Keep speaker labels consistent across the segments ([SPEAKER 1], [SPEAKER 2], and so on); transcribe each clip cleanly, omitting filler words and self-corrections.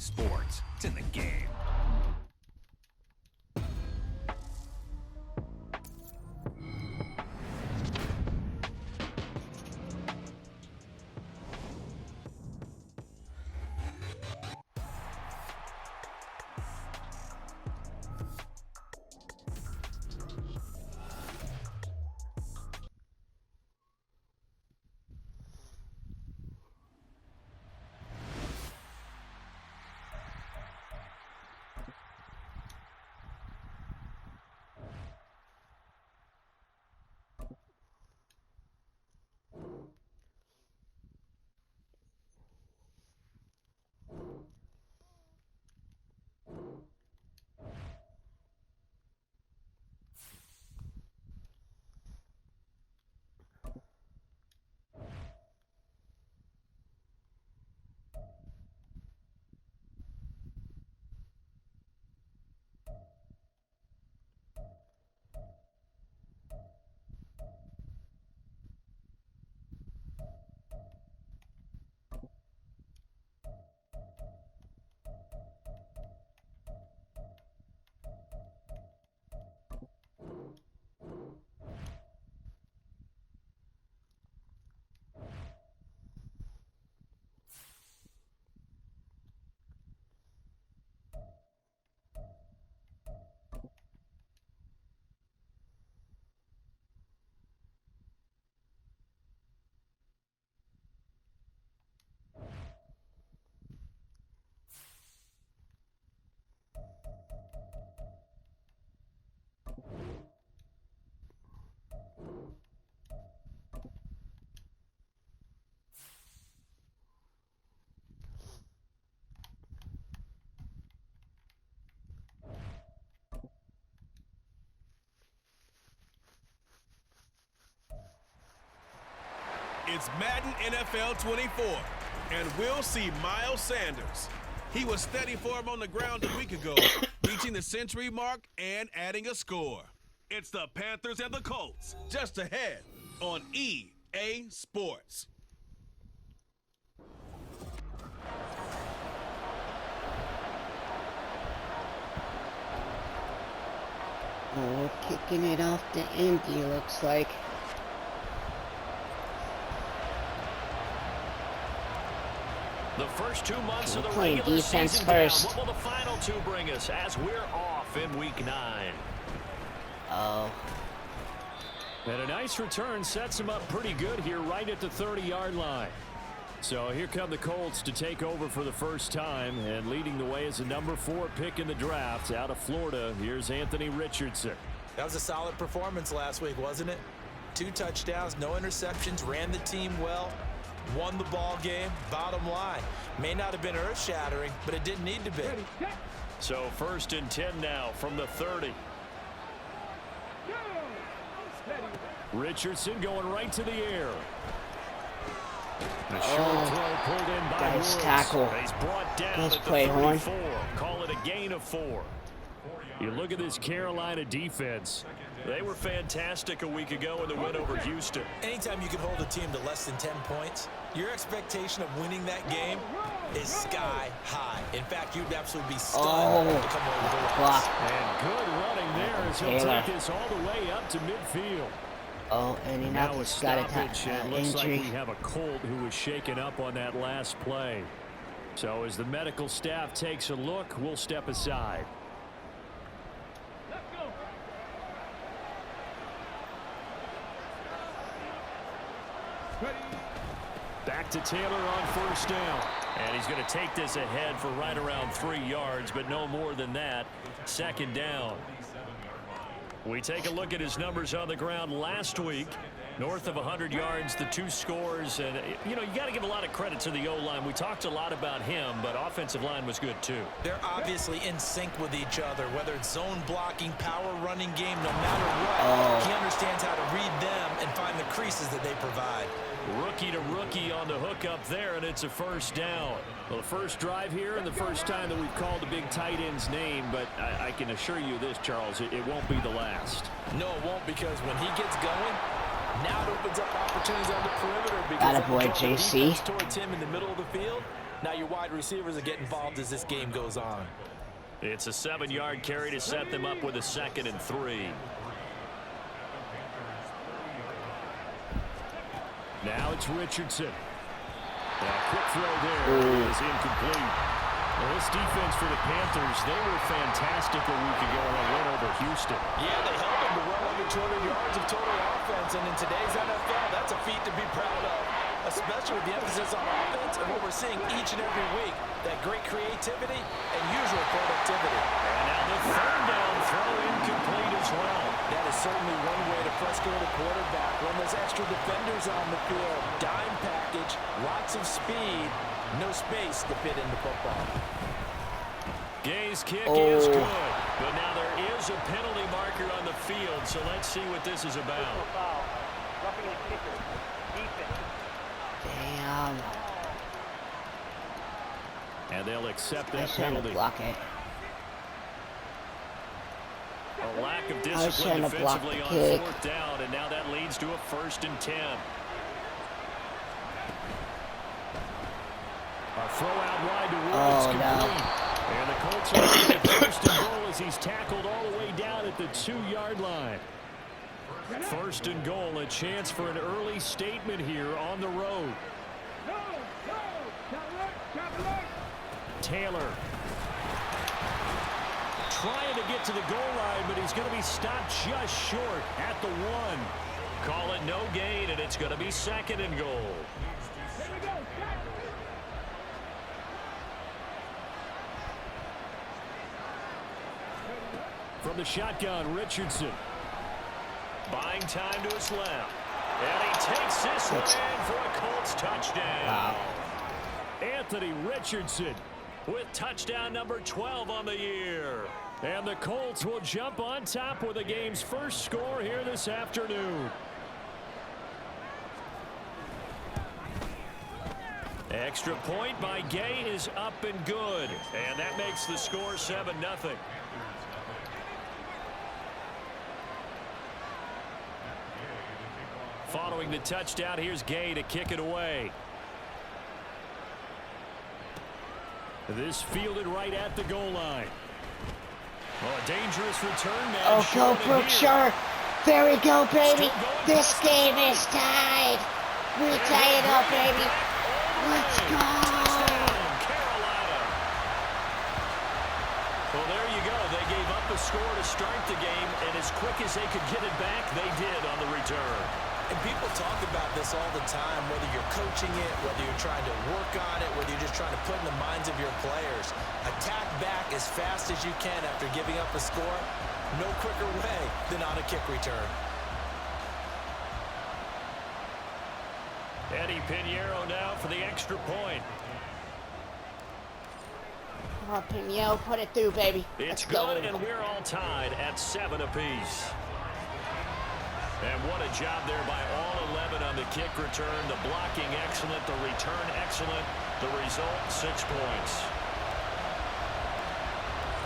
[SPEAKER 1] sports. It's in the game.
[SPEAKER 2] It's Madden NFL 24, and we'll see Miles Sanders. He was steady for him on the ground a week ago, reaching the century mark and adding a score. It's the Panthers and the Colts, just ahead on EA Sports.
[SPEAKER 3] Oh, we're kicking it off to Indy, looks like.
[SPEAKER 4] The first 2 months of the
[SPEAKER 3] playing
[SPEAKER 4] regular
[SPEAKER 3] defense
[SPEAKER 4] season
[SPEAKER 3] first.
[SPEAKER 4] down. What will the final 2 bring us as we're off in week 9?
[SPEAKER 3] Oh.
[SPEAKER 5] And a nice return sets him up pretty good here right at the 30-yard line. So here come the Colts to take over for the first time, and leading the way is a number 4 pick in the draft out of Florida. Here's Anthony Richardson.
[SPEAKER 6] That was a solid performance last week, wasn't it? 2 touchdowns, no interceptions, ran the team well, won the ball game. Bottom line, may not have been earth-shattering, but it didn't need to be.
[SPEAKER 5] So 1st and 10 now from the 30. Richardson going right to the air. A short throw pulled in by
[SPEAKER 3] nice
[SPEAKER 5] Woods.
[SPEAKER 3] tackle.
[SPEAKER 5] He's brought down
[SPEAKER 3] Nice
[SPEAKER 5] at the
[SPEAKER 3] play, Horn.
[SPEAKER 5] 34. Call it a gain of 4. You look at this Carolina defense.
[SPEAKER 4] They were fantastic a week ago in the win over Houston.
[SPEAKER 6] Anytime you can hold a team to less than 10 points, your expectation of winning that game is sky high. In fact, you'd absolutely be stunned to come away with a loss.
[SPEAKER 5] And good running there as he'll
[SPEAKER 3] Taylor.
[SPEAKER 5] take this all the way up to midfield.
[SPEAKER 3] Oh, and
[SPEAKER 5] Now a
[SPEAKER 3] Indianapolis got a
[SPEAKER 5] stoppage, and it looks like
[SPEAKER 3] injury.
[SPEAKER 5] we have a Colt who was shaken up on that last play. So as the medical staff takes a look, we'll step aside. Back to Taylor on 1st down. And he's going to take this ahead for right around 3 yards, but no more than that. 2nd down. We take a look at his numbers on the ground last week. North of 100 yards, the 2 scores. And, you know, you got to give a lot of credit to the O-line. We talked a lot about him, but offensive line was good, too.
[SPEAKER 6] They're obviously in sync with each other, whether it's zone blocking, power running game, no matter what. He understands how to read them and find the creases that they provide.
[SPEAKER 5] Rookie to rookie on the hook up there, and it's a 1st down. Well, the first drive here and the first time that we've called the big tight end's name, but I can assure you this, Charles, it won't be the last.
[SPEAKER 6] No, it won't, because when he gets going, now it opens up opportunities on the perimeter.
[SPEAKER 3] Attaboy, JC.
[SPEAKER 6] Towards him in the middle of the field, Now your wide receivers will get involved as this game goes on.
[SPEAKER 5] It's a 7-yard carry to set them up with a 2nd and 3. Now it's Richardson. A quick throw there is incomplete. Well, this defense for the Panthers, they were fantastic a week ago in a win over Houston.
[SPEAKER 6] Yeah, they held them to well over 200 yards of total offense, and in today's NFL, that's a feat to be proud of, especially with the emphasis on offense and what we're seeing each and every week, that great creativity and usual productivity.
[SPEAKER 5] And now the 3rd down throw incomplete as well.
[SPEAKER 6] That is certainly one way to frustrate a quarterback. When there's extra defenders on the field, dime package, lots of speed, no space to fit in the football.
[SPEAKER 5] Gay's kick is good, but now there is a penalty marker on the field, so let's see what this is about.
[SPEAKER 3] Damn.
[SPEAKER 5] And they'll accept
[SPEAKER 3] I
[SPEAKER 5] that
[SPEAKER 3] shouldn't
[SPEAKER 5] penalty.
[SPEAKER 3] block it.
[SPEAKER 5] A lack of
[SPEAKER 3] I
[SPEAKER 5] discipline
[SPEAKER 3] shouldn't have blocked
[SPEAKER 5] defensively
[SPEAKER 3] the
[SPEAKER 5] on
[SPEAKER 3] kick.
[SPEAKER 5] 4th down, and now that leads to a 1st and 10. A throw out wide to Woods complete. And the Colts are looking at 1st and goal as he's tackled all the way down at the 2-yard line. 1st and goal, a chance for an early statement here on the road. Taylor trying to get to the goal line, but he's going to be stopped just short at the 1. Call it no gain, and it's going to be 2nd and goal. From the shotgun, Richardson. Buying time to his left. And he takes this one in for a Colts touchdown.
[SPEAKER 3] Wow.
[SPEAKER 5] Anthony Richardson with touchdown number 12 on the year. And the Colts will jump on top with the game's first score here this afternoon. Extra point by Gay is up and good. And that makes the score 7-0. Following the touchdown, here's Gay to kick it away. This fielded right at the goal line. Oh, a dangerous return man.
[SPEAKER 3] Oh, go Brookshire. There we go, baby. This game is tied. We tie it up, baby. Let's go.
[SPEAKER 5] Carolina. Well, there you go. They gave up a score to start the game, and as quick as they could get it back, they did on the return.
[SPEAKER 6] And people talk about this all the time, whether you're coaching it, whether you're trying to work on it, whether you're just trying to put in the minds of your players. Attack back as fast as you can after giving up a score. No quicker way than on a kick return.
[SPEAKER 5] Eddie Pinheiro now for the extra point.
[SPEAKER 3] Come on, Pinheiro, put it through, baby.
[SPEAKER 5] It's
[SPEAKER 3] Let's go.
[SPEAKER 5] good, and we're all tied at 7 apiece. And what a job there by all 11 on the kick return. The blocking excellent, the return excellent. The result, 6 points.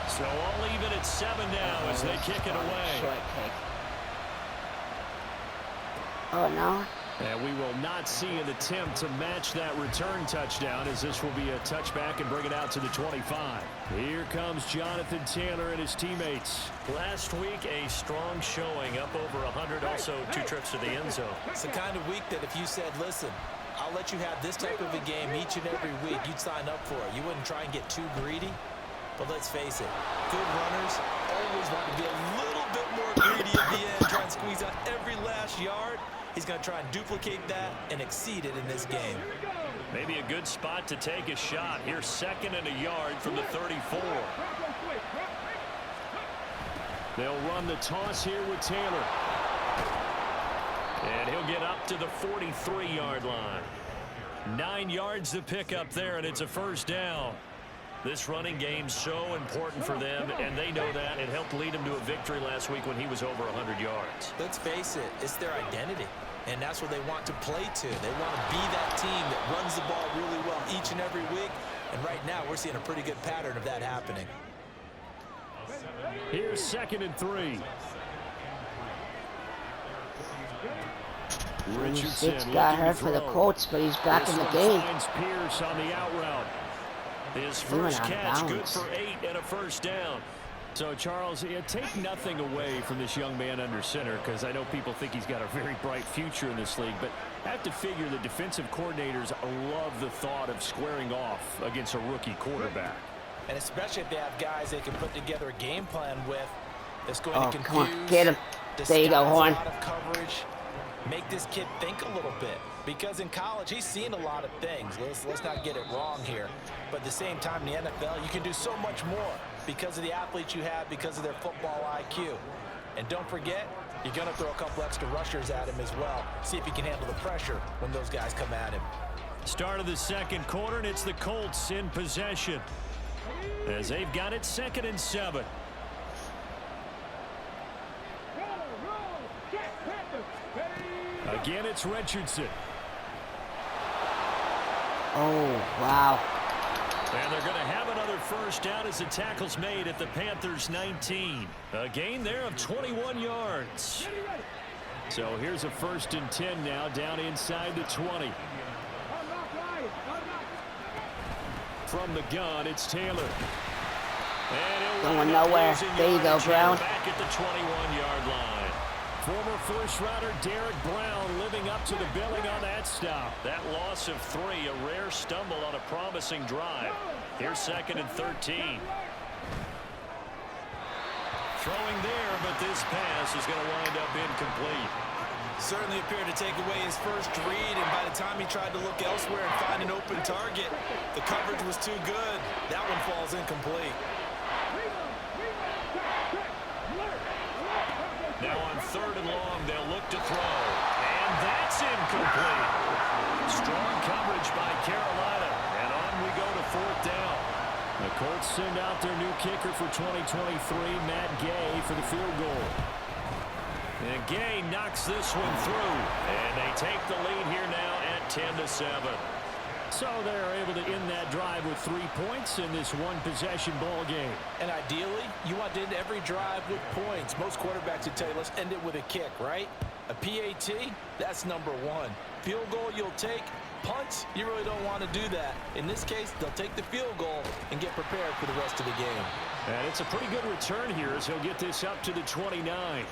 [SPEAKER 5] So all even at 7 now as they kick it away.
[SPEAKER 3] Short kick. Oh, no.
[SPEAKER 5] And we will not see an attempt to match that return touchdown, as this will be a touchback and bring it out to the 25. Here comes Jonathan Taylor and his teammates. Last week, a strong showing, up over 100, also 2 trips to the end zone.
[SPEAKER 6] It's the kind of week that if you said, listen, I'll let you have this type of a game each and every week, you'd sign up for it. You wouldn't try and get too greedy. But let's face it, good runners always want to be a little bit more greedy at the end, try and squeeze out every last yard. He's going to try and duplicate that and exceed it in this game.
[SPEAKER 5] Maybe a good spot to take a shot. Here's 2nd and a yard from the 34. They'll run the toss here with Taylor. And he'll get up to the 43-yard line. 9 yards to pick up there, and it's a 1st down. This running game's so important for them, and they know that. It helped lead them to a victory last week when he was over 100 yards.
[SPEAKER 6] Let's face it, it's their identity, and that's what they want to play to. They want to be that team that runs the ball really well each and every week, and right now we're seeing a pretty good pattern of that happening.
[SPEAKER 5] Here's 2nd and 3.
[SPEAKER 3] Richardson got hurt for the Colts, but he's back in the game.
[SPEAKER 5] Pierce on the out route. His
[SPEAKER 3] He went
[SPEAKER 5] first
[SPEAKER 3] out of
[SPEAKER 5] catch, good
[SPEAKER 3] bounds.
[SPEAKER 5] for 8 and a first down. So, Charles, take nothing away from this young man under center, because I know people think he's got a very bright future in this league, but I have to figure the defensive coordinators love the thought of squaring off against a rookie quarterback.
[SPEAKER 6] And especially if they have guys they can put together a game plan with that's going
[SPEAKER 3] Oh,
[SPEAKER 6] to
[SPEAKER 3] come on,
[SPEAKER 6] confuse,
[SPEAKER 3] get him. There you go,
[SPEAKER 6] disguise
[SPEAKER 3] Horn.
[SPEAKER 6] a lot of coverage, make this kid think a little bit. Because in college, he's seen a lot of things. Let's not get it wrong here. But at the same time, in the NFL, you can do so much more because of the athletes you have, because of their football IQ. And don't forget, you're going to throw a couple extra rushers at him as well. See if he can handle the pressure when those guys come at him.
[SPEAKER 5] Start of the second quarter, and it's the Colts in possession, as they've got it 2nd and 7. Again, it's Richardson.
[SPEAKER 3] Oh, wow.
[SPEAKER 5] And they're going to have another first down as the tackle's made at the Panthers' 19. A gain there of 21 yards. So here's a 1st and 10 now, down inside the 20. From the gun, it's Taylor. And
[SPEAKER 3] Going nowhere. There you go, Brown.
[SPEAKER 5] Back at the 21-yard line. Former first-rounder Derek Brown living up to the billing on that stop. That loss of 3, a rare stumble on a promising drive. Here's 2nd and 13. Throwing there, but this pass is going to wind up incomplete.
[SPEAKER 6] Certainly appeared to take away his first read, and by the time he tried to look elsewhere and find an open target, the coverage was too good. That one falls incomplete.
[SPEAKER 5] Now on 3rd and long, they'll look to throw. And that's incomplete. Strong coverage by Carolina. And on we go to 4th down. The Colts send out their new kicker for 2023, Matt Gay, for the field goal. And Gay knocks this one through. And they take the lead here now at 10-7. So they're able to end that drive with 3 points in this one-possession ball game.
[SPEAKER 6] And ideally, you want to end every drive with points. Most quarterbacks would tell you, let's end it with a kick, right? A PAT, that's number 1. Field goal you'll take. Punts, you really don't want to do that. In this case, they'll take the field goal and get prepared for the rest of the game.
[SPEAKER 5] And it's a pretty good return here as he'll get this up to the 29.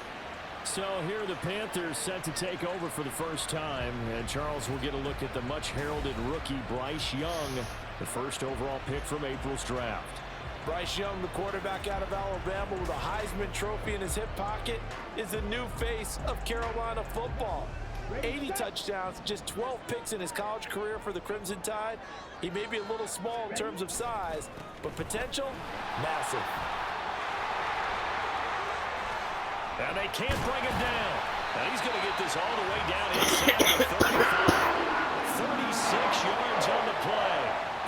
[SPEAKER 5] So here are the Panthers set to take over for the first time. And Charles will get a look at the much-heralded rookie Bryce Young, the first overall pick from April's draft.
[SPEAKER 6] Bryce Young, the quarterback out of Alabama with a Heisman Trophy in his hip pocket, is the new face of Carolina football. 80 touchdowns, just 12 picks in his college career for the Crimson Tide. He may be a little small in terms of size, but potential, massive.
[SPEAKER 5] And they can't bring him down. And he's going to get this all the way down inside the 35. 46 yards on the play.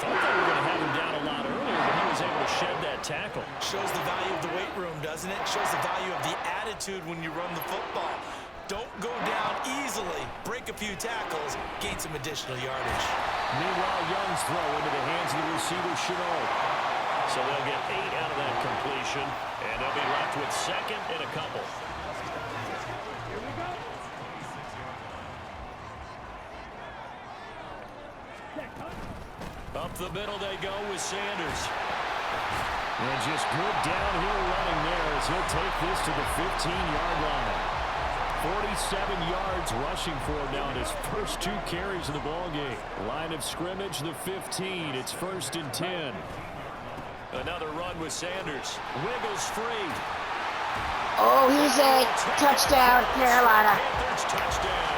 [SPEAKER 5] Thought they were going to have him down a lot earlier, but he was able to shed that tackle.
[SPEAKER 6] Shows the value of the weight room, doesn't it? Shows the value of the attitude when you run the football. Don't go down easily. Break a few tackles. Gain some additional yardage.
[SPEAKER 5] Meanwhile, Young's throw into the hands of the receiver, Chenault. So they'll get 8 out of that completion, and they'll be left with 2nd and a couple. Up the middle they go with Sanders. And just good downhill running there as he'll take this to the 15-yard line. 47 yards rushing for him now in his first 2 carries of the ballgame. Line of scrimmage, the 15. It's 1st and 10. Another run with Sanders. Wiggles free.
[SPEAKER 3] Oh, he's a touchdown, Carolina.
[SPEAKER 5] Panthers touchdown.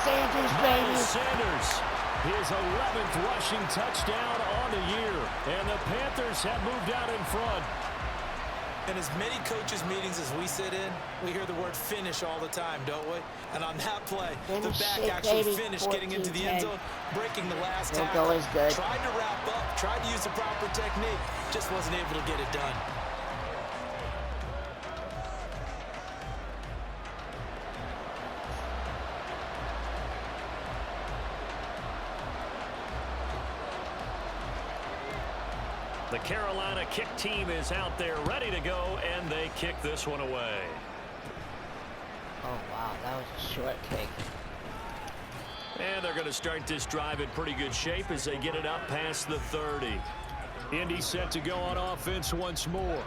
[SPEAKER 3] Sanders, baby.
[SPEAKER 5] Sanders, his 11th rushing touchdown on the year. And the Panthers have moved out in front.
[SPEAKER 6] In as many coaches' meetings as we sit in, we hear the word finish all the time, don't we? And on that play, the back actually finished getting into the end zone, breaking the last tackle.
[SPEAKER 3] Field goal is good.
[SPEAKER 6] Tried to wrap up, tried to use the proper technique, just wasn't able to get it done.
[SPEAKER 5] The Carolina kick team is out there ready to go, and they kick this one away.
[SPEAKER 3] Oh, wow, that was a short kick.
[SPEAKER 5] And they're going to start this drive in pretty good shape as they get it up past the 30. Indy set to go on offense once more.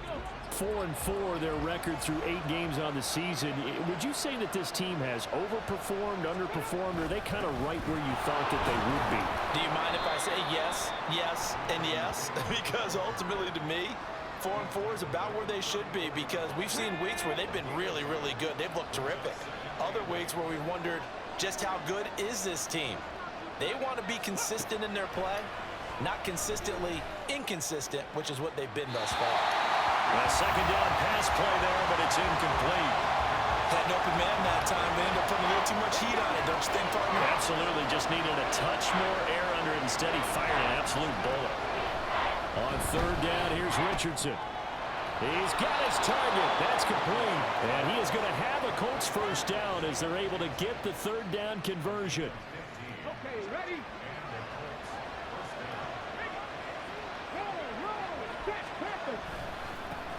[SPEAKER 5] 4-4 their record through 8 games on the season. Would you say that this team has overperformed, underperformed, or are they kind of right where you thought that they would be?
[SPEAKER 6] Do you mind if I say yes, yes, and yes? Because ultimately to me, 4-4 is about where they should be, because we've seen weeks where they've been really, really good. They've looked terrific. Other weeks where we've wondered just how good is this team. They want to be consistent in their play, not consistently inconsistent, which is what they've been thus far.
[SPEAKER 5] A second down pass play there, but it's incomplete.
[SPEAKER 6] Had an open man that time. They ended up putting a little too much heat on it, don't you think, partner?
[SPEAKER 5] Absolutely. Just needed a touch more air under it. Instead, he fired an absolute bullet. On third down, here's Richardson. He's got his target. That's complete. And he is going to have a Colts first down as they're able to get the third down conversion.
[SPEAKER 7] Okay, ready?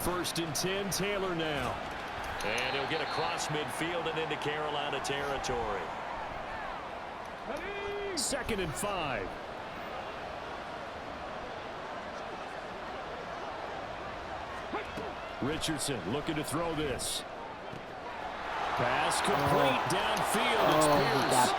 [SPEAKER 5] First and 10, Taylor now. And he'll get across midfield and into Carolina territory. Second and 5. Richardson looking to throw this. Pass complete downfield. It's Pierce.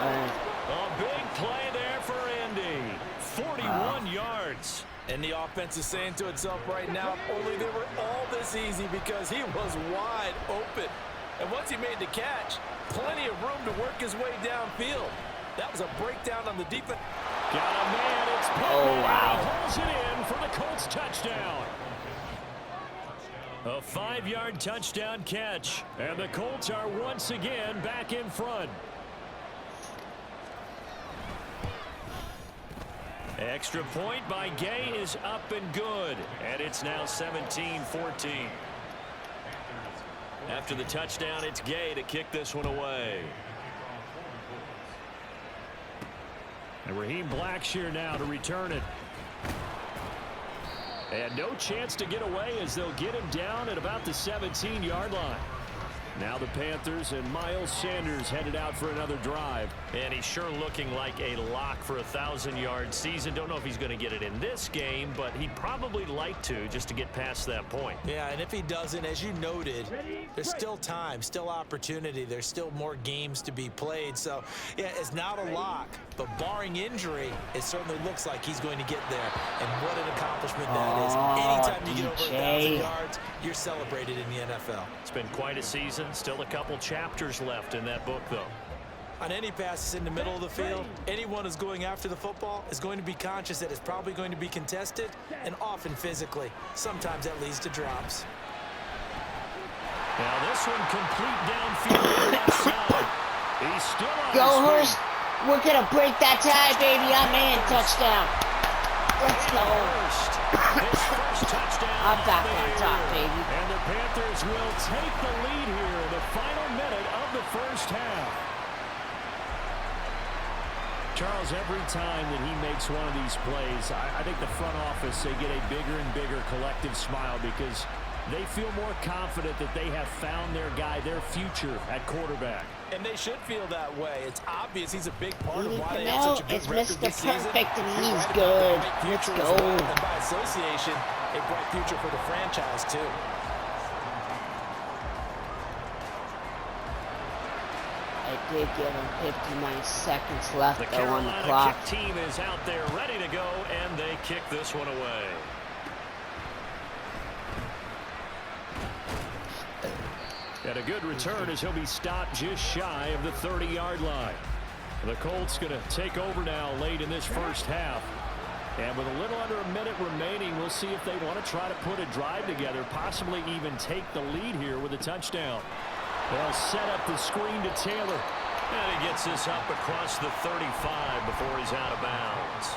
[SPEAKER 5] A big play there for Indy. 41 yards.
[SPEAKER 6] And the offense is saying to itself right now, only they were all this easy because he was wide open. And once he made the catch, plenty of room to work his way downfield. That was a breakdown on the defense.
[SPEAKER 5] Got a man. It's Pittman.
[SPEAKER 3] Oh, wow.
[SPEAKER 5] He pulls it in for the Colts touchdown. A 5-yard touchdown catch. And the Colts are once again back in front. Extra point by Gay is up and good. And it's now 17-14. After the touchdown, it's Gay to kick this one away. And Raheem Blackshear now to return it. And no chance to get away as they'll get him down at about the 17-yard line. Now the Panthers and Miles Sanders headed out for another drive. And he's sure looking like a lock for a 1,000-yard season. Don't know if he's going to get it in this game, but he'd probably like to just to get past that point.
[SPEAKER 6] Yeah, and if he doesn't, as you noted, there's still time, still opportunity. There's still more games to be played. So, yeah, it's not a lock, but barring injury, it certainly looks like he's going to get there. And what an accomplishment that is. Anytime you get over 1,000 yards, you're celebrated in the NFL.
[SPEAKER 5] It's been quite a season. Still a couple chapters left in that book, though.
[SPEAKER 6] On any passes in the middle of the field, anyone who's going after the football is going to be conscious that it's probably going to be contested, and often physically. Sometimes that leads to drops.
[SPEAKER 5] Now this one complete downfield to the left side. He's still on
[SPEAKER 3] Go,
[SPEAKER 5] his
[SPEAKER 3] Hurst. We're going to break that tie, baby. I'm in. Touchdown. Let's go.
[SPEAKER 5] His first touchdown.
[SPEAKER 3] I'm back on top, baby.
[SPEAKER 5] And the Panthers will take the lead here in the final minute of the first half. Charles, every time that he makes one of these plays, I think the front office, they get a bigger and bigger collective smile because they feel more confident that they have found their guy, their future at quarterback.
[SPEAKER 6] And they should feel that way. It's obvious he's a big part of
[SPEAKER 3] Lee
[SPEAKER 6] why they have such a
[SPEAKER 3] Cannell
[SPEAKER 6] good
[SPEAKER 3] is
[SPEAKER 6] record
[SPEAKER 3] Mr.
[SPEAKER 6] this season.
[SPEAKER 3] Perfect, and he's
[SPEAKER 6] Right
[SPEAKER 3] good.
[SPEAKER 6] about the bright
[SPEAKER 3] Let's
[SPEAKER 6] future
[SPEAKER 3] go.
[SPEAKER 6] as well. And by association, a bright future for the franchise, too.
[SPEAKER 3] I did give him 59 seconds left,
[SPEAKER 5] The
[SPEAKER 3] though, on the
[SPEAKER 5] Carolina
[SPEAKER 3] clock.
[SPEAKER 5] kick team is out there ready to go, and they kick this one away. And a good return as he'll be stopped just shy of the 30-yard line. The Colts going to take over now late in this first half. And with a little under a minute remaining, we'll see if they want to try to put a drive together, possibly even take the lead here with a touchdown. They'll set up the screen to Taylor. And he gets this up across the 35 before he's out of bounds.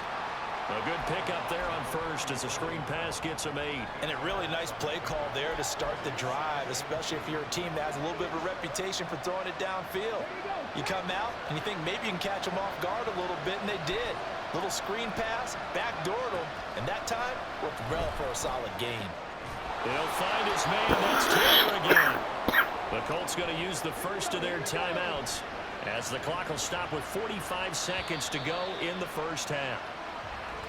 [SPEAKER 5] A good pickup there on first as the screen pass gets him 8.
[SPEAKER 6] And a really nice play call there to start the drive, especially if you're a team that has a little bit of a reputation for throwing it downfield. You come out and you think maybe you can catch them off guard a little bit, and they did. Little screen pass, backdoored them, and that time worked well for a solid gain.
[SPEAKER 5] He'll find his man. That's Taylor again. The Colts going to use the first of their timeouts as the clock will stop with 45 seconds to go in the first half.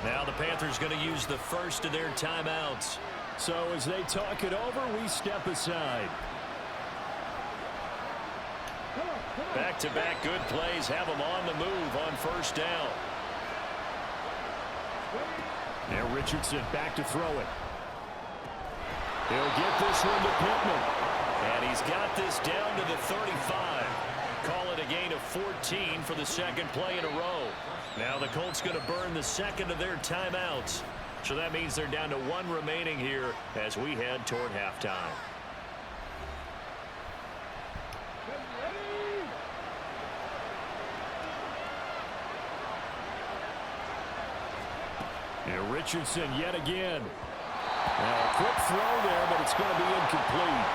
[SPEAKER 5] Now the Panthers going to use the first of their timeouts.
[SPEAKER 4] So as they talk it over, we step aside.
[SPEAKER 5] Back-to-back good plays have them on the move on first down.
[SPEAKER 4] Now Richardson back to throw it. He'll get this one to Pittman.
[SPEAKER 5] And he's got this down to the 35. Call it a gain of 14 for the second play in a row. Now the Colts going to burn the second of their timeouts. So that means they're down to one remaining here as we head toward halftime.
[SPEAKER 4] And Richardson yet again. Now a quick throw there, but it's going to be incomplete.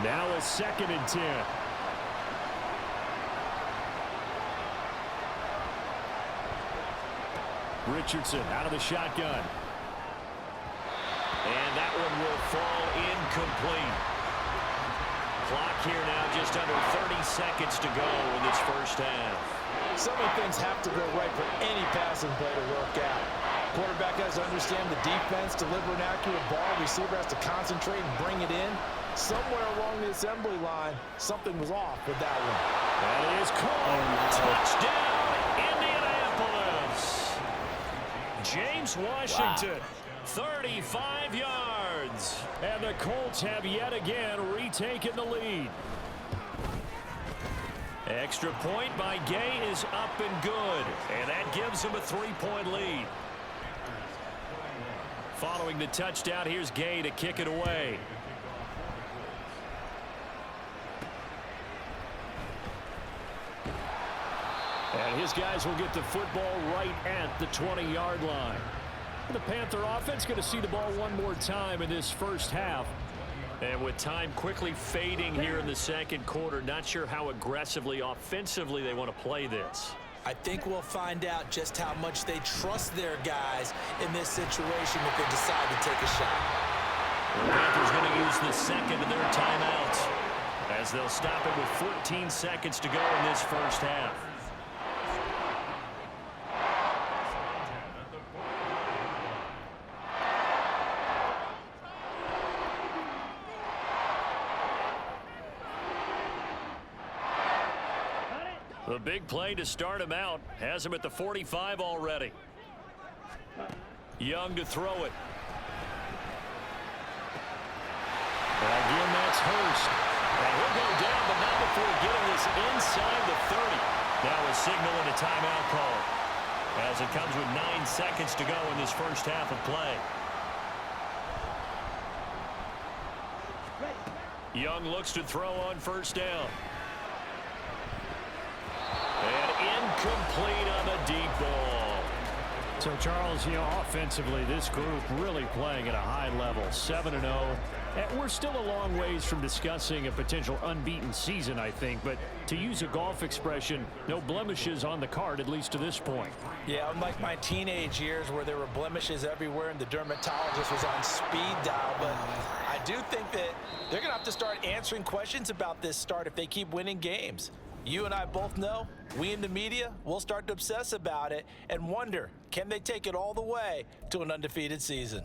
[SPEAKER 4] Now a 2nd and 10. Richardson out of the shotgun.
[SPEAKER 5] And that one will fall incomplete. Clock here now just under 30 seconds to go in this first half.
[SPEAKER 6] So many things have to go right for any passing play to work out. Quarterback has to understand the defense, deliver an accurate ball. Receiver has to concentrate and bring it in. Somewhere along the assembly line, something was off with that one.
[SPEAKER 5] That is called. Touchdown, Indianapolis. James Washington, 35 yards.
[SPEAKER 4] And the Colts have yet again retaken the lead.
[SPEAKER 5] Extra point by Gay is up and good. And that gives him a 3-point lead. Following the touchdown, here's Gay to kick it away.
[SPEAKER 4] And his guys will get the football right at the 20-yard line. The Panther offense going to see the ball one more time in this first half.
[SPEAKER 5] And with time quickly fading here in the second quarter, not sure how aggressively, offensively they want to play this.
[SPEAKER 6] I think we'll find out just how much they trust their guys in this situation if they decide to take a shot.
[SPEAKER 5] The Panthers going to use the second of their timeouts as they'll stop it with 14 seconds to go in this first half. The big play to start him out has him at the 45 already. Young to throw it.
[SPEAKER 4] Again, that's Hurst.
[SPEAKER 5] And he'll go down, but not before getting this inside the 30. Now a signal and a timeout call as it comes with 9 seconds to go in this first half of play. Young looks to throw on first down. And incomplete on the deep ball.
[SPEAKER 4] So, Charles, offensively, this group really playing at a high level, 7-0. And we're still a long ways from discussing a potential unbeaten season, I think. But to use a golf expression, no blemishes on the card, at least to this point.
[SPEAKER 6] Yeah, unlike my teenage years where there were blemishes everywhere and the dermatologist was on speed dial. But I do think that they're going to have to start answering questions about this start if they keep winning games. You and I both know, we in the media, will start to obsess about it and wonder, can they take it all the way to an undefeated season?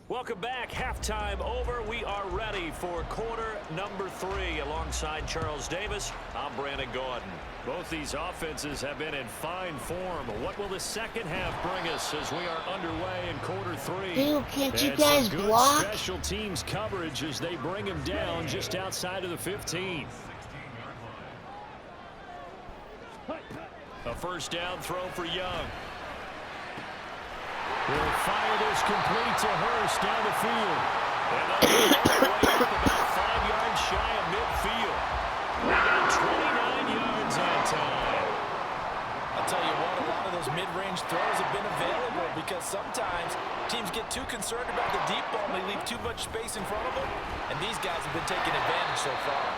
[SPEAKER 5] Welcome back. Halftime over. We are ready for quarter number 3. Alongside Charles Davis, I'm Brandon Gaudin. Both these offenses have been in fine form. What will the second half bring us as we are underway in quarter 3?
[SPEAKER 3] Dude, can't you
[SPEAKER 5] And
[SPEAKER 3] guys
[SPEAKER 5] some good
[SPEAKER 3] block?
[SPEAKER 5] special teams coverage as they bring him down just outside of the 15. A first down throw for Young.
[SPEAKER 4] He'll fire this complete to Hurst down the field.
[SPEAKER 5] And they'll get it all the way up about 5 yards shy of midfield. We got 29 yards that time.
[SPEAKER 6] I'll tell you what, a lot of those mid-range throws have been available because sometimes teams get too concerned about the deep ball and they leave too much space in front of them. And these guys have been taking advantage so far.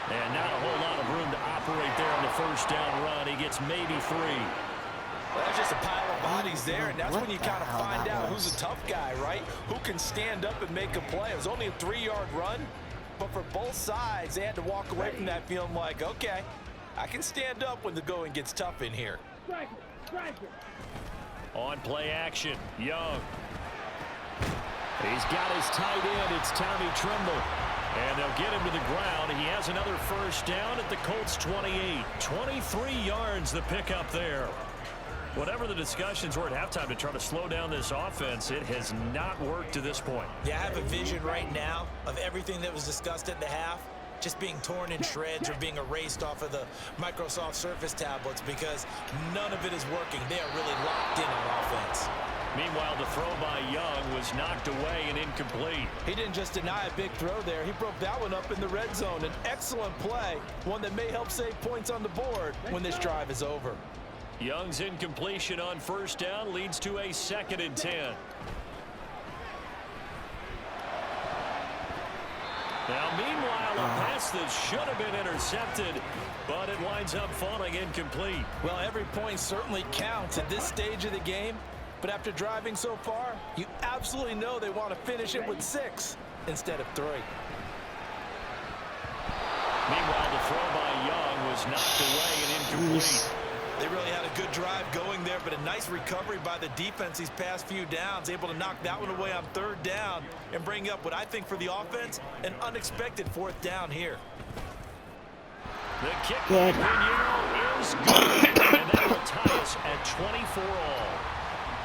[SPEAKER 5] And not a whole lot of room to operate there on the first down run. He gets maybe 3.
[SPEAKER 6] Well, there's just a pile of bodies there, and that's when you kind of find out who's a tough guy, right? Who can stand up and make a play. It was only a 3-yard run, but for both sides, they had to walk away from that feeling like, okay, I can stand up when the going gets tough in here.
[SPEAKER 7] Strike it. Strike it.
[SPEAKER 5] On play action, Young. He's got his tight end. It's Tommy Tremble. And they'll get him to the ground. He has another first down at the Colts 28. 23 yards the pickup there. Whatever the discussions were at halftime to try to slow down this offense, it has not worked to this point.
[SPEAKER 6] Yeah, I have a vision right now of everything that was discussed at the half just being torn in shreds or being erased off of the Microsoft Surface tablets because none of it is working. They are really locked in on offense.
[SPEAKER 5] Meanwhile, the throw by Young was knocked away and incomplete.
[SPEAKER 6] He didn't just deny a big throw there. He broke that one up in the red zone. An excellent play, one that may help save points on the board when this drive is over.
[SPEAKER 5] Young's incompletion on first down leads to a 2nd and 10. Now, meanwhile, a pass that should have been intercepted, but it winds up falling incomplete.
[SPEAKER 6] Well, every point certainly counts at this stage of the game, but after driving so far, you absolutely know they want to finish it with 6 instead of 3.
[SPEAKER 5] Meanwhile, the throw by Young was knocked away and incomplete.
[SPEAKER 6] They really had a good drive going there, but a nice recovery by the defense these past few downs, able to knock that one away on 3rd down and bring up what I think for the offense, an unexpected 4th down here.
[SPEAKER 5] The kick by Pinheiro is good, and that will tie us at 24 all.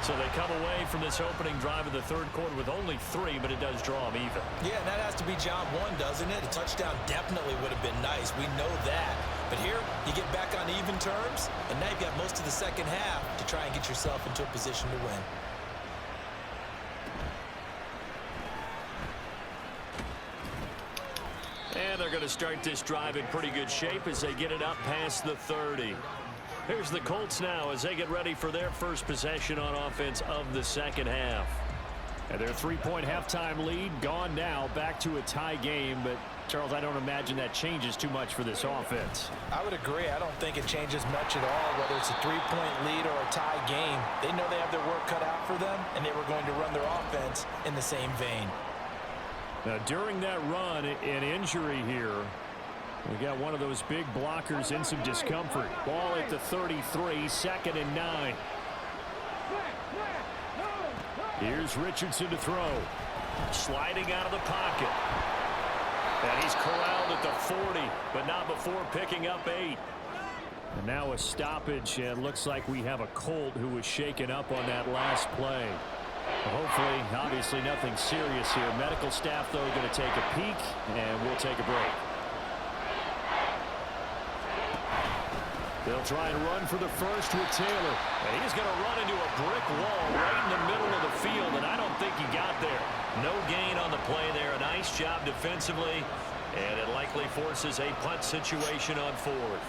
[SPEAKER 5] So they come away from this opening drive of the 3rd quarter with only 3, but it does draw them even.
[SPEAKER 6] Yeah, and that has to be job 1, doesn't it? A touchdown definitely would have been nice. We know that. But here, you get back on even terms, and now you've got most of the second half to try and get yourself into a position to win.
[SPEAKER 5] And they're going to start this drive in pretty good shape as they get it up past the 30. Here's the Colts now as they get ready for their first possession on offense of the second half. And their 3-point halftime lead gone now, back to a tie game. But, Charles, I don't imagine that changes too much for this offense.
[SPEAKER 6] I would agree. I don't think it changes much at all, whether it's a 3-point lead or a tie game. They know they have their work cut out for them, and they were going to run their offense in the same vein.
[SPEAKER 5] Now, during that run, an injury here. We got one of those big blockers in some discomfort. Ball at the 33, 2nd and 9. Here's Richardson to throw. Sliding out of the pocket. And he's corralled at the 40, but not before picking up 8. And now a stoppage, and looks like we have a Colt who was shaken up on that last play. Hopefully, obviously nothing serious here. Medical staff, though, going to take a peek, and we'll take a break. They'll try and run for the first with Taylor. And he's going to run into a brick wall right in the middle of the field, and I don't think he got there. No gain on the play there. A nice job defensively, and it likely forces a punt situation on 4th.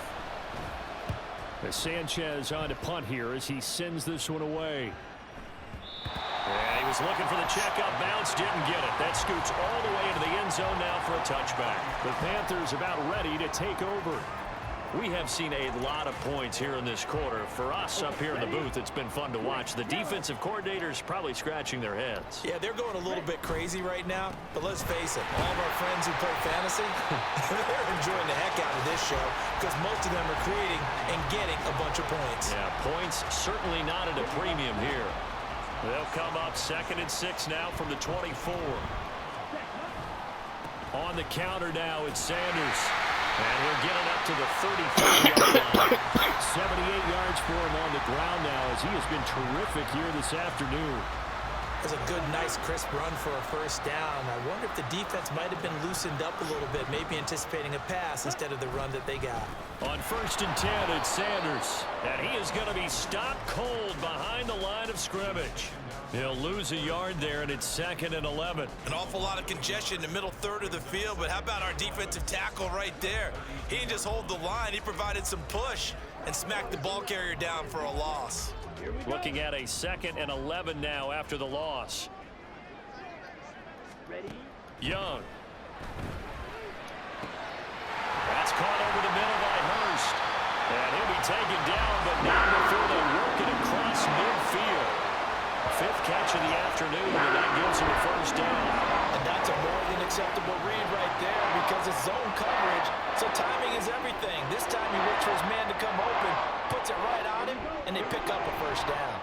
[SPEAKER 5] As Sanchez on to punt here as he sends this one away. And he was looking for the checkup bounce, didn't get it. That scoots all the way into the end zone now for a touchback. The Panthers about ready to take over. We have seen a lot of points here in this quarter. For us up here in the booth, it's been fun to watch. The defensive coordinators probably scratching their heads.
[SPEAKER 6] Yeah, they're going a little bit crazy right now, but let's face it, all of our friends who play fantasy, they're enjoying the heck out of this show because most of them are creating and getting a bunch of points.
[SPEAKER 5] Yeah, points certainly not at a premium here. They'll come up 2nd and 6 now from the 24. On the counter now, it's Sanders. And we're getting up to the 35-yard line. 78 yards for him on the ground now as he has been terrific here this afternoon.
[SPEAKER 6] That's a good, nice, crisp run for a first down. I wonder if the defense might have been loosened up a little bit, maybe anticipating a pass instead of the run that they got.
[SPEAKER 5] On 1st and 10, it's Sanders. And he is going to be stopped cold behind the line of scrimmage. He'll lose a yard there, and it's 2nd and 11.
[SPEAKER 6] An awful lot of congestion in the middle third of the field, but how about our defensive tackle right there? He didn't just hold the line. He provided some push and smacked the ball carrier down for a loss.
[SPEAKER 5] Looking at a 2nd and 11 now after the loss. Young. That's caught over the middle by Hurst. And he'll be taken down, but not before they work it across midfield. 5th catch of the afternoon, and that gives him a first down.
[SPEAKER 6] And that's a more than acceptable read right there because it's zone coverage, so timing is everything. This time he looks for his man to come open, puts it right on him, and they pick up a first down.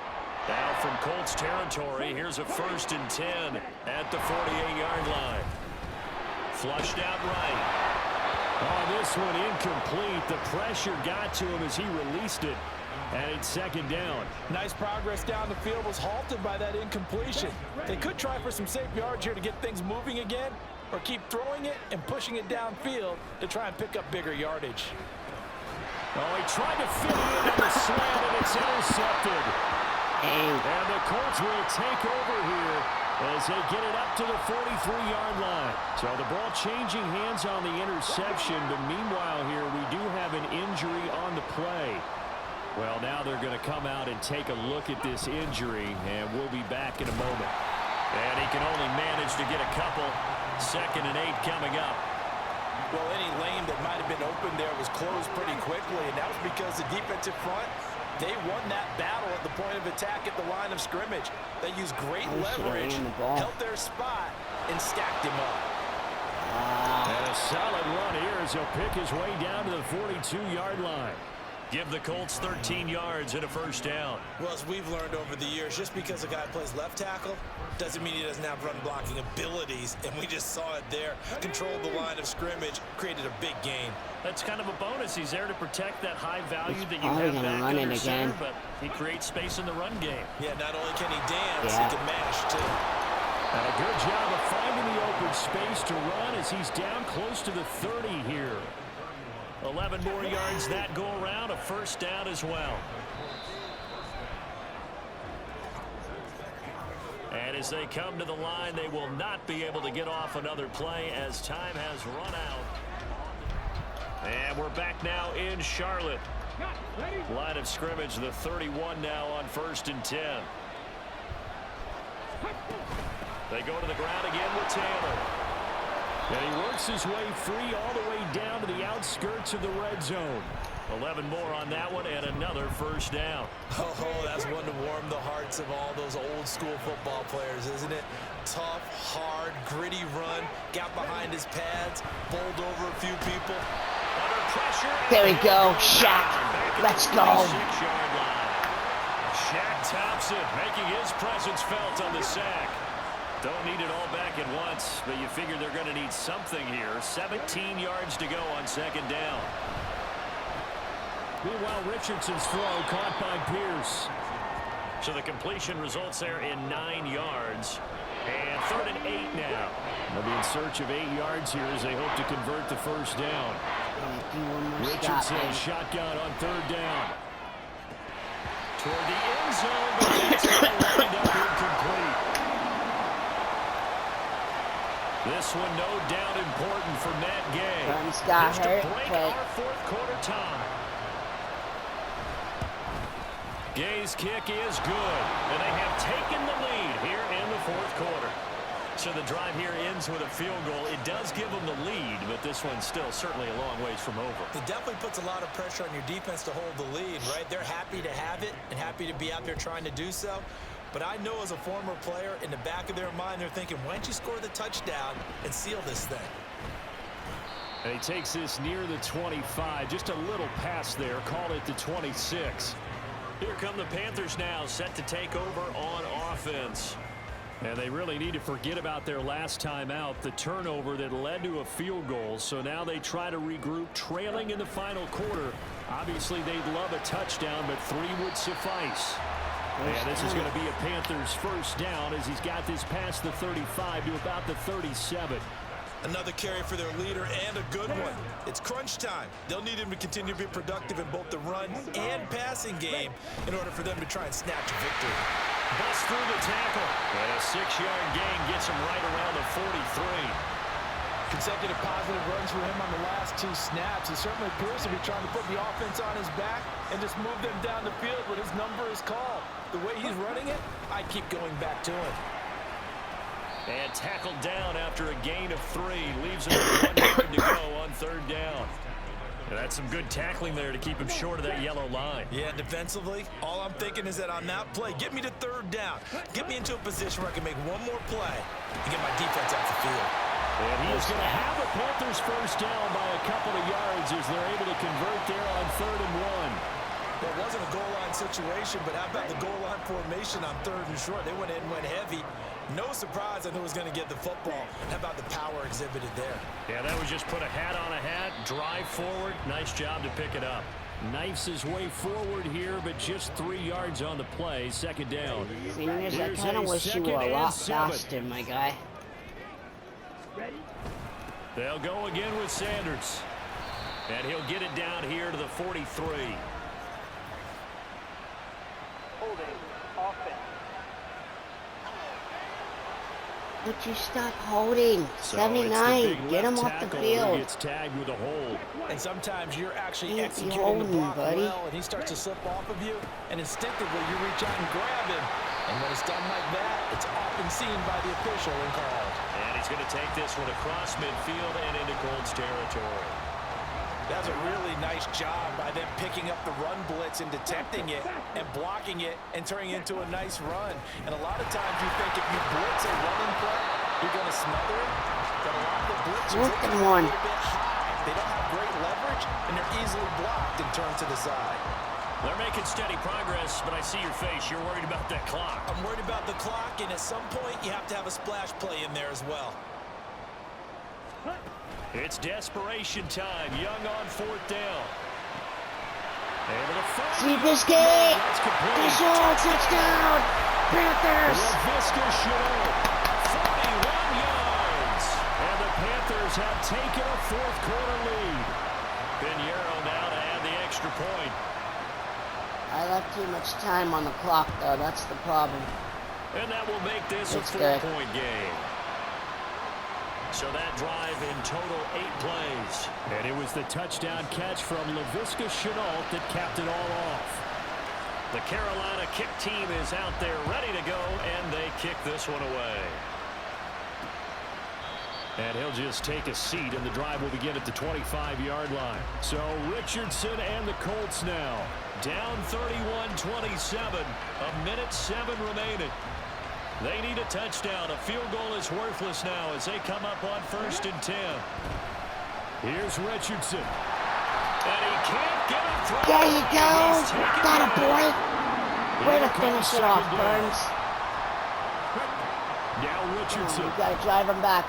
[SPEAKER 5] Now from Colts territory, here's a 1st and 10 at the 48-yard line. Flushed out right.
[SPEAKER 4] Oh, this one incomplete. The pressure got to him as he released it. And it's 2nd down.
[SPEAKER 6] Nice progress down the field was halted by that incompletion. They could try for some safe yards here to get things moving again, or keep throwing it and pushing it downfield to try and pick up bigger yardage.
[SPEAKER 4] Oh, he tried to fit it in on the slant, and it's intercepted. And the Colts will take over here as they get it up to the 43-yard line. So the ball changing hands on the interception, but meanwhile here we do have an injury on the play. Well, now they're going to come out and take a look at this injury, and we'll be back in a moment.
[SPEAKER 5] And he can only manage to get a couple. 2nd and 8 coming up.
[SPEAKER 6] Well, any lane that might have been open there was closed pretty quickly, and that was because the defensive front, they won that battle at the point of attack at the line of scrimmage. They used great leverage, held their spot, and stacked him up.
[SPEAKER 4] And a solid run here as he'll pick his way down to the 42-yard line.
[SPEAKER 5] Give the Colts 13 yards and a first down.
[SPEAKER 6] Well, as we've learned over the years, just because a guy plays left tackle doesn't mean he doesn't have run blocking abilities, and we just saw it there. Controlled the line of scrimmage, created a big gain.
[SPEAKER 5] That's kind of a bonus. He's there to protect that high value that you have back under center, but he creates space in the run game.
[SPEAKER 6] Yeah, not only can he dance, he can mash, too.
[SPEAKER 4] And a good job of finding the open space to run as he's down close to the 30 here.
[SPEAKER 5] 11 more yards that go around, a first down as well. And as they come to the line, they will not be able to get off another play as time has run out. And we're back now in Charlotte. Line of scrimmage, the 31 now on 1st and 10. They go to the ground again with Taylor.
[SPEAKER 4] And he works his way free all the way down to the outskirts of the red zone.
[SPEAKER 5] 11 more on that one and another first down.
[SPEAKER 6] Oh, that's one to warm the hearts of all those old school football players, isn't it? Tough, hard, gritty run, got behind his pads, bowled over a few people.
[SPEAKER 5] Under pressure.
[SPEAKER 3] There we go. Shaq. Let's go.
[SPEAKER 5] 6-yard line. Shaq Thompson making his presence felt on the sack. Don't need it all back at once, but you figure they're going to need something here. 17 yards to go on 2nd down.
[SPEAKER 4] Meanwhile, Richardson's throw caught by Pierce.
[SPEAKER 5] So the completion results there in 9 yards. And 3rd and 8 now.
[SPEAKER 4] They'll be in search of 8 yards here as they hope to convert the first down. Richardson shotgun on 3rd down.
[SPEAKER 5] Toward the end zone, but that's going to wind up incomplete. This one no doubt important for Matt Gay.
[SPEAKER 3] Just
[SPEAKER 5] to break our 4th quarter tie. Gay's kick is good, and they have taken the lead here in the 4th quarter. So the drive here ends with a field goal. It does give them the lead, but this one's still certainly a long ways from over.
[SPEAKER 6] It definitely puts a lot of pressure on your defense to hold the lead, right? They're happy to have it and happy to be out there trying to do so. But I know as a former player, in the back of their mind, they're thinking, why don't you score the touchdown and seal this thing?
[SPEAKER 4] And he takes this near the 25. Just a little pass there. Call it the 26.
[SPEAKER 5] Here come the Panthers now, set to take over on offense.
[SPEAKER 4] And they really need to forget about their last time out, the turnover that led to a field goal. So now they try to regroup, trailing in the final quarter. Obviously, they'd love a touchdown, but 3 would suffice. And this is going to be a Panthers first down as he's got this past the 35 to about the 37.
[SPEAKER 6] Another carry for their leader and a good one. It's crunch time. They'll need him to continue to be productive in both the run and passing game in order for them to try and snatch a victory.
[SPEAKER 5] Bust through the tackle. And a 6-yard gain gets him right around the 43.
[SPEAKER 6] Consecutive positive runs for him on the last 2 snaps. He certainly appears to be trying to put the offense on his back and just move them down the field when his number is called. The way he's running it, I'd keep going back to him.
[SPEAKER 5] And tackled down after a gain of 3. Leaves him with 1 yard to go on 3rd down. That's some good tackling there to keep him short of that yellow line.
[SPEAKER 6] Yeah, defensively, all I'm thinking is that on that play, get me to third down. Get me into a position where I can make one more play and get my defense off the field.
[SPEAKER 4] And he is going to have the Panthers first down by a couple of yards as they're able to convert there on 3rd and 1.
[SPEAKER 6] It wasn't a goal line situation, but how about the goal line formation on 3rd and short? They went in and went heavy. No surprise I knew was going to get the football. How about the power exhibited there?
[SPEAKER 5] Yeah, that was just put a hat on a hat, drive forward. Nice job to pick it up.
[SPEAKER 4] Knifes his way forward here, but just 3 yards on the play. 2nd down.
[SPEAKER 3] Seniors, I kind of wish you were a lot faster, my guy.
[SPEAKER 5] They'll go again with Sanders. And he'll get it down here to the 43.
[SPEAKER 3] Would you stop holding?
[SPEAKER 5] So
[SPEAKER 3] 79, get him off the field.
[SPEAKER 4] Gets tagged with a hold.
[SPEAKER 6] And sometimes you're actually
[SPEAKER 3] Can't be
[SPEAKER 6] executing the
[SPEAKER 3] holding,
[SPEAKER 6] block
[SPEAKER 3] buddy.
[SPEAKER 6] well, and he starts to slip off of you, and instinctively you reach out and grab him. And when it's done like that, it's often seen by the official and called.
[SPEAKER 5] And he's going to take this one across midfield and into Colts territory.
[SPEAKER 6] That's a really nice job by them picking up the run blitz and detecting it and blocking it and turning it into a nice run. And a lot of times you think if you blitz a running play, you're going to smother it. But a lot of the blitzers, they come a little bit high. They don't have great leverage, and they're easily blocked and turned to the side.
[SPEAKER 5] They're making steady progress, but I see your face. You're worried about that clock.
[SPEAKER 6] I'm worried about the clock, and at some point you have to have a splash play in there as well.
[SPEAKER 5] It's desperation time. Young on 4th down. Able to fire.
[SPEAKER 3] Seabiscuit!
[SPEAKER 5] That's complete.
[SPEAKER 3] Visual touchdown! Panthers!
[SPEAKER 4] Laviska Shenault, 41 yards. And the Panthers have taken a 4th quarter lead.
[SPEAKER 5] Pinheiro now to add the extra point.
[SPEAKER 3] I left too much time on the clock, though. That's the problem.
[SPEAKER 5] And that will make this
[SPEAKER 3] It's
[SPEAKER 5] a
[SPEAKER 3] good.
[SPEAKER 5] 4-point game. So that drive in total 8 plays.
[SPEAKER 4] And it was the touchdown catch from Laviska Shenault that capped it all off.
[SPEAKER 5] The Carolina kick team is out there ready to go, and they kick this one away.
[SPEAKER 4] And he'll just take a seat, and the drive will begin at the 25-yard line. So Richardson and the Colts now
[SPEAKER 5] Down 31-27, a minute 7 remaining. They need a touchdown. A field goal is worthless now as they come up on 1st and 10.
[SPEAKER 4] Here's Richardson.
[SPEAKER 5] And he can't get it through.
[SPEAKER 3] There you go!
[SPEAKER 5] He's taken
[SPEAKER 3] Got a
[SPEAKER 5] it.
[SPEAKER 3] boy! Way to finish it off, Burns.
[SPEAKER 4] Now Richardson.
[SPEAKER 3] You gotta drive him back.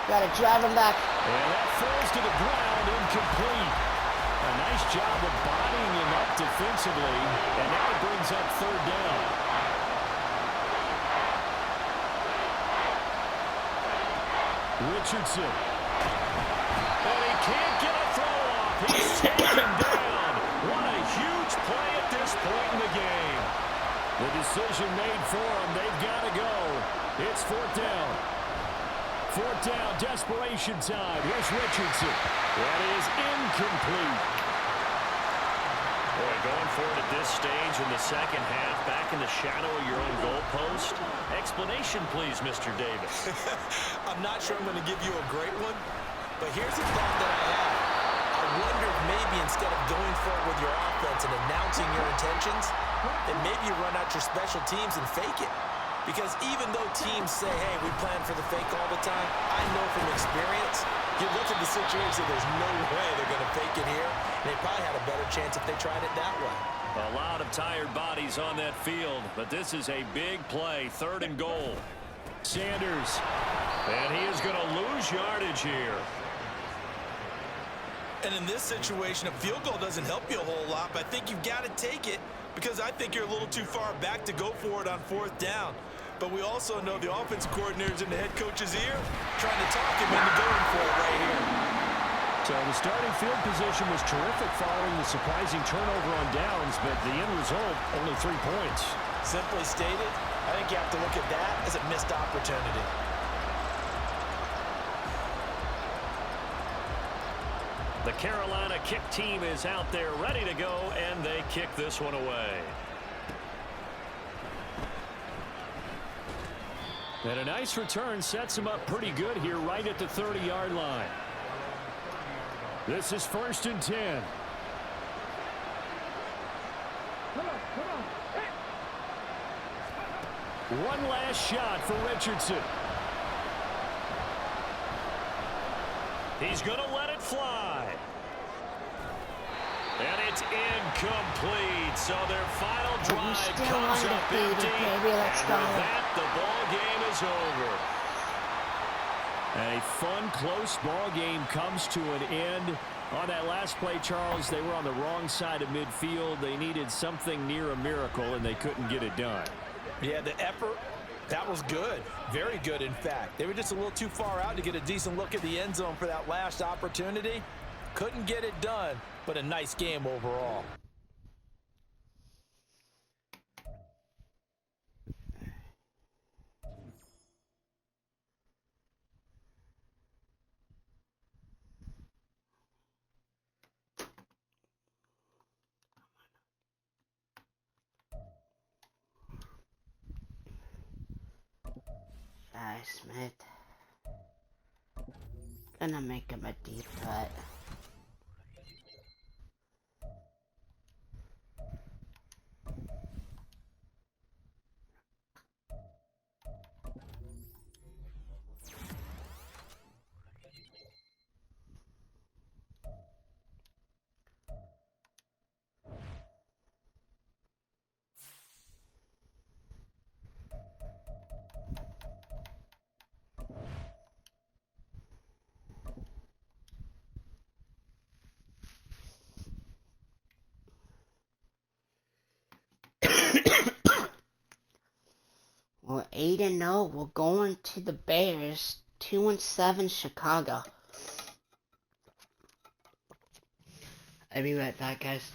[SPEAKER 3] Gotta drive him back.
[SPEAKER 4] And that falls to the ground, incomplete. A nice job of bodying him up defensively, and now it brings up 3rd down. Richardson.
[SPEAKER 5] And he can't get a throw off. He's taken down. What a huge play at this point in the game.
[SPEAKER 4] The decision made for him. They've got to go. It's 4th down. 4th down, desperation time. Here's Richardson. That is incomplete.
[SPEAKER 5] Boy, going forward at this stage in the second half, back in the shadow of your own goalpost. Explanation, please, Mr. Davis.
[SPEAKER 6] I'm not sure I'm going to give you a great one, but here's a thought that I have. I wonder if maybe instead of going forward with your offense and announcing your intentions, that maybe you run out your special teams and fake it. Because even though teams say, hey, we plan for the fake all the time, I know from experience, you look at the situation, there's no way they're going to fake it here. And they probably had a better chance if they tried it that way.
[SPEAKER 5] A lot of tired bodies on that field, but this is a big play, 3rd and goal.
[SPEAKER 4] Sanders.
[SPEAKER 5] And he is going to lose yardage here.
[SPEAKER 6] And in this situation, a field goal doesn't help you a whole lot, but I think you've got to take it because I think you're a little too far back to go for it on 4th down. But we also know the offensive coordinator's in the head coach's ear, trying to talk him into going for it right here.
[SPEAKER 4] So the starting field position was terrific following the surprising turnover on downs, but the end result, only 3 points.
[SPEAKER 6] Simply stated, I think you have to look at that as a missed opportunity.
[SPEAKER 5] The Carolina kick team is out there ready to go, and they kick this one away.
[SPEAKER 4] And a nice return sets him up pretty good here right at the 30-yard line. This is 1st and 10.
[SPEAKER 7] Come on.
[SPEAKER 4] One last shot for Richardson.
[SPEAKER 5] He's going to let it fly. And it's incomplete. So their final drive comes up empty.
[SPEAKER 3] Baby. Let's
[SPEAKER 5] And
[SPEAKER 3] go.
[SPEAKER 5] with that, the ball game is over.
[SPEAKER 4] A fun, close ball game comes to an end. On that last play, Charles, they were on the wrong side of midfield. They needed something near a miracle, and they couldn't get it done.
[SPEAKER 6] Yeah, the effort, that was good. Very good, in fact. They were just a little too far out to get a decent look at the end zone for that last opportunity. Couldn't get it done, but a nice game overall.
[SPEAKER 3] Smith. Gonna make him a deep cut. We're 8-0. We're going to the Bears. 2-7 Chicago. I'll be right back, guys.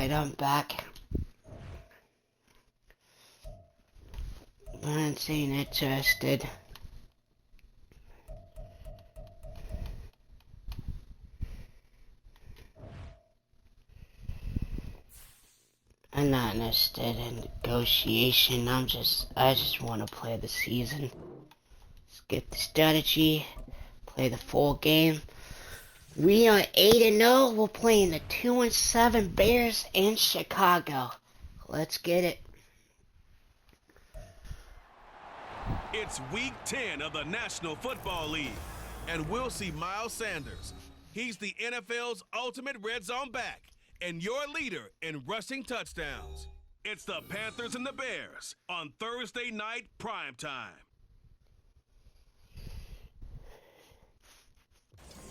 [SPEAKER 3] Alright, I'm back. I'm saying interested. I'm not interested in negotiation. I just want to play the season. Let's get the strategy. Play the full game. We are 8-0. We're playing the 2-7 Bears in Chicago. Let's get it.
[SPEAKER 2] It's week 10 of the National Football League, and we'll see Miles Sanders. He's the NFL's ultimate red zone back and your leader in rushing touchdowns. It's the Panthers and the Bears on Thursday night primetime.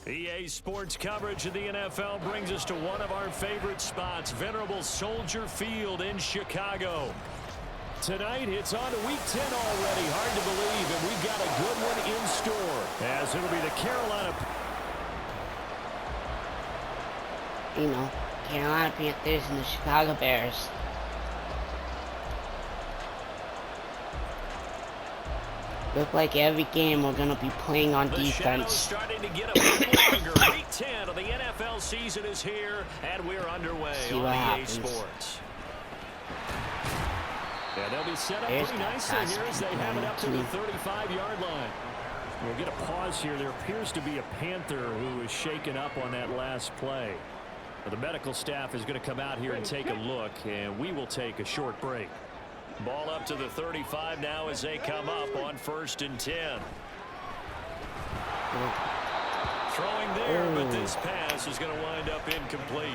[SPEAKER 5] EA Sports coverage of the NFL brings us to one of our favorite spots, venerable Soldier Field in Chicago. Tonight, it's on to week 10 already. Hard to believe, and we've got a good one in store, as it'll be the Carolina
[SPEAKER 3] Panthers and the Chicago Bears. Look like every game we're gonna be playing on defense.
[SPEAKER 5] The shadow's starting to get a bit longer. Week 10 of the NFL season is here, and we're underway on EA Sports. Yeah, they'll be set up pretty nicely here as they have it up to the 35-yard line. We'll get a pause here. There appears to be a Panther who is shaken up on that last play. The medical staff is going to come out here and take a look, and we will take a short break. Ball up to the 35 now as they come up on 1st and 10. Throwing there, but this pass is going to wind up incomplete.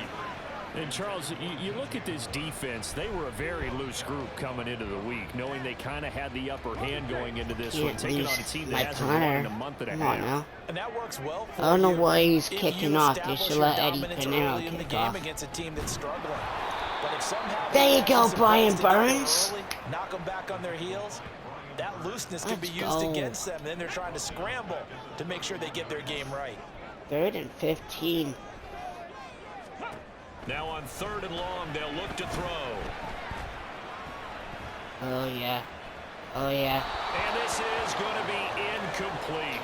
[SPEAKER 5] And Charles, you look at this defense, they were a very loose group coming into the week, knowing they kind of had the upper hand going into this one, taking on a team that hasn't won in a month and a half.
[SPEAKER 6] And that works well for
[SPEAKER 3] I don't know why he's kicking off. They should let Eddie Pinero kick off.
[SPEAKER 6] Against a team that's struggling. But if somehow
[SPEAKER 3] there you go, Brian Burns.
[SPEAKER 6] Early, knock them back on their heels. That looseness can be used against them. Then they're trying to scramble to make sure they get their game right.
[SPEAKER 3] 3rd and 15.
[SPEAKER 5] Now on 3rd and long, they'll look to throw.
[SPEAKER 3] Oh, yeah. Oh, yeah.
[SPEAKER 5] And this is going to be incomplete.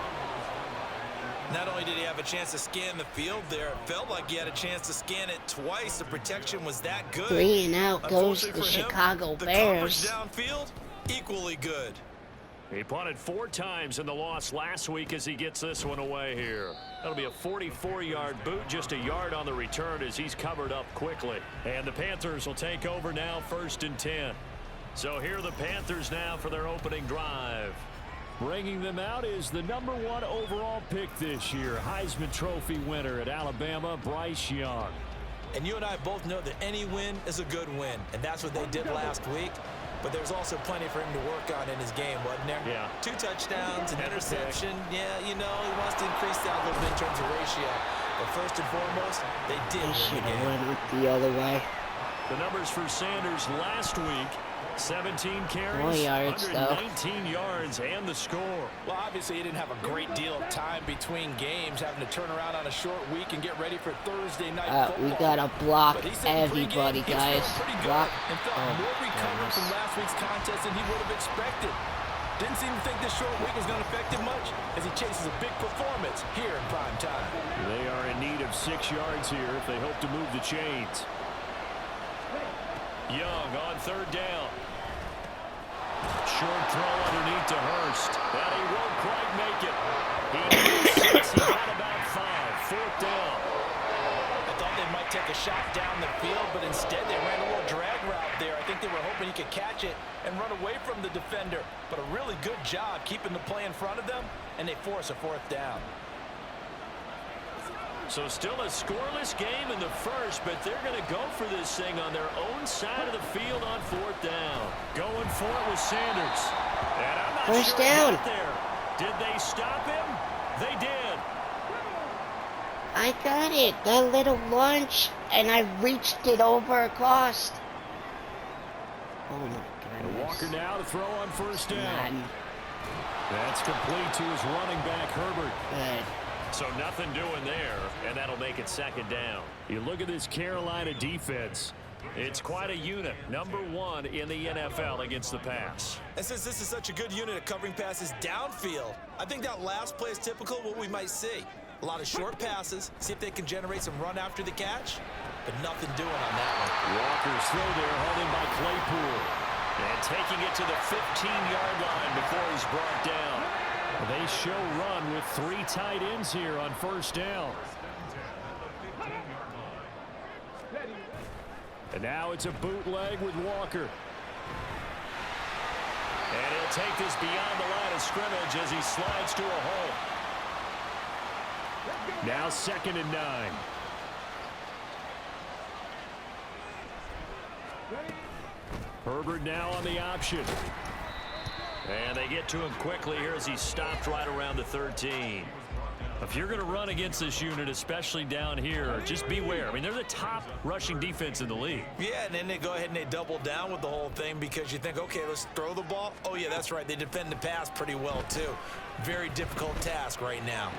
[SPEAKER 6] Not only did he have a chance to scan the field there, it felt like he had a chance to scan it twice. The protection was that good.
[SPEAKER 3] 3 and out goes the Chicago Bears.
[SPEAKER 6] The coverage downfield, equally good.
[SPEAKER 5] He punted 4 times in the loss last week as he gets this one away here. That'll be a 44-yard boot, just a yard on the return as he's covered up quickly. And the Panthers will take over now, 1st and 10. So here are the Panthers now for their opening drive. Bringing them out is the #1 overall pick this year, Heisman Trophy winner at Alabama, Bryce Young.
[SPEAKER 6] And you and I both know that any win is a good win, and that's what they did last week. But there's also plenty for him to work on in his game, wasn't there?
[SPEAKER 5] Yeah.
[SPEAKER 6] 2 touchdowns, an interception. Yeah, you know, he wants to increase that a little bit in terms of ratio. But first and foremost, they did win the game.
[SPEAKER 3] Went up the other way.
[SPEAKER 5] The numbers for Sanders last week, 17 carries,
[SPEAKER 3] 4 yards,
[SPEAKER 5] 119 yards, and the score.
[SPEAKER 6] Well, obviously, he didn't have a great deal of time between games, having to turn around on a short week and get ready for Thursday night football.
[SPEAKER 3] We gotta block everybody, guys. Block.
[SPEAKER 6] And felt more recovered from last week's contest than he would have expected. Didn't seem to think this short week was going to affect him much as he chases a big performance here in prime time.
[SPEAKER 5] They are in need of 6 yards here if they hope to move the chains. Young on 3rd down. Short throw underneath to Hurst. And he won't quite make it. He needs 6. He's got about 5. 4th down.
[SPEAKER 6] I thought they might take a shot down the field, but instead they ran a little drag route there. I think they were hoping he could catch it and run away from the defender. But a really good job keeping the play in front of them, and they force a 4th down.
[SPEAKER 5] So still a scoreless game in the first, but they're going to go for this thing on their own side of the field on 4th down. Going for it with Sanders. And I'm not
[SPEAKER 3] First
[SPEAKER 5] sure
[SPEAKER 3] down.
[SPEAKER 5] he got there. Did they stop him? They did.
[SPEAKER 3] I got it. That little lunge, and I reached it over across. Oh my goodness.
[SPEAKER 5] Walker now to throw on 1st down.
[SPEAKER 3] Madden.
[SPEAKER 5] That's complete to his running back, Herbert.
[SPEAKER 3] Good.
[SPEAKER 5] So nothing doing there, and that'll make it 2nd down. You look at this Carolina defense. It's quite a unit. Number 1 in the NFL against the pass.
[SPEAKER 6] And since this is such a good unit at covering passes downfield, I think that last play is typical of what we might see. A lot of short passes, see if they can generate some run after the catch, but nothing doing on that one.
[SPEAKER 5] Walker's throw there, hauled in by Claypool. And taking it to the 15-yard line before he's brought down.
[SPEAKER 4] They show run with 3 tight ends here on first down. And now it's a bootleg with Walker.
[SPEAKER 5] And he'll take this beyond the line of scrimmage as he slides to a hole.
[SPEAKER 4] Now 2nd and 9. Herbert now on the option.
[SPEAKER 5] And they get to him quickly here as he's stopped right around the 13. If you're going to run against this unit, especially down here, just beware. I mean, they're the top rushing defense in the league.
[SPEAKER 6] Yeah, and then they go ahead and they double down with the whole thing because you think, okay, let's throw the ball. Oh, yeah, that's right. They defend the pass pretty well, too. Very difficult task right now.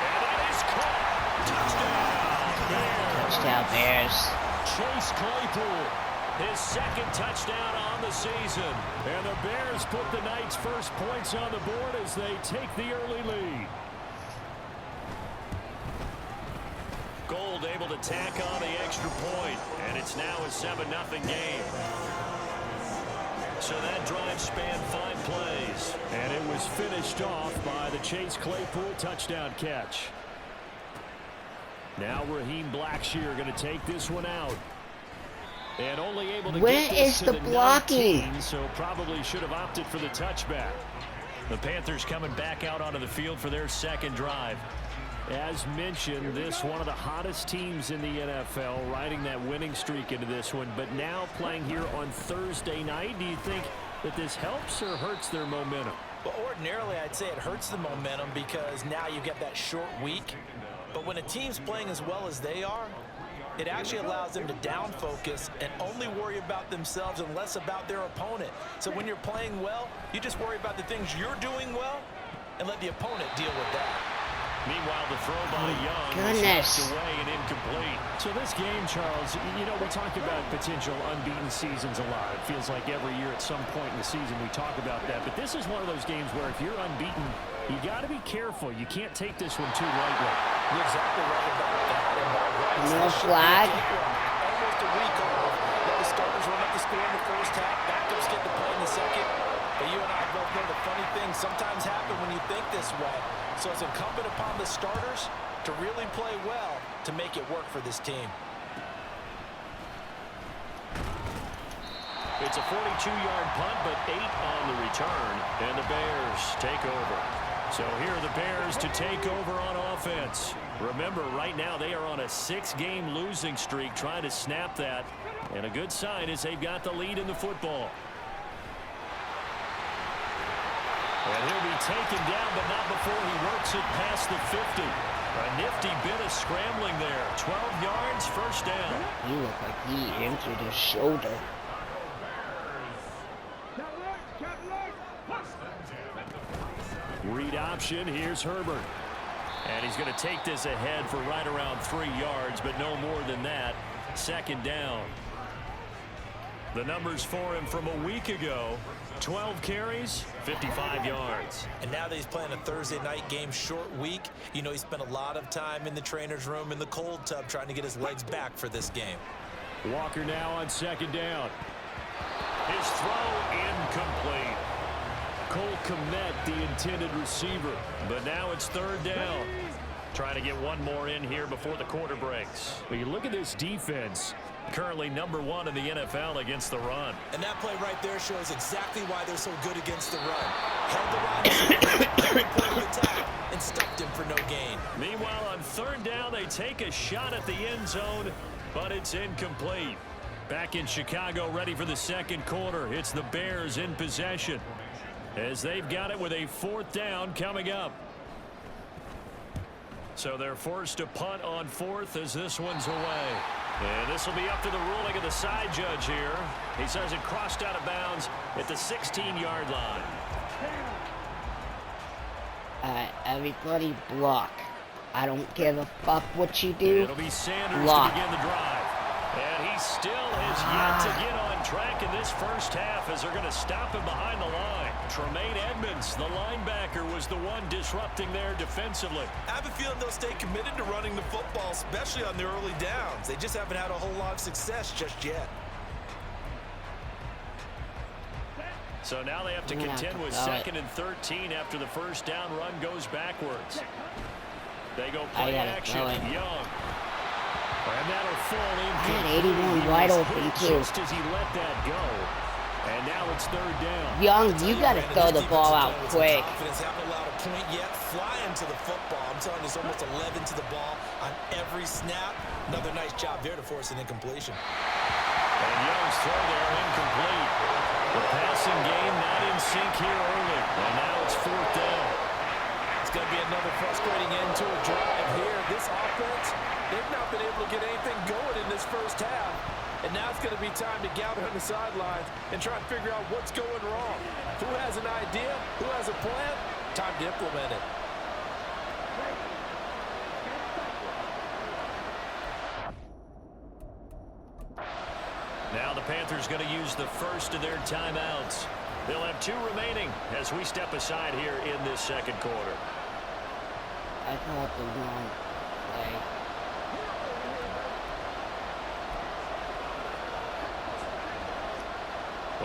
[SPEAKER 5] And that is caught.
[SPEAKER 3] Touchdown, Bears.
[SPEAKER 5] Chase Claypool, his 2nd touchdown on the season.
[SPEAKER 4] And the Bears put the Knights' first points on the board as they take the early lead.
[SPEAKER 5] Gold able to tack on the extra point, and it's now a 7-0 game. So that drive spanned 5 plays.
[SPEAKER 4] And it was finished off by the Chase Claypool touchdown catch. Now Raheem Blackshear going to take this one out. And only able to
[SPEAKER 3] Where
[SPEAKER 4] get this
[SPEAKER 3] is
[SPEAKER 4] to
[SPEAKER 3] the
[SPEAKER 4] the
[SPEAKER 3] blocking?
[SPEAKER 4] 19, so probably should have opted for the touchback.
[SPEAKER 5] The Panthers coming back out onto the field for their 2nd drive.
[SPEAKER 4] As mentioned, this one of the hottest teams in the NFL, riding that winning streak into this one, but now playing here on Thursday night. Do you think that this helps or hurts their momentum?
[SPEAKER 6] Well, ordinarily, I'd say it hurts the momentum because now you get that short week. But when a team's playing as well as they are, it actually allows them to down focus and only worry about themselves and less about their opponent. So when you're playing well, you just worry about the things you're doing well and let the opponent deal with that.
[SPEAKER 5] Meanwhile, the throw by Young
[SPEAKER 3] Goodness.
[SPEAKER 5] is away and incomplete.
[SPEAKER 4] So this game, Charles, you know, we talk about potential unbeaten seasons a lot. It feels like every year at some point in the season we talk about that. But this is one of those games where if you're unbeaten, you got to be careful. You can't take this one too lightly.
[SPEAKER 6] You're exactly right about that.
[SPEAKER 3] No flag.
[SPEAKER 6] Almost a week off. Let the starters run up the score in the first half. Backups get to play in the second. But you and I both know the funny things sometimes happen when you think this way. So it's incumbent upon the starters to really play well to make it work for this team.
[SPEAKER 5] It's a 42-yard punt, but 8 on the return, and the Bears take over. So here are the Bears to take over on offense. Remember, right now they are on a 6-game losing streak, trying to snap that. And a good sign is they've got the lead in the football. And he'll be taken down, but not before he works it past the 50. A nifty bit of scrambling there. 12 yards, first down.
[SPEAKER 3] He looked like he injured his shoulder.
[SPEAKER 4] Read option, here's Herbert.
[SPEAKER 5] And he's going to take this ahead for right around 3 yards, but no more than that. 2nd down. The numbers for him from a week ago: 12 carries, 55 yards.
[SPEAKER 6] And now that he's playing a Thursday night game, short week, you know he spent a lot of time in the trainer's room in the cold tub trying to get his legs back for this game.
[SPEAKER 4] Walker now on 2nd down.
[SPEAKER 5] His throw incomplete.
[SPEAKER 4] Cole Kmet, the intended receiver.
[SPEAKER 5] But now it's 3rd down. Trying to get one more in here before the quarter breaks.
[SPEAKER 4] But you look at this defense.
[SPEAKER 5] Currently number 1 in the NFL against the run.
[SPEAKER 6] And that play right there shows exactly why they're so good against the run. Held the line every point of attack and stuffed him for no gain.
[SPEAKER 5] Meanwhile, on 3rd down, they take a shot at the end zone, but it's incomplete. Back in Chicago, ready for the 2nd quarter. It's the Bears in possession, as they've got it with a 4th down coming up. So they're forced to punt on 4th as this one's away. And this will be up to the ruling of the side judge here. He says it crossed out of bounds at the 16-yard line.
[SPEAKER 3] Everybody block. I don't give a fuck what you do.
[SPEAKER 5] It'll be Sanders
[SPEAKER 3] block.
[SPEAKER 5] to begin the drive. And he like in this first half as they're going to stop him behind the line. Tremaine Edmonds, the linebacker, was the one disrupting there defensively.
[SPEAKER 6] I have a feeling they'll stay committed to running the football, especially on their early downs. They just haven't had a whole lot of success just yet.
[SPEAKER 5] So now they have to contend with 2nd and 13 after the first down run goes backwards. They go play action. Young. And that'll fall in.
[SPEAKER 3] I had 81 wide open, too.
[SPEAKER 5] Just as he let that go. And now it's 3rd down.
[SPEAKER 3] Young, you got to throw the ball out quick.
[SPEAKER 6] Confidence, haven't allowed a point yet. Flying to the football. I'm telling you, it's almost 11 to the ball on every snap. Another nice job there to force an incompletion.
[SPEAKER 5] And Young's throw there incomplete. The passing game not in sync here early. And now it's 4th down.
[SPEAKER 6] It's going to be another frustrating end to a drive here. This offense, they've not been able to get anything going in this first half. And now it's going to be time to gather on the sidelines and try and figure out what's going wrong. Who has an idea? Who has a plan? Time to implement it.
[SPEAKER 5] Now the Panthers going to use the first of their timeouts. They'll have 2 remaining as we step aside here in this second quarter.
[SPEAKER 3] I called the wrong play.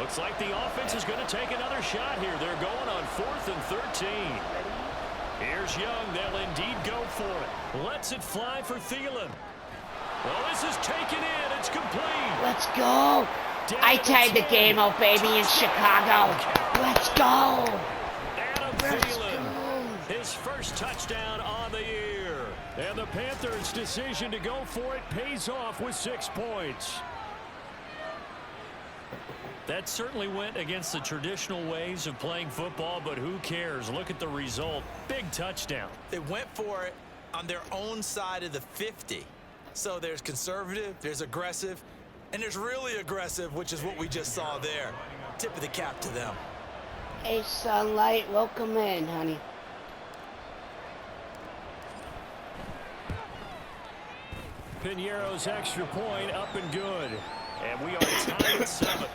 [SPEAKER 5] Looks like the offense is going to take another shot here. They're going on 4th and 13. Here's Young. They'll indeed go for it. Lets it fly for Thielen. Well, this is taken in. It's complete.
[SPEAKER 3] Let's go. I tied the game out, baby, in Chicago. Let's go.
[SPEAKER 5] Adam Thielen, his first touchdown on the year. And the Panthers' decision to go for it pays off with 6 points. That certainly went against the traditional ways of playing football, but who cares? Look at the result. Big touchdown.
[SPEAKER 6] They went for it on their own side of the 50. So there's conservative, there's aggressive, and there's really aggressive, which is what we just saw there. Tip of the cap to them.
[SPEAKER 3] Hey, Sunlight, welcome in, honey.
[SPEAKER 5] Piñeiro's extra point up and good. And we are tied at 7.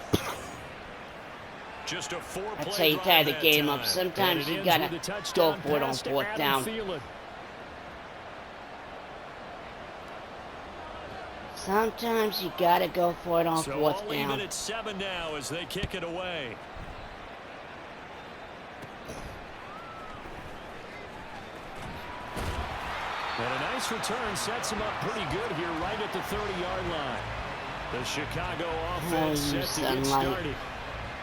[SPEAKER 5] Just a 4-play
[SPEAKER 3] That's how you tie the game up. Sometimes you gotta go for it on 4th down. Sometimes you gotta go for it on 4th down.
[SPEAKER 5] Even at 7 now as they kick it away. And a nice return sets him up pretty good here right at the 30-yard line. The Chicago offense set to get started.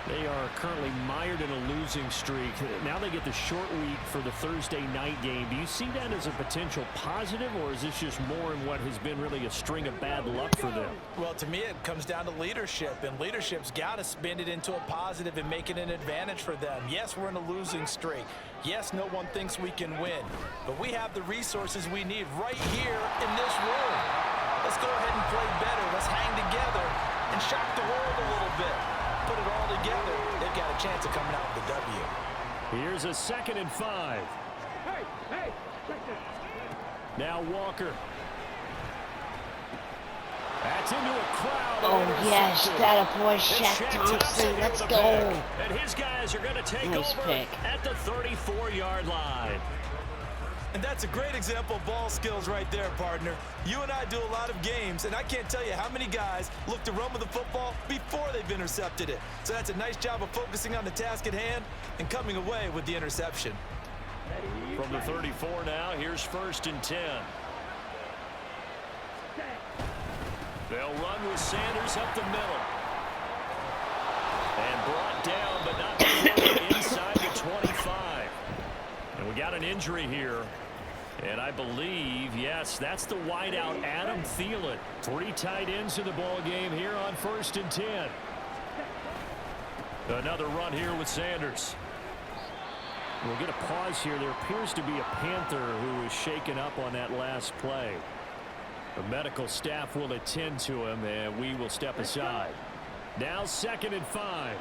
[SPEAKER 5] They are currently mired in a losing streak. Now they get the short week for the Thursday night game. Do you see that as a potential positive, or is this just more in what has been really a string of bad luck for them?
[SPEAKER 6] Well, to me, it comes down to leadership, and leadership's got to spin it into a positive and make it an advantage for them. Yes, we're in a losing streak. Yes, no one thinks we can win, but we have the resources we need right here in this room. Let's go ahead and play better. Let's hang together and shock the world a little bit. Put it all together, they've got a chance of coming out with the W.
[SPEAKER 5] Here's a 2nd and 5.
[SPEAKER 7] Hey,
[SPEAKER 5] now Walker. That's into a crowd.
[SPEAKER 3] Oh, yes, that a boy, Shaq Thompson. Let's go.
[SPEAKER 5] And his guys are going to take
[SPEAKER 3] Nice
[SPEAKER 5] over
[SPEAKER 3] pick.
[SPEAKER 5] at the 34-yard line.
[SPEAKER 6] And that's a great example of ball skills right there, partner. You and I do a lot of games, and I can't tell you how many guys look to run with the football before they've intercepted it. So that's a nice job of focusing on the task at hand and coming away with the interception.
[SPEAKER 5] From the 34 now, here's 1st and 10. They'll run with Sanders up the middle. And brought down, but not before inside the 25. And we got an injury here. And I believe, yes, that's the wideout, Adam Thielen. 3 tight ends in the ball game here on 1st and 10. Another run here with Sanders. We'll get a pause here. There appears to be a Panther who is shaken up on that last play. The medical staff will attend to him, and we will step aside. Now 2nd and 5.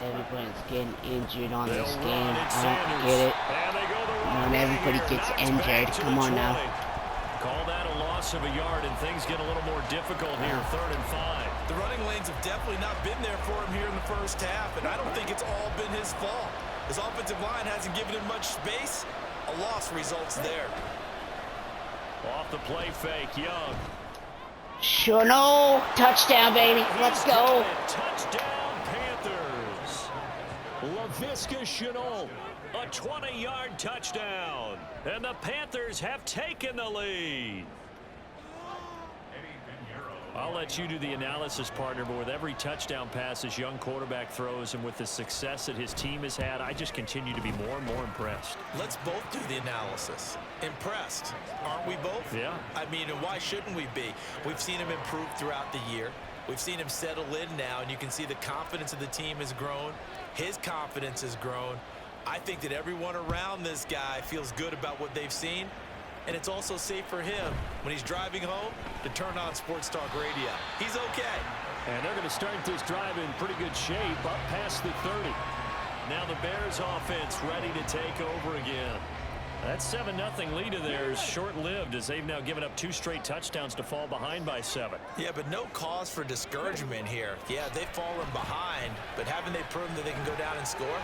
[SPEAKER 3] Everybody's getting injured on this game. I don't get it. Not everybody gets injured. Come on now.
[SPEAKER 5] Call that a loss loss of a yard, and things get a little more difficult here, 3rd and 5.
[SPEAKER 6] The running lanes have definitely not been there for him here in the first half, and I don't think it's all been his fault. His offensive line hasn't given him much space. A loss results there.
[SPEAKER 5] Off the play fake, Young.
[SPEAKER 3] Sure, no. Touchdown, baby. Let's go.
[SPEAKER 5] Touchdown, Panthers. Laviska Shenault, a 20-yard touchdown. And the Panthers have taken the lead. I'll let you do the analysis, partner, but with every touchdown pass this young quarterback throws and with the success that his team has had, I just continue to be more and more impressed.
[SPEAKER 6] Let's both do the analysis. Impressed, aren't we both?
[SPEAKER 5] Yeah.
[SPEAKER 6] I mean, and why shouldn't we be? We've seen him improve throughout the year. We've seen him settle in now, and you can see the confidence of the team has grown. His confidence has grown. I think that everyone around this guy feels good about what they've seen. And it's also safe for him when he's driving home to turn on Sports Talk Radio. He's okay.
[SPEAKER 4] And they're going to start this drive in pretty good shape up past the 30.
[SPEAKER 5] Now the Bears offense ready to take over again. That 7-0 lead of theirs short-lived as they've now given up 2 straight touchdowns to fall behind by 7.
[SPEAKER 6] Yeah, but no cause for discouragement here. Yeah, they've fallen behind, but haven't they proven that they can go down and score?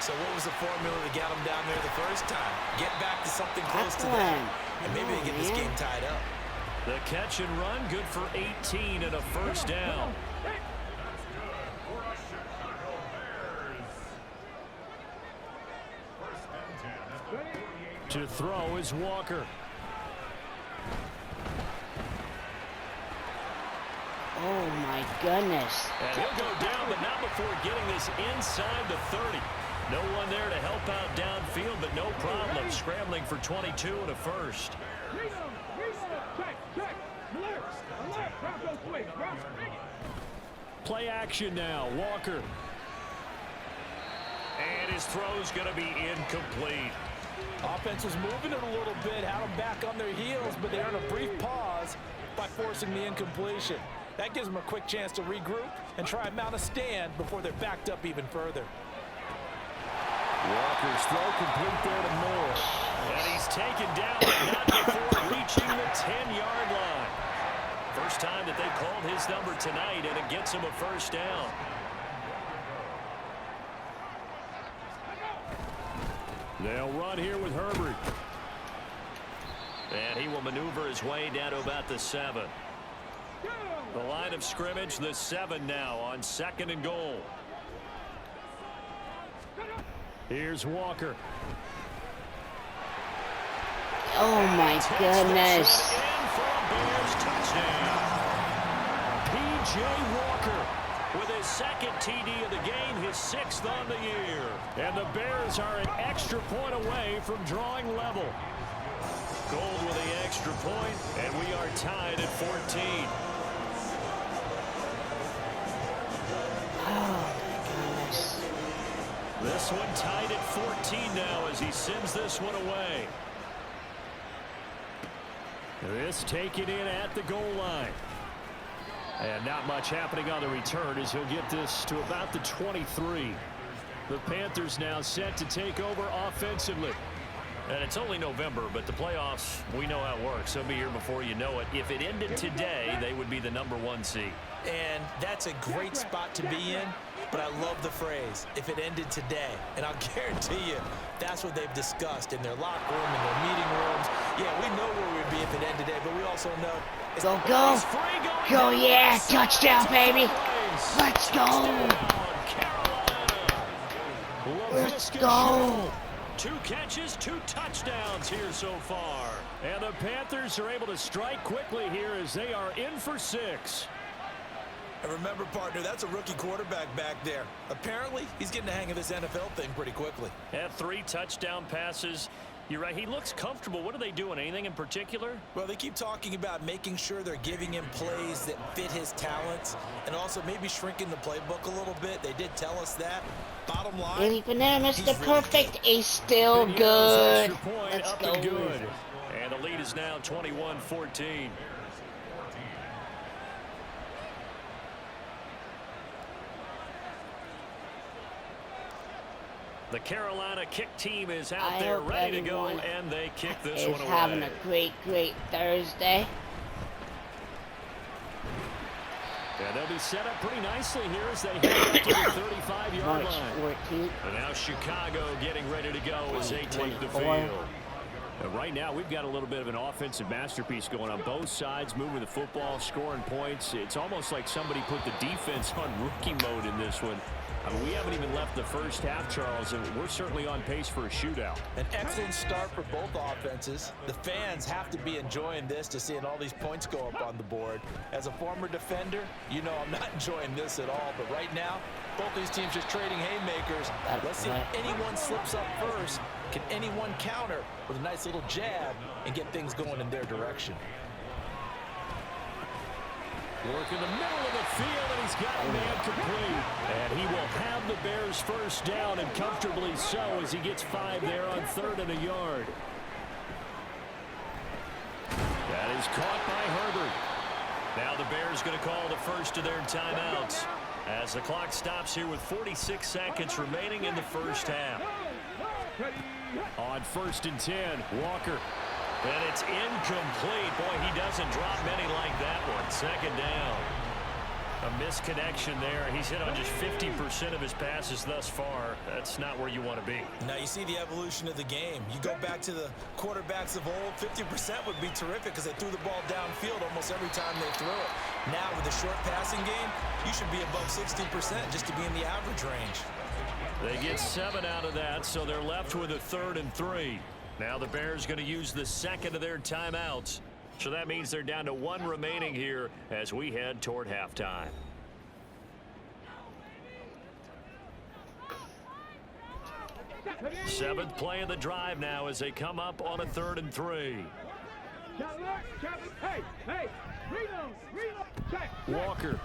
[SPEAKER 6] So what was the formula that got them down there the first time? Get back to something close to that, and maybe they get this game tied up.
[SPEAKER 5] The catch and run, good for 18 and a first down.
[SPEAKER 4] To throw is Walker.
[SPEAKER 3] Oh, my goodness.
[SPEAKER 5] And he'll go down, but not before getting this inside the 30. No one there to help out downfield, but no problem scrambling for 22 and a first.
[SPEAKER 4] Play action now. Walker.
[SPEAKER 5] And his throw's going to be incomplete.
[SPEAKER 6] Offense was moving it a little bit, had them back on their heels, but they earned a brief pause by forcing the incompletion. That gives them a quick chance to regroup and try and mount a stand before they're backed up even further.
[SPEAKER 4] Walker's throw complete there to Moore.
[SPEAKER 5] And he's taken down, but not before reaching the 10-yard line. First time that they called his number tonight, and it gets him a first down.
[SPEAKER 4] They'll run here with Herbert.
[SPEAKER 5] And he will maneuver his way down to about the 7. The line of scrimmage, the 7 now on 2nd and goal.
[SPEAKER 4] Here's Walker.
[SPEAKER 3] Oh, my goodness.
[SPEAKER 4] P.J. Walker
[SPEAKER 5] With his 2nd TD of the game, his 6th on the year.
[SPEAKER 4] And the Bears are an extra point away from drawing level.
[SPEAKER 5] Gold with the extra point, and we are tied at 14.
[SPEAKER 3] Oh, my goodness.
[SPEAKER 5] This one tied at 14 now as he sends this one away.
[SPEAKER 4] This taken in at the goal line. And not much happening on the return as he'll get this to about the 23. The Panthers now set to take over offensively.
[SPEAKER 5] And it's only November, but the playoffs, we know how it works. They'll be here before you know it. If it ended today, they would be the #1 seed.
[SPEAKER 6] And that's a great spot to be in, but I love the phrase, if it ended today. And I'll guarantee you, that's what they've discussed in their locker room, in their meeting rooms. Yeah, we know where we'd be if it ended today, but we also know...
[SPEAKER 3] Go, go. Go, yeah. Touchdown, baby. Let's go. Let's go.
[SPEAKER 5] 2 catches, 2 touchdowns here so far.
[SPEAKER 4] And the Panthers are able to strike quickly here as they are in for 6.
[SPEAKER 6] And remember, partner, that's a rookie quarterback back there. Apparently, he's getting the hang of this NFL thing pretty quickly.
[SPEAKER 5] Had 3 touchdown passes. You're right, he looks comfortable. What are they doing? Anything in particular?
[SPEAKER 6] Well, they keep talking about making sure they're giving him plays that fit his talents and also maybe shrinking the playbook a little bit. They did tell us that. Bottom line,
[SPEAKER 3] Really, Banana, Mr.
[SPEAKER 6] he's really
[SPEAKER 3] Perfect is still
[SPEAKER 4] Video's
[SPEAKER 3] good.
[SPEAKER 4] extra point
[SPEAKER 3] Let's
[SPEAKER 4] up
[SPEAKER 3] go.
[SPEAKER 4] and good.
[SPEAKER 5] And the lead is now 21-14. The Carolina kick team is out
[SPEAKER 3] I
[SPEAKER 5] there
[SPEAKER 3] hope
[SPEAKER 5] ready to go,
[SPEAKER 3] everyone
[SPEAKER 5] and they kick this
[SPEAKER 3] is
[SPEAKER 5] one away.
[SPEAKER 3] having a great, great Thursday.
[SPEAKER 4] And they'll be set up pretty nicely here as they head up to the 35-yard
[SPEAKER 3] March
[SPEAKER 4] line.
[SPEAKER 3] 14th.
[SPEAKER 5] And now Chicago getting ready to go as they take the
[SPEAKER 3] 24.
[SPEAKER 5] field.
[SPEAKER 4] Right now, we've got a little bit of an offensive masterpiece going on both sides, moving the football, scoring points. It's almost like somebody put the defense on rookie mode in this one. I mean, we haven't even left the first half, Charles, and we're certainly on pace for a shootout.
[SPEAKER 6] An excellent start for both offenses. The fans have to be enjoying this to seeing all these points go up on the board. As a former defender, you know I'm not enjoying this at all. But right now, both these teams just trading haymakers. Let's see if anyone slips up first. Can anyone counter with a nice little jab and get things going in their direction?
[SPEAKER 4] Work in the middle of the field, and he's got a man complete. And he will have the Bears first down, and comfortably so, as he gets 5 there on 3rd and a yard. That is caught by Herbert.
[SPEAKER 5] Now the Bears going to call the first of their timeouts as the clock stops here with 46 seconds remaining in the first half.
[SPEAKER 4] On 1st and 10, Walker.
[SPEAKER 5] And it's incomplete. Boy, he doesn't drop many like that one. 2nd down. A misconnection there. He's hit on just 50% of his passes thus far. That's not where you want to be.
[SPEAKER 6] Now you see the evolution of the game. You go back to the quarterbacks of old, 50% would be terrific because they threw the ball downfield almost every time they threw it. Now with the short passing game, you should be above 60% just to be in the average range.
[SPEAKER 5] They get 7 out of that, so they're left with a 3rd and 3. Now the Bears going to use the second of their timeouts. So that means they're down to 1 remaining here as we head toward halftime. Seventh play of the drive now as they come up on a 3rd and 3.
[SPEAKER 4] Walker.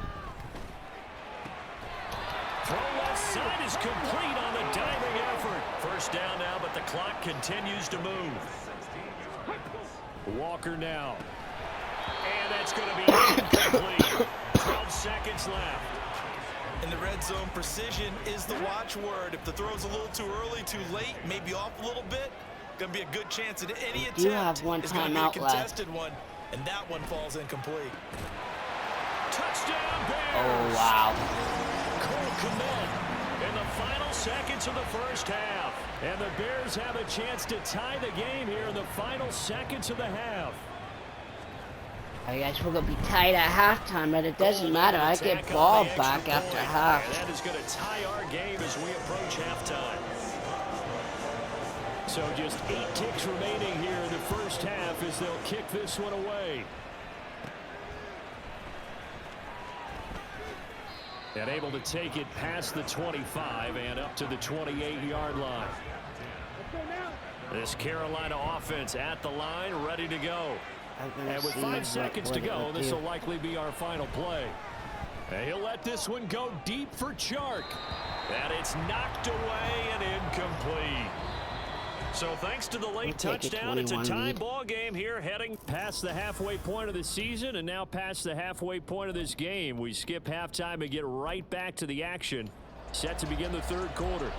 [SPEAKER 5] Throw left side is complete on the diving effort. First down now, but the clock continues to move.
[SPEAKER 4] Walker now.
[SPEAKER 5] And that's going to be incomplete. 12 seconds left.
[SPEAKER 6] In the red zone, precision is the watchword. If the throw's a little too early, too late, maybe off a little bit, going to be a good chance that any attempt
[SPEAKER 3] have one
[SPEAKER 6] is going to be a
[SPEAKER 3] timeout
[SPEAKER 6] contested one, and that one falls incomplete.
[SPEAKER 5] Touchdown Bears!
[SPEAKER 3] Oh, wow.
[SPEAKER 5] Cole Kmet in the final seconds of the first half.
[SPEAKER 4] And the Bears have a chance to tie the game here in the final seconds of the half.
[SPEAKER 3] I guess we're going to be tied at halftime, but it doesn't matter. I get ball back after half.
[SPEAKER 5] And that is going to tie our game as we approach halftime.
[SPEAKER 4] So just 8 ticks remaining here in the first half as they'll kick this one away. And able to take it past the 25 and up to the 28-yard line.
[SPEAKER 5] This Carolina offense at the line, ready to go.
[SPEAKER 4] And with 5 seconds to go, this will likely be our final play. And he'll let this one go deep for Chark.
[SPEAKER 5] And it's knocked away and incomplete. So thanks to the late touchdown, it's a tie ball game here heading
[SPEAKER 4] past the halfway point of the season and now past the halfway point of this game. We skip halftime and get right back to the action. Set to begin the 3rd quarter.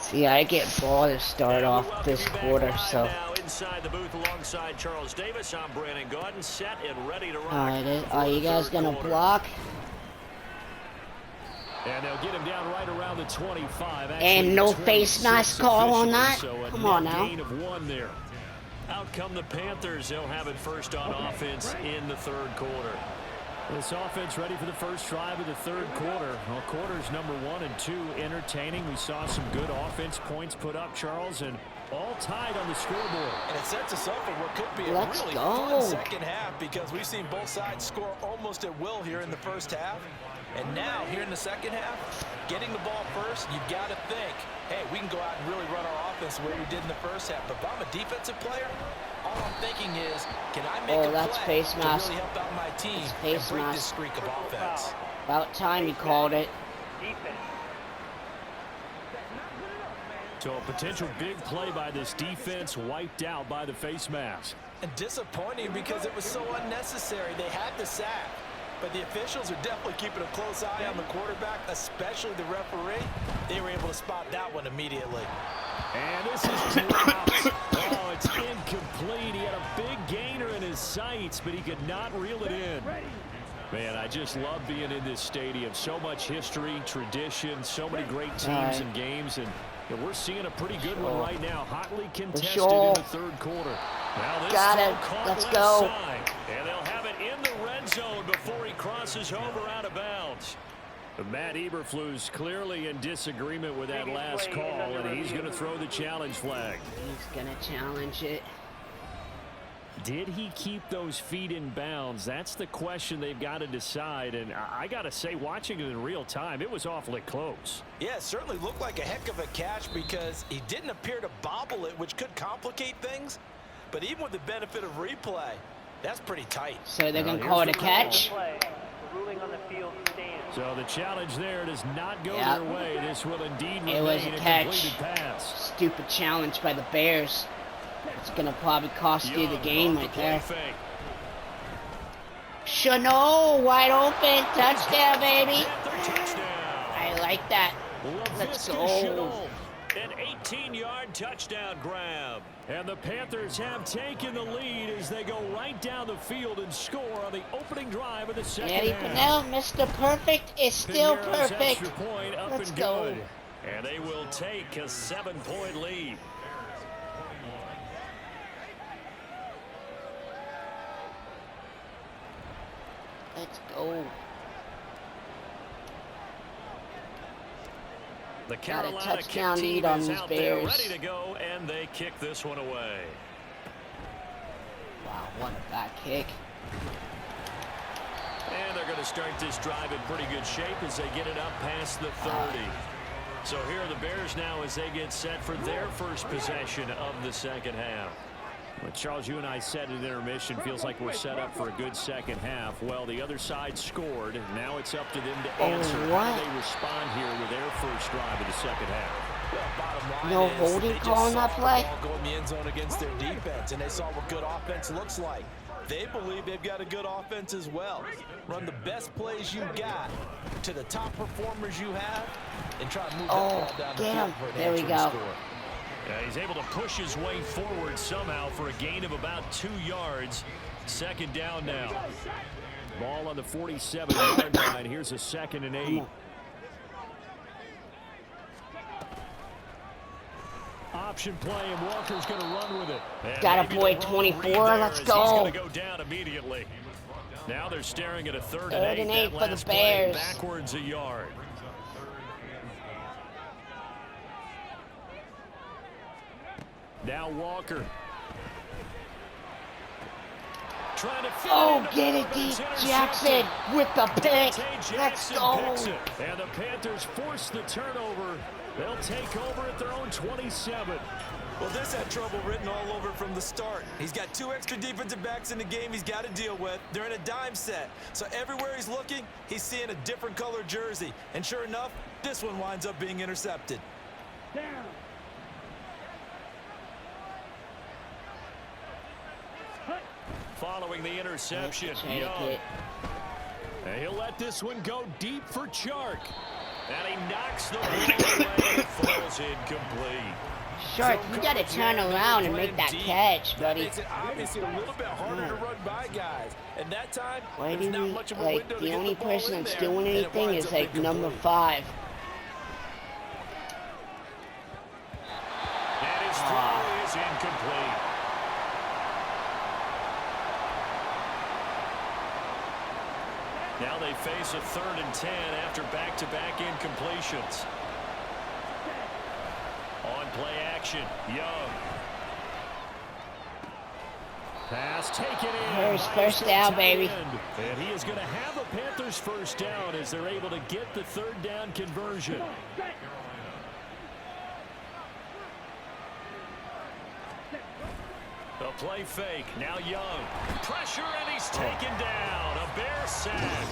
[SPEAKER 3] See, I get ball to start off this quarter, so.
[SPEAKER 5] Now inside the booth alongside Charles Davis, I'm Brandon Gordon, set and ready to rock.
[SPEAKER 3] Alright, are you guys going to block?
[SPEAKER 4] And they'll get him down right around the 25. Actually,
[SPEAKER 3] And no face mask call on that?
[SPEAKER 4] So
[SPEAKER 3] Come on now.
[SPEAKER 5] Gain of 1 there. Out come the Panthers. They'll have it first on offense in the 3rd quarter.
[SPEAKER 4] This offense ready for the first drive of the 3rd quarter. Well, quarters number 1 and 2 entertaining. We saw some good offense points put up, Charles, and all tied on the scoreboard.
[SPEAKER 6] And it sets us up for what could be a
[SPEAKER 3] Let's
[SPEAKER 6] really
[SPEAKER 3] go.
[SPEAKER 6] fun second half because we've seen both sides score almost at will here in the first half. And now, here in the second half, getting the ball first, you've got to think, hey, we can go out and really run our offense the way we did in the first half. But if I'm a defensive player, all I'm thinking is, can I make a play to really help out my team and break this streak of offense?
[SPEAKER 3] About time you called it.
[SPEAKER 4] So a potential big play by this defense wiped out by the face mask.
[SPEAKER 6] And disappointing because it was so unnecessary. They had the sack. But the officials are definitely keeping a close eye on the quarterback, especially the referee. They were able to spot that one immediately.
[SPEAKER 4] And this is dropped. Oh, it's incomplete. He had a big gainer in his sights, but he could not reel it in. Man, I just love being in this stadium. So much history, tradition, so many great teams and games, and we're seeing a pretty good one right now. Hotly contested in the third quarter. Now this
[SPEAKER 3] Got it. Let's go.
[SPEAKER 4] Side, and they'll have it in the red zone before he crosses over out of bounds. Matt Eberflus clearly in disagreement with that last call, and he's going to throw the challenge flag.
[SPEAKER 3] He's going to challenge it.
[SPEAKER 4] Did he keep those feet in bounds? That's the question they've got to decide. And I got to say, watching it in real time, it was awfully close.
[SPEAKER 6] Yeah, it certainly looked like a heck of a catch because he didn't appear to bobble it, which could complicate things. But even with the benefit of replay, that's pretty tight.
[SPEAKER 3] So they're going to call it a catch?
[SPEAKER 4] So the challenge there does not go their way. This will indeed
[SPEAKER 3] it was a catch.
[SPEAKER 4] Pass.
[SPEAKER 3] Stupid challenge by the Bears. It's going to probably cost you the game right there. Chanel, wide open. Touchdown, baby. I like that. Let's go.
[SPEAKER 4] An 18-yard touchdown grab. And the Panthers have taken the lead as they go right down the field and score on the opening drive of the second half.
[SPEAKER 3] Pennell, Mr. Perfect is still perfect.
[SPEAKER 4] Let's go. And they will take a 7-point lead.
[SPEAKER 3] Let's go.
[SPEAKER 4] The
[SPEAKER 3] Got a
[SPEAKER 4] Carolina
[SPEAKER 3] touchdown
[SPEAKER 4] kick
[SPEAKER 3] lead
[SPEAKER 4] team
[SPEAKER 3] on
[SPEAKER 4] is
[SPEAKER 3] these
[SPEAKER 4] out there
[SPEAKER 3] Bears.
[SPEAKER 4] ready to go, and they kick this one away.
[SPEAKER 3] Wow, what a back kick.
[SPEAKER 4] And they're going to start this drive in pretty good shape as they get it up past the 30. So here are the Bears now as they get set for their first possession of the second half. Well, Charles, you and I said at intermission, feels like we're set up for a good second half. Well, the other side scored. Now it's up to them to answer how they respond here with their first drive of the second half.
[SPEAKER 3] No holding call on that play?
[SPEAKER 6] Go in the end zone against their defense, and they saw what good offense looks like. They believe they've got a good offense as well. Run the best plays you got to the top performers you have, and try to move that ball down the field for an
[SPEAKER 3] there we
[SPEAKER 6] answering
[SPEAKER 3] go.
[SPEAKER 6] score.
[SPEAKER 4] He's able to push his way forward somehow for a gain of about 2 yards. Second down now. Ball on the 47-yard line. Here's a 2nd and 8. Option play, and Walker's going to run with it. And
[SPEAKER 3] got a boy 24. Let's go.
[SPEAKER 4] He's going to go down immediately. Now they're staring at a 3rd and 8
[SPEAKER 3] for the Bears.
[SPEAKER 4] Backwards a yard. Now Walker. Trying to
[SPEAKER 3] get it, D. Jackson with the pick. Let's go.
[SPEAKER 4] And the Panthers force the turnover. They'll take over at their own 27.
[SPEAKER 6] Well, this had trouble written all over from the start. He's got 2 extra defensive backs in the game he's got to deal with. They're in a dime set. So everywhere he's looking, he's seeing a different color jersey. And sure enough, this one winds up being intercepted.
[SPEAKER 7] Down.
[SPEAKER 5] Following the interception,
[SPEAKER 3] Young.
[SPEAKER 4] And he'll let this one go deep for Chark. And he knocks the ball away. It falls incomplete.
[SPEAKER 3] Shark, you got to turn around and make that catch, buddy.
[SPEAKER 6] It's obviously a little bit harder to run by guys. And that time,
[SPEAKER 3] Why do
[SPEAKER 6] there's not
[SPEAKER 3] we,
[SPEAKER 6] much of a
[SPEAKER 3] like,
[SPEAKER 6] window to
[SPEAKER 3] the
[SPEAKER 6] get
[SPEAKER 3] only
[SPEAKER 6] ball
[SPEAKER 3] person
[SPEAKER 6] in
[SPEAKER 3] that's
[SPEAKER 6] there,
[SPEAKER 3] doing
[SPEAKER 6] and it
[SPEAKER 3] anything
[SPEAKER 6] winds
[SPEAKER 3] is,
[SPEAKER 6] up
[SPEAKER 3] like,
[SPEAKER 6] being
[SPEAKER 3] number
[SPEAKER 6] complete.
[SPEAKER 3] 5.
[SPEAKER 5] And his throw is incomplete. Now they face a 3rd and 10 after back-to-back incompletions. On play action, Young.
[SPEAKER 4] Pass taken in.
[SPEAKER 3] Here's first down, baby.
[SPEAKER 4] And he is going to have a Panthers first down as they're able to get the 3rd down conversion.
[SPEAKER 5] The play fake. Now Young. Pressure, and he's taken down. A Bear sack.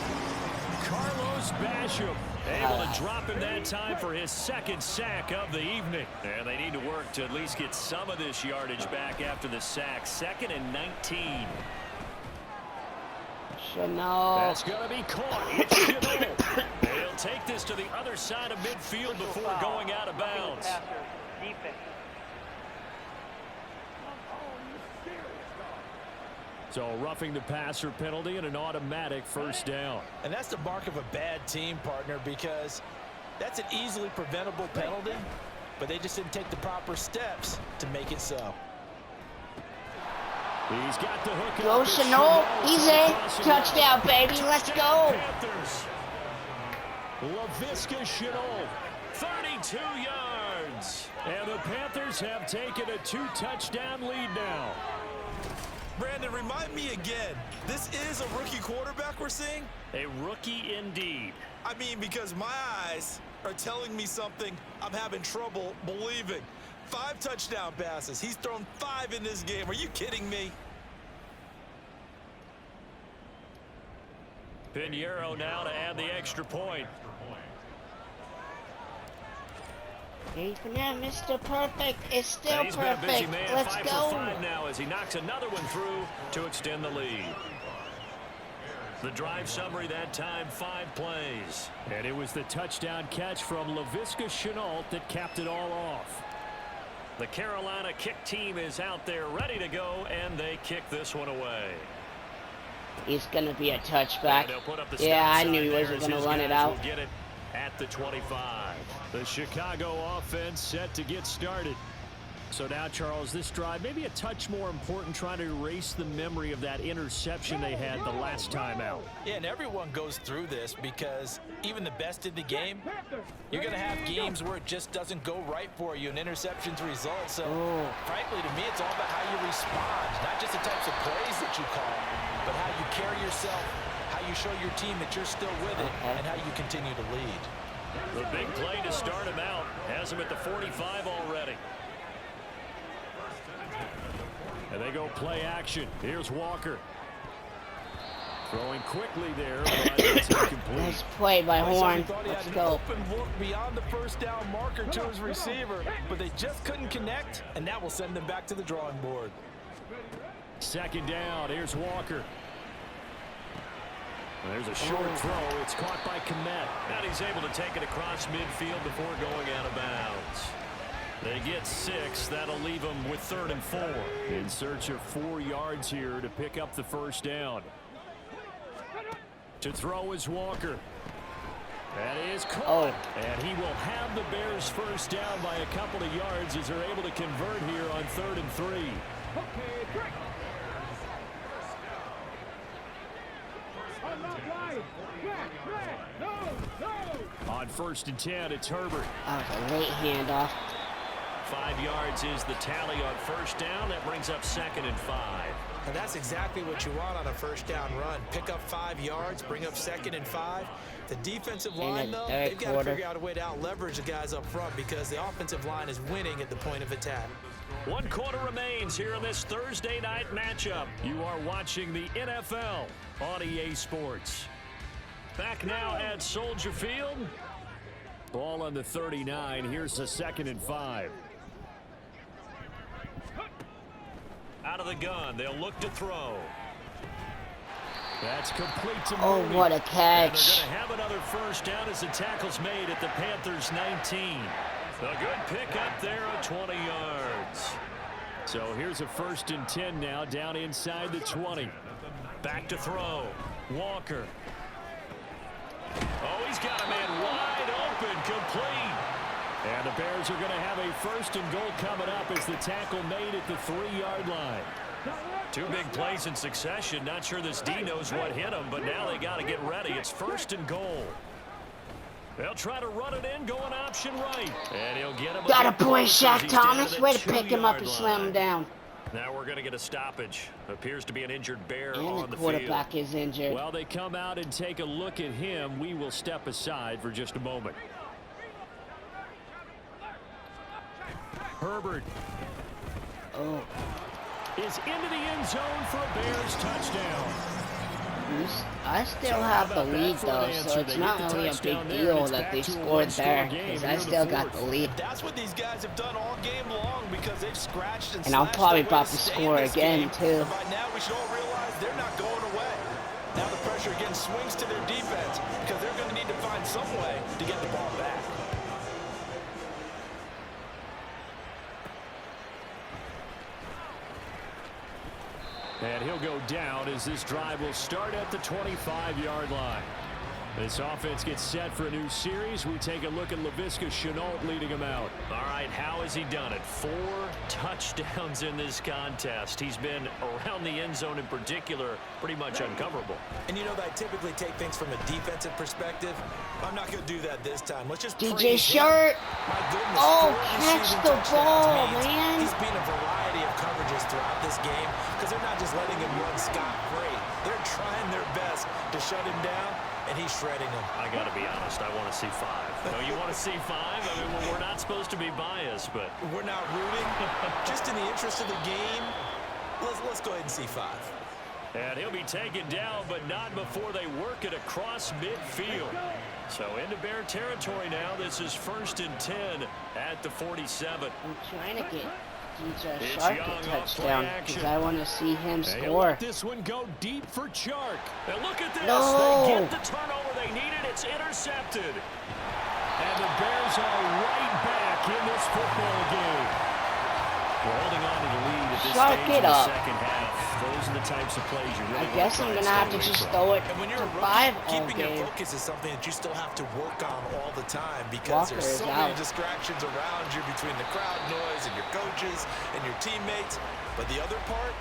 [SPEAKER 4] Carlos Basham able to drop in that time for his 2nd sack of the evening.
[SPEAKER 5] And they need to work to at least get some of this yardage back after the sack. 2nd and 19.
[SPEAKER 3] Chanel.
[SPEAKER 4] That's going to be caught. It's Chanel.
[SPEAKER 5] They'll take this to the other side of midfield before going out of bounds.
[SPEAKER 4] So roughing the passer penalty and an automatic quick first down.
[SPEAKER 6] And that's the mark of a bad team, partner, because that's an easily preventable penalty, but they just didn't take the proper steps to make it so.
[SPEAKER 4] He's got the hook.
[SPEAKER 3] Go, Chenault. He's in. Touchdown, baby. Let's go.
[SPEAKER 5] Panthers.
[SPEAKER 4] Laviska Chenault,
[SPEAKER 5] 32 yards.
[SPEAKER 4] and the Panthers have taken a 2-touchdown lead now.
[SPEAKER 6] Brandon, remind me again, this is a rookie quarterback we're seeing?
[SPEAKER 5] A rookie indeed.
[SPEAKER 6] I mean, because my eyes are telling me something I'm having trouble believing. 5 touchdown passes. He's thrown 5 in this game. Are you kidding me?
[SPEAKER 5] Pinheiro now to add the extra point.
[SPEAKER 3] Even now, Mr. Perfect is still
[SPEAKER 5] And he's been a busy
[SPEAKER 3] perfect.
[SPEAKER 5] man.
[SPEAKER 3] Let's
[SPEAKER 5] 5
[SPEAKER 3] go.
[SPEAKER 5] for 5 now as he knocks another one through to extend the lead. The drive summary that time, 5 plays.
[SPEAKER 4] And it was the touchdown catch from Laviska Chenault that capped it all off.
[SPEAKER 5] The Carolina kick team is out there ready to go, and they kick this one away.
[SPEAKER 3] He's going to be a touchback.
[SPEAKER 5] And they'll put up the
[SPEAKER 3] Yeah,
[SPEAKER 5] stop
[SPEAKER 3] I knew
[SPEAKER 5] sign
[SPEAKER 3] he
[SPEAKER 5] there
[SPEAKER 3] wasn't
[SPEAKER 5] as
[SPEAKER 3] going to
[SPEAKER 5] his
[SPEAKER 3] run it
[SPEAKER 5] guys
[SPEAKER 3] out.
[SPEAKER 5] will get it at the 25.
[SPEAKER 4] The Chicago offense set to get started. So now, Charles, this drive maybe a touch more important, trying to erase the memory of that interception they had the last time out.
[SPEAKER 6] Yeah, and everyone goes through this because even the best in the game, you're going to have games where it just doesn't go right for you and interceptions result. So, frankly, to me, it's all about how you respond, not just the types of plays that you call, but how you carry yourself, how you show your team that you're still with it, and how you continue to lead.
[SPEAKER 5] The big play to start him out has him at the 45 already.
[SPEAKER 4] And they go play action. Here's Walker. Throwing quickly there, but it's incomplete.
[SPEAKER 3] Nice play by Horn.
[SPEAKER 6] Thought he
[SPEAKER 3] Let's
[SPEAKER 6] had an
[SPEAKER 3] go.
[SPEAKER 6] open look beyond the first down marker to his receiver, but they just couldn't connect, and that will send them back to the drawing board.
[SPEAKER 4] Second down. Here's Walker. And there's a short throw. It's caught by Kmet.
[SPEAKER 5] And he's able to take it across midfield before going out of bounds. They get 6. That'll leave them with 3rd and 4.
[SPEAKER 4] In search of 4 yards here to pick up the first down. To throw is Walker. That is caught. And he will have the Bears first down by a couple of yards as they're able to convert here on 3rd and 3. On 1st and 10, it's Herbert.
[SPEAKER 3] That was a late handoff.
[SPEAKER 5] 5 yards is the tally on first down. That brings up 2nd and 5.
[SPEAKER 6] And that's exactly what you want on a first down run. Pick up 5 yards, bring up 2nd and 5. The defensive line, though, they've got to figure out a way to out-leverage the guys up front because the offensive line is winning at the point of attack.
[SPEAKER 5] 1 quarter remains here in this Thursday night matchup.
[SPEAKER 4] You are watching the NFL on EA Sports.
[SPEAKER 5] Back now at Soldier Field.
[SPEAKER 4] Ball on the 39. Here's the 2nd and 5.
[SPEAKER 5] Out of the gun. They'll look to throw.
[SPEAKER 4] That's complete to
[SPEAKER 3] Oh,
[SPEAKER 4] Mooney.
[SPEAKER 3] what a
[SPEAKER 5] And
[SPEAKER 3] catch.
[SPEAKER 5] they're going to have another first down as the tackle's made at the Panthers' 19. A good pickup there at 20 yards.
[SPEAKER 4] So here's a 1st and 10 now, down inside the 20.
[SPEAKER 5] Back to throw. Walker. Oh, he's got a man wide open, complete.
[SPEAKER 4] And the Bears are going to have a 1st and goal coming up as the tackle made at the 3-yard line.
[SPEAKER 5] 2 big plays in succession. Not sure this D knows what hit him, but now they got to get ready. It's 1st and goal. They'll try to run it in, going option right. And he'll get him.
[SPEAKER 3] Got a boy, Shaq
[SPEAKER 5] He's down
[SPEAKER 3] Thomas.
[SPEAKER 5] at
[SPEAKER 3] Way
[SPEAKER 5] the
[SPEAKER 3] to pick him up and
[SPEAKER 5] 2-yard
[SPEAKER 3] slam him
[SPEAKER 5] line.
[SPEAKER 3] down.
[SPEAKER 5] Now we're going to get a stoppage. Appears to be an injured Bear
[SPEAKER 3] And
[SPEAKER 5] on
[SPEAKER 3] the
[SPEAKER 5] the
[SPEAKER 3] quarterback
[SPEAKER 5] field.
[SPEAKER 3] is injured.
[SPEAKER 4] Well, they come out and take a look at him. We will step aside for just a moment. Herbert
[SPEAKER 3] Oh,
[SPEAKER 4] is into the end zone for a Bears touchdown.
[SPEAKER 3] I still have the lead though, so it's not really a big deal that they scored there, because I still got the lead.
[SPEAKER 6] That's what these guys have done all game long because they've scratched and
[SPEAKER 3] And I'm
[SPEAKER 6] slashed
[SPEAKER 3] probably
[SPEAKER 6] their way
[SPEAKER 3] about
[SPEAKER 6] to
[SPEAKER 3] to
[SPEAKER 6] stay
[SPEAKER 3] score
[SPEAKER 6] in this
[SPEAKER 3] again,
[SPEAKER 6] game.
[SPEAKER 3] too.
[SPEAKER 6] And by now, we should all realize they're not going away. Now the pressure again swings to their defense because they're going to need to find some way to get the ball back.
[SPEAKER 4] And he'll go down as this drive will start at the 25-yard line. This offense gets set for a new series. We take a look at Laviska Shenault leading him out.
[SPEAKER 5] All right, how has he done it? 4 touchdowns in this contest. He's been around the end zone in particular, pretty much uncoverable.
[SPEAKER 6] And you know that I typically take things from a defensive perspective. I'm not going to do that this time. Let's just
[SPEAKER 3] DJ Shirt.
[SPEAKER 6] My goodness.
[SPEAKER 3] Oh,
[SPEAKER 6] 4
[SPEAKER 3] catch
[SPEAKER 6] receiving
[SPEAKER 3] the
[SPEAKER 6] touchdowns
[SPEAKER 3] ball,
[SPEAKER 6] means
[SPEAKER 3] man.
[SPEAKER 6] He's been a variety of coverages throughout this game because they're not just letting him run scot-free. They're trying their best to shut him down, and he's shredding them.
[SPEAKER 5] I got to be honest, I want to see 5. No, you want to see 5? I mean, well, we're not supposed to be biased, but
[SPEAKER 6] We're not rooting. Just in the interest of the game, let's go ahead and see 5.
[SPEAKER 5] and he'll be taken down, but not before they work it across midfield. So into Bear territory now. This is 1st and 10 at the 47.
[SPEAKER 3] I'm trying to get DJ
[SPEAKER 5] It's
[SPEAKER 3] Shark
[SPEAKER 5] Young
[SPEAKER 3] a
[SPEAKER 5] off
[SPEAKER 3] touchdown
[SPEAKER 5] play
[SPEAKER 3] because
[SPEAKER 5] action.
[SPEAKER 3] I want to see him
[SPEAKER 4] And he'll
[SPEAKER 3] score.
[SPEAKER 4] let this one go deep for Chark.
[SPEAKER 5] And look at this.
[SPEAKER 3] No.
[SPEAKER 5] They get the turnover they needed. It's intercepted.
[SPEAKER 4] And the Bears are right back in this football game.
[SPEAKER 5] We're holding on to the lead at this
[SPEAKER 3] Shark
[SPEAKER 5] stage
[SPEAKER 3] it
[SPEAKER 5] in the
[SPEAKER 3] up.
[SPEAKER 5] second half. Those are the types of plays you really
[SPEAKER 3] I guess I'm going to have to just throw it
[SPEAKER 6] And when you're
[SPEAKER 3] to
[SPEAKER 6] a rookie,
[SPEAKER 3] 5 all
[SPEAKER 6] keeping your
[SPEAKER 3] game.
[SPEAKER 6] focus is something that you still have to work on all the time because
[SPEAKER 3] Walker
[SPEAKER 6] there's so
[SPEAKER 3] is
[SPEAKER 6] many
[SPEAKER 3] out.
[SPEAKER 6] distractions around you between the crowd noise and your coaches and your teammates. But the other part,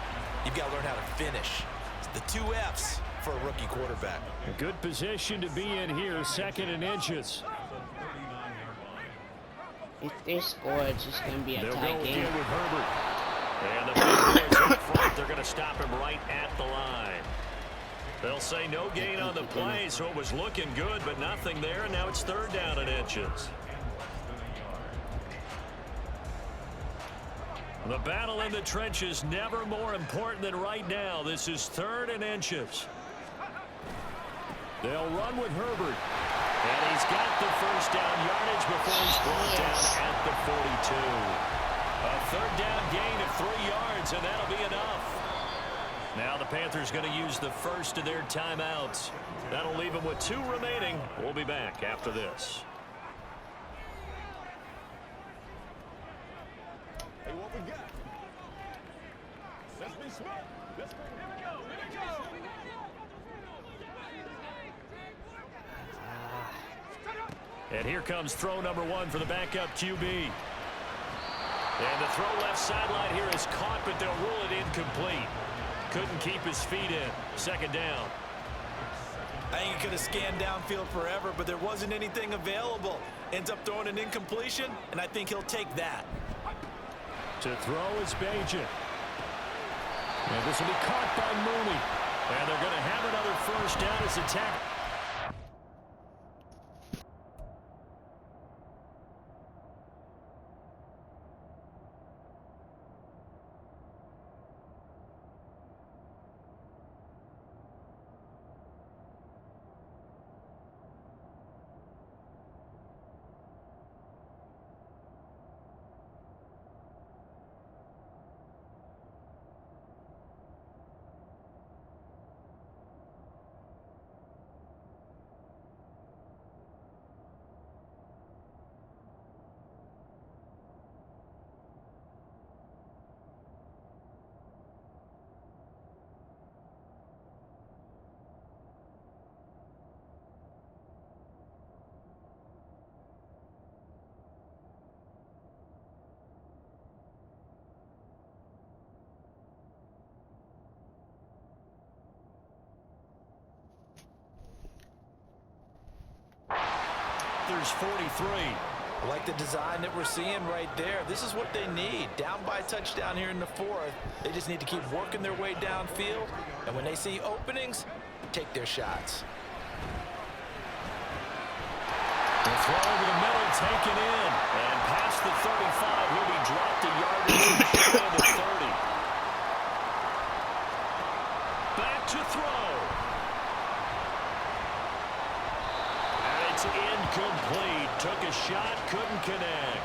[SPEAKER 6] you've got to learn how to finish. It's the 2 F's for a rookie quarterback.
[SPEAKER 4] A good position to be in here, 2nd and inches.
[SPEAKER 3] If they score, it's just going to be a
[SPEAKER 4] They'll
[SPEAKER 3] tie
[SPEAKER 4] go
[SPEAKER 3] game.
[SPEAKER 4] again with Herbert.
[SPEAKER 5] And the big boys up front, they're going to stop him right at the line. They'll say no gain on the play, so it was looking good, but nothing there, and now it's 3rd down and inches. The battle in the trenches never more important than right now. This is 3rd and inches.
[SPEAKER 4] They'll run with Herbert.
[SPEAKER 5] And he's got the 1st down yardage before he's brought down at the 42. A 3rd down gain of 3 yards, and that'll be enough. Now the Panthers going to use the first of their timeouts. That'll leave them with 2 remaining. We'll be back after this.
[SPEAKER 2] Hey, what we got? Let's be smart. Let's go. Here we go. Here we go.
[SPEAKER 5] And here comes throw number 1 for the backup QB. And the throw left sideline here is caught, but they'll rule it incomplete. Couldn't keep his feet in. 2nd down.
[SPEAKER 6] I think he could have scanned downfield forever, but there wasn't anything available. Ends up throwing an incompletion, and I think he'll take that.
[SPEAKER 4] To throw is Bajan. And this will be caught by Mooney.
[SPEAKER 5] And they're going to have another 1st down as attack. Panthers 43.
[SPEAKER 6] I like the design that we're seeing right there. This is what they need. Down by a touchdown here in the 4th. They just need to keep working their way downfield. And when they see openings, take their shots.
[SPEAKER 5] The throw over the middle taken in. And past the 35, he'll be dropped a yardage shy of the 30. Back to throw. And it's incomplete. Took a shot, couldn't connect.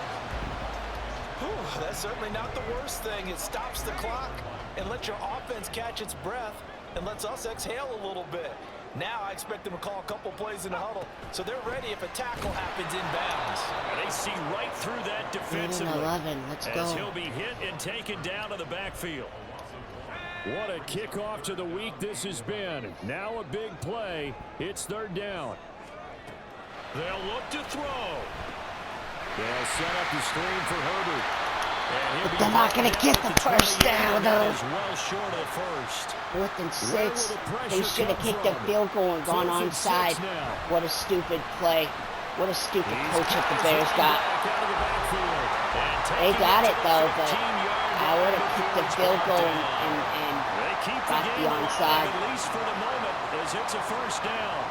[SPEAKER 6] Whew, that's certainly not the worst thing. It stops the clock and lets your offense catch its breath and lets us exhale a little bit. Now I expect them to call a couple plays in the huddle, so they're ready if a tackle happens inbounds.
[SPEAKER 5] And they see right through that defensively.
[SPEAKER 3] 11, let's
[SPEAKER 5] as
[SPEAKER 3] go.
[SPEAKER 5] he'll be hit and taken down to the backfield.
[SPEAKER 4] What a kickoff to the week this has been. Now a big play. It's 3rd down. They'll look to throw. They'll set up the screen for Herbert.
[SPEAKER 3] But they're not going to get the first down, though.
[SPEAKER 4] Well short of the first.
[SPEAKER 3] 4th and 6. They should have kicked a field goal and gone onside. What a stupid play. What a stupid coach that the Bears got. They got it, though, but I would have kicked the field goal and got the onside.
[SPEAKER 4] At least for the moment, as it's a first down.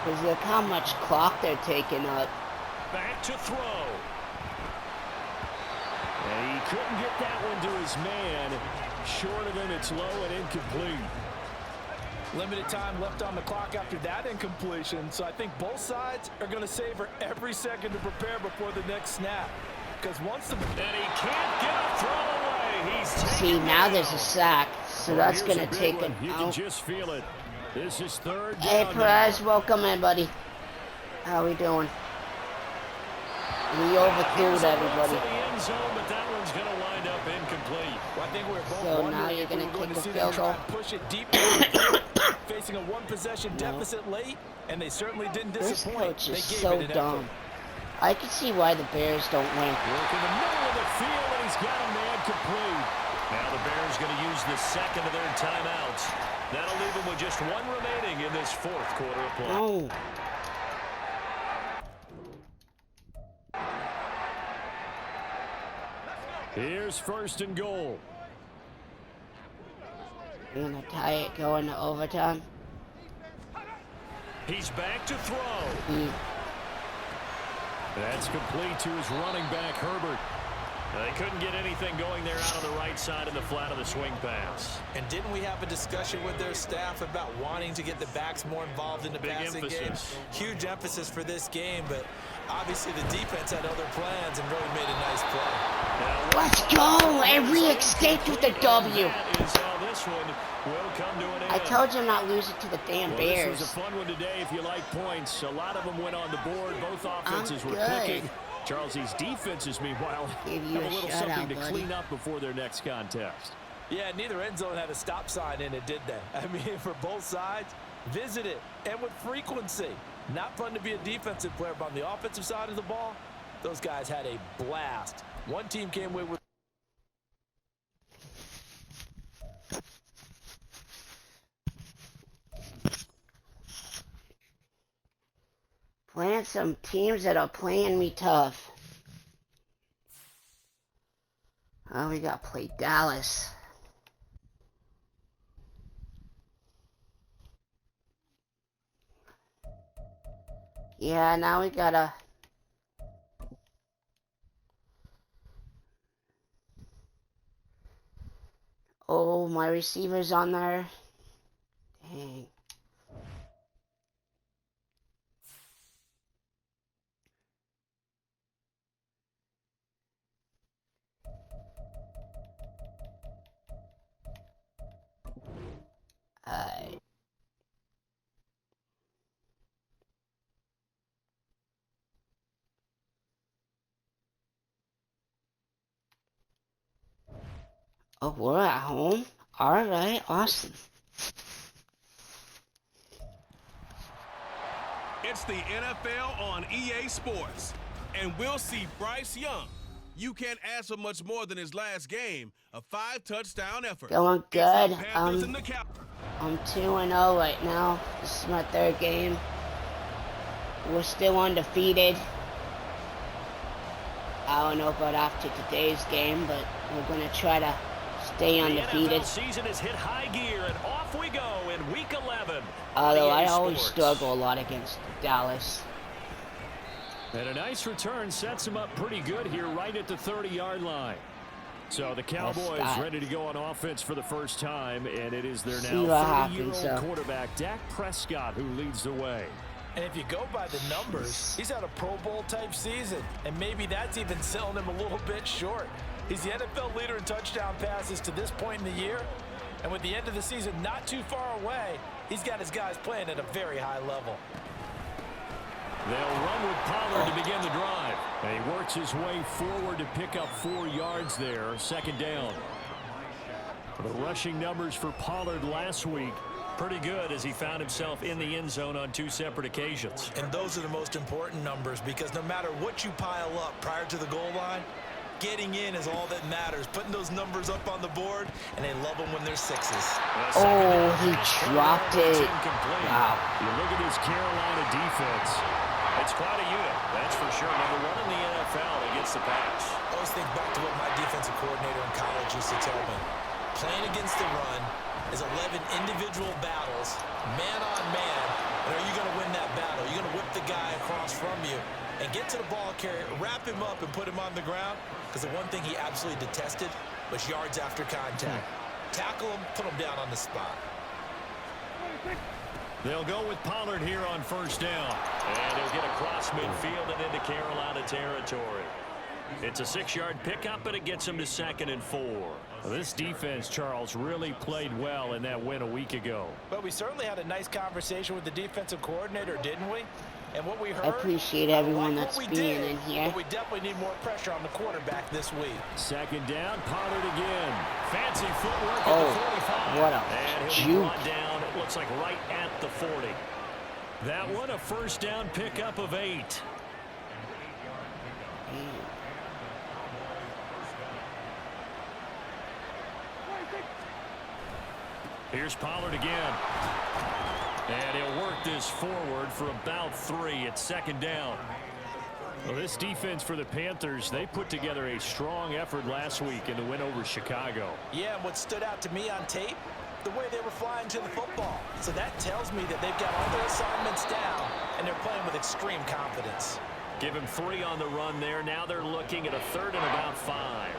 [SPEAKER 3] Because look how much clock they're taking up.
[SPEAKER 4] Back to throw. And he couldn't get that one to his man. Short of him, it's low and incomplete.
[SPEAKER 6] Limited time left on the clock after that incompletion, so I think both sides are going to savor every second to prepare before the next snap. Because once the...
[SPEAKER 4] And he can't get a throw away. He's
[SPEAKER 3] See, now there's a sack, so that's going to take it
[SPEAKER 4] You
[SPEAKER 3] out.
[SPEAKER 4] can just feel it. This is 3rd down.
[SPEAKER 3] Hey, Perez, welcome in, buddy. How we doing? We overthrew everybody.
[SPEAKER 4] But that one's going to wind up incomplete.
[SPEAKER 6] Well, I think we're both
[SPEAKER 3] So
[SPEAKER 6] wondering
[SPEAKER 3] now you're
[SPEAKER 6] if
[SPEAKER 3] going
[SPEAKER 6] we're
[SPEAKER 3] to
[SPEAKER 6] going
[SPEAKER 3] kick
[SPEAKER 6] to
[SPEAKER 3] a
[SPEAKER 6] see them
[SPEAKER 3] field
[SPEAKER 6] try
[SPEAKER 3] goal.
[SPEAKER 6] and push it deep, facing a one-possession deficit late, and they certainly didn't
[SPEAKER 3] This
[SPEAKER 6] disappoint.
[SPEAKER 3] coach
[SPEAKER 6] They
[SPEAKER 3] is
[SPEAKER 6] gave
[SPEAKER 3] so
[SPEAKER 6] it an
[SPEAKER 3] dumb.
[SPEAKER 6] effort.
[SPEAKER 3] I can see why the Bears don't win.
[SPEAKER 4] Work in the middle of the field, and he's got a man complete. Now the Bears going to use the second of their timeouts. That'll leave them with just one remaining in this 4th quarter of play.
[SPEAKER 3] No.
[SPEAKER 4] Here's 1st and goal.
[SPEAKER 3] You're going to tie it going to overtime.
[SPEAKER 4] He's back to throw.
[SPEAKER 3] Mm.
[SPEAKER 4] That's complete to his running back, Herbert. They couldn't get anything going there out on the right side of the flat of the swing pass.
[SPEAKER 6] And didn't we have a discussion with their staff about wanting to get the backs more involved in the passing game? Huge emphasis for this game, but obviously the defense had other plans and really made a nice play.
[SPEAKER 3] Let's go! And we escaped with a W.
[SPEAKER 4] That is how this one will come to an end.
[SPEAKER 3] I told you not losing to the damn Bears.
[SPEAKER 4] This was a fun one today if you like points. A lot of them went on the board. Both offenses were
[SPEAKER 3] good.
[SPEAKER 4] clicking. Charles, these defenses, meanwhile,
[SPEAKER 3] Give you
[SPEAKER 4] have a
[SPEAKER 3] a
[SPEAKER 4] little
[SPEAKER 3] shutout,
[SPEAKER 4] something to
[SPEAKER 3] buddy.
[SPEAKER 4] clean up before their next contest.
[SPEAKER 6] Yeah, neither end zone had a stop sign in it, did they? I mean, for both sides, visit it, and with frequency. Not fun to be a defensive player, but on the offensive side of the ball, those guys had a blast. One team came away with...
[SPEAKER 3] Playing some teams that are playing me tough. Oh, we got to play Dallas. Yeah, now we gotta... Oh, my receiver's on there. Dang. Oh, we're at home? Alright, awesome.
[SPEAKER 2] It's the NFL on EA Sports, and we'll see Bryce Young. You can't ask for much more than his last game, a 5-touchdown effort.
[SPEAKER 3] Going good.
[SPEAKER 2] Panthers and the Cow-
[SPEAKER 3] I'm 2-0 right now. This is my 3rd game. We're still undefeated. I don't know about after today's game, but we're going to try to stay undefeated.
[SPEAKER 5] The NFL season has hit high gear, and off we go in Week 11.
[SPEAKER 3] Although I
[SPEAKER 5] EA
[SPEAKER 3] always
[SPEAKER 5] Sports.
[SPEAKER 3] struggle a lot against Dallas.
[SPEAKER 4] And a nice return sets him up pretty good here right at the 30-yard line. So the Cowboys ready to go on offense for the first time, and it is their now 30-year-old quarterback, Dak Prescott, who leads the way.
[SPEAKER 6] And if you go by the numbers, he's had a Pro Bowl type season, and maybe that's even selling him a little bit short. He's the NFL leader in touchdown passes to this point in the year, and with the end of the season not too far away, he's got his guys playing at a very high level.
[SPEAKER 4] They'll run with Pollard to begin the drive. And he works his way forward to pick up 4 yards there. 2nd down. The rushing numbers for Pollard last week, pretty good as he found himself in the end zone on 2 separate occasions.
[SPEAKER 6] And those are the most important numbers because no matter what you pile up prior to the goal line, getting in is all that matters. Putting those numbers up on the board, and they love them when they're 6s.
[SPEAKER 3] Oh, he dropped it. Wow.
[SPEAKER 4] You look at this Carolina defense. It's quite a unit, that's for sure. Number 1 in the NFL against the pass.
[SPEAKER 6] I always think back to what my defensive coordinator in college used to tell me. Playing against the run is 11 individual battles, man on man, and are you going to win that battle? Are you going to whip the guy across from you and get to the ball carrier, wrap him up, and put him on the ground? Because the one thing he absolutely detested was yards after contact. Tackle him, put him down on the spot.
[SPEAKER 4] They'll go with Pollard here on first down.
[SPEAKER 5] And he'll get across midfield and into Carolina territory. It's a 6-yard pickup, but it gets him to 2nd and 4.
[SPEAKER 4] Well, this defense, Charles, really played well in that win a week ago.
[SPEAKER 6] But we certainly had a nice conversation with the defensive coordinator, didn't we? And what we heard,
[SPEAKER 3] I appreciate everyone that's being in here.
[SPEAKER 6] But we definitely need more pressure on the quarterback this week.
[SPEAKER 4] 2nd down, Pollard again. Fancy footwork at
[SPEAKER 3] Oh,
[SPEAKER 4] the 45.
[SPEAKER 3] what
[SPEAKER 4] And
[SPEAKER 3] a
[SPEAKER 4] he'll be
[SPEAKER 3] juke.
[SPEAKER 4] brought down, it looks like right at the 40. That one a first down pickup of 8. Here's Pollard again. And he'll work this forward for about 3 at 2nd down. Well, this defense for the Panthers, they put together a strong effort last week in the win over Chicago.
[SPEAKER 6] Yeah, and what stood out to me on tape, the way they were flying to the football. So that tells me that they've got all their assignments down, and they're playing with extreme confidence.
[SPEAKER 5] Give him 3 on the run there. Now they're looking at a 3rd and about 5.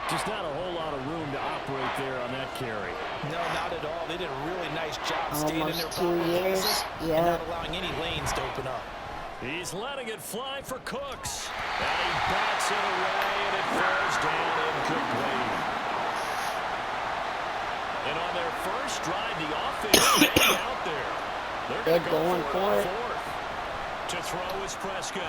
[SPEAKER 4] Just not a whole lot of room to operate there on that carry.
[SPEAKER 6] No, not at all. They did a really nice job staying in their
[SPEAKER 3] Almost
[SPEAKER 6] proper
[SPEAKER 3] 2 years.
[SPEAKER 6] places and
[SPEAKER 3] Yeah.
[SPEAKER 6] not allowing any lanes to open up.
[SPEAKER 5] He's letting it fly for Cooks. And he bats it away, and it falls down incomplete. And on their first drive, the offense stayed out there.
[SPEAKER 3] They're
[SPEAKER 5] gonna go
[SPEAKER 3] going for
[SPEAKER 5] on
[SPEAKER 3] it.
[SPEAKER 5] 4th. To throw is Prescott.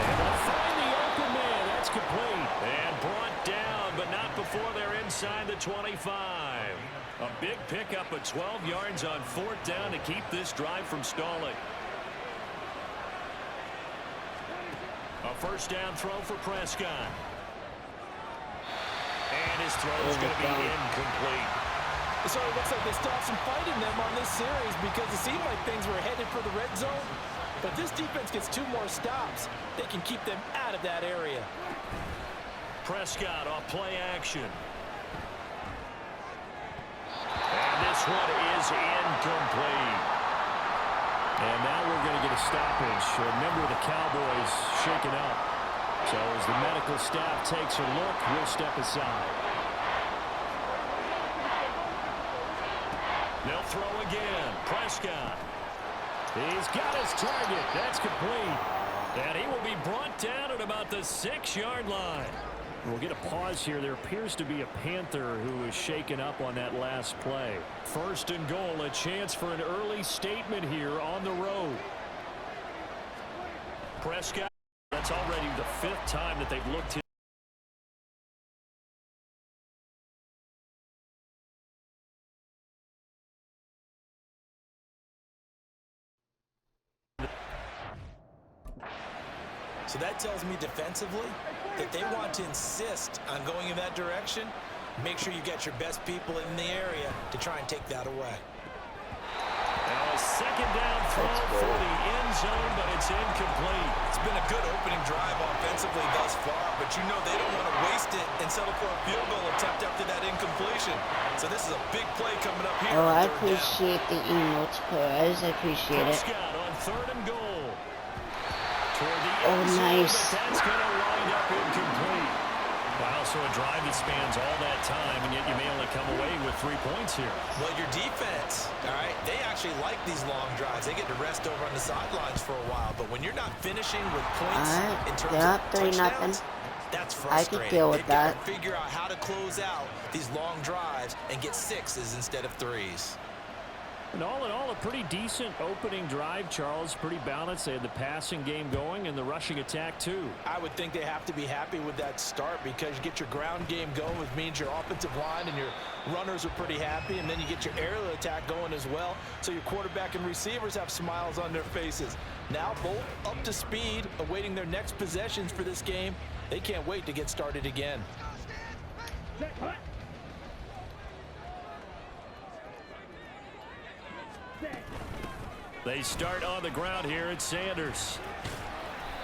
[SPEAKER 4] And they'll find the open man. That's complete.
[SPEAKER 5] And brought down, but not before they're inside the 25. A big pickup of 12 yards on 4th down to keep this drive from stalling. A first down throw for Prescott. And his throw is going to be incomplete.
[SPEAKER 6] So it looks like they still have some fight in them on this series because it seemed like things were headed for the red zone. But this defense gets 2 more stops. They can keep them out of that area.
[SPEAKER 5] Prescott off play action. And this one is incomplete.
[SPEAKER 4] And now we're going to get a stoppage. A member of the Cowboys shaken up. So as the medical staff takes a look, we'll step aside.
[SPEAKER 5] They'll throw again. Prescott.
[SPEAKER 4] He's got his target. That's complete.
[SPEAKER 5] And he will be brought down at about the 6-yard line.
[SPEAKER 4] We'll get a pause here. There appears to be a Panther who is shaken up on that last play. 1st and goal, a chance for an early statement here on the road.
[SPEAKER 5] Prescott, that's already the 5th time that they've looked him.
[SPEAKER 6] So that tells me defensively that they want to insist on going in that direction. Make sure you get your best people in the area to try and take that away.
[SPEAKER 5] Now a 2nd down throw for the end zone, but it's incomplete.
[SPEAKER 6] It's been a good opening drive offensively thus far, but you know they don't want to waste it and settle for a field goal attempt after that incompletion. So this is a big play coming up here.
[SPEAKER 3] Oh,
[SPEAKER 6] on
[SPEAKER 3] I
[SPEAKER 6] 3rd down.
[SPEAKER 3] appreciate the emotes, Perez. I appreciate it.
[SPEAKER 5] Prescott on 3rd and goal. Toward the
[SPEAKER 3] Oh,
[SPEAKER 5] end zone,
[SPEAKER 3] nice.
[SPEAKER 5] but that's going to wind up incomplete. Wow, so a drive that spans all that time, and yet you may only come away with 3 points here.
[SPEAKER 6] Well, your defense, all right, they actually like these long drives. They get to rest over on the sidelines for a while. But when you're not finishing with points in terms of touchdowns, that's frustrating.
[SPEAKER 3] I can deal with
[SPEAKER 6] They've
[SPEAKER 3] that.
[SPEAKER 6] got to figure out how to close out these long drives and get 6s instead of 3s.
[SPEAKER 4] And all in all, a pretty decent opening drive, Charles. Pretty balanced. They had the passing game going and the rushing attack, too.
[SPEAKER 6] I would think they have to be happy with that start because you get your ground game going, which means your offensive line and your runners are pretty happy, and then you get your aerial attack going as well, so your quarterback and receivers have smiles on their faces. Now both up to speed, awaiting their next possessions for this game. They can't wait to get started again.
[SPEAKER 5] They start on the ground here at Sanders.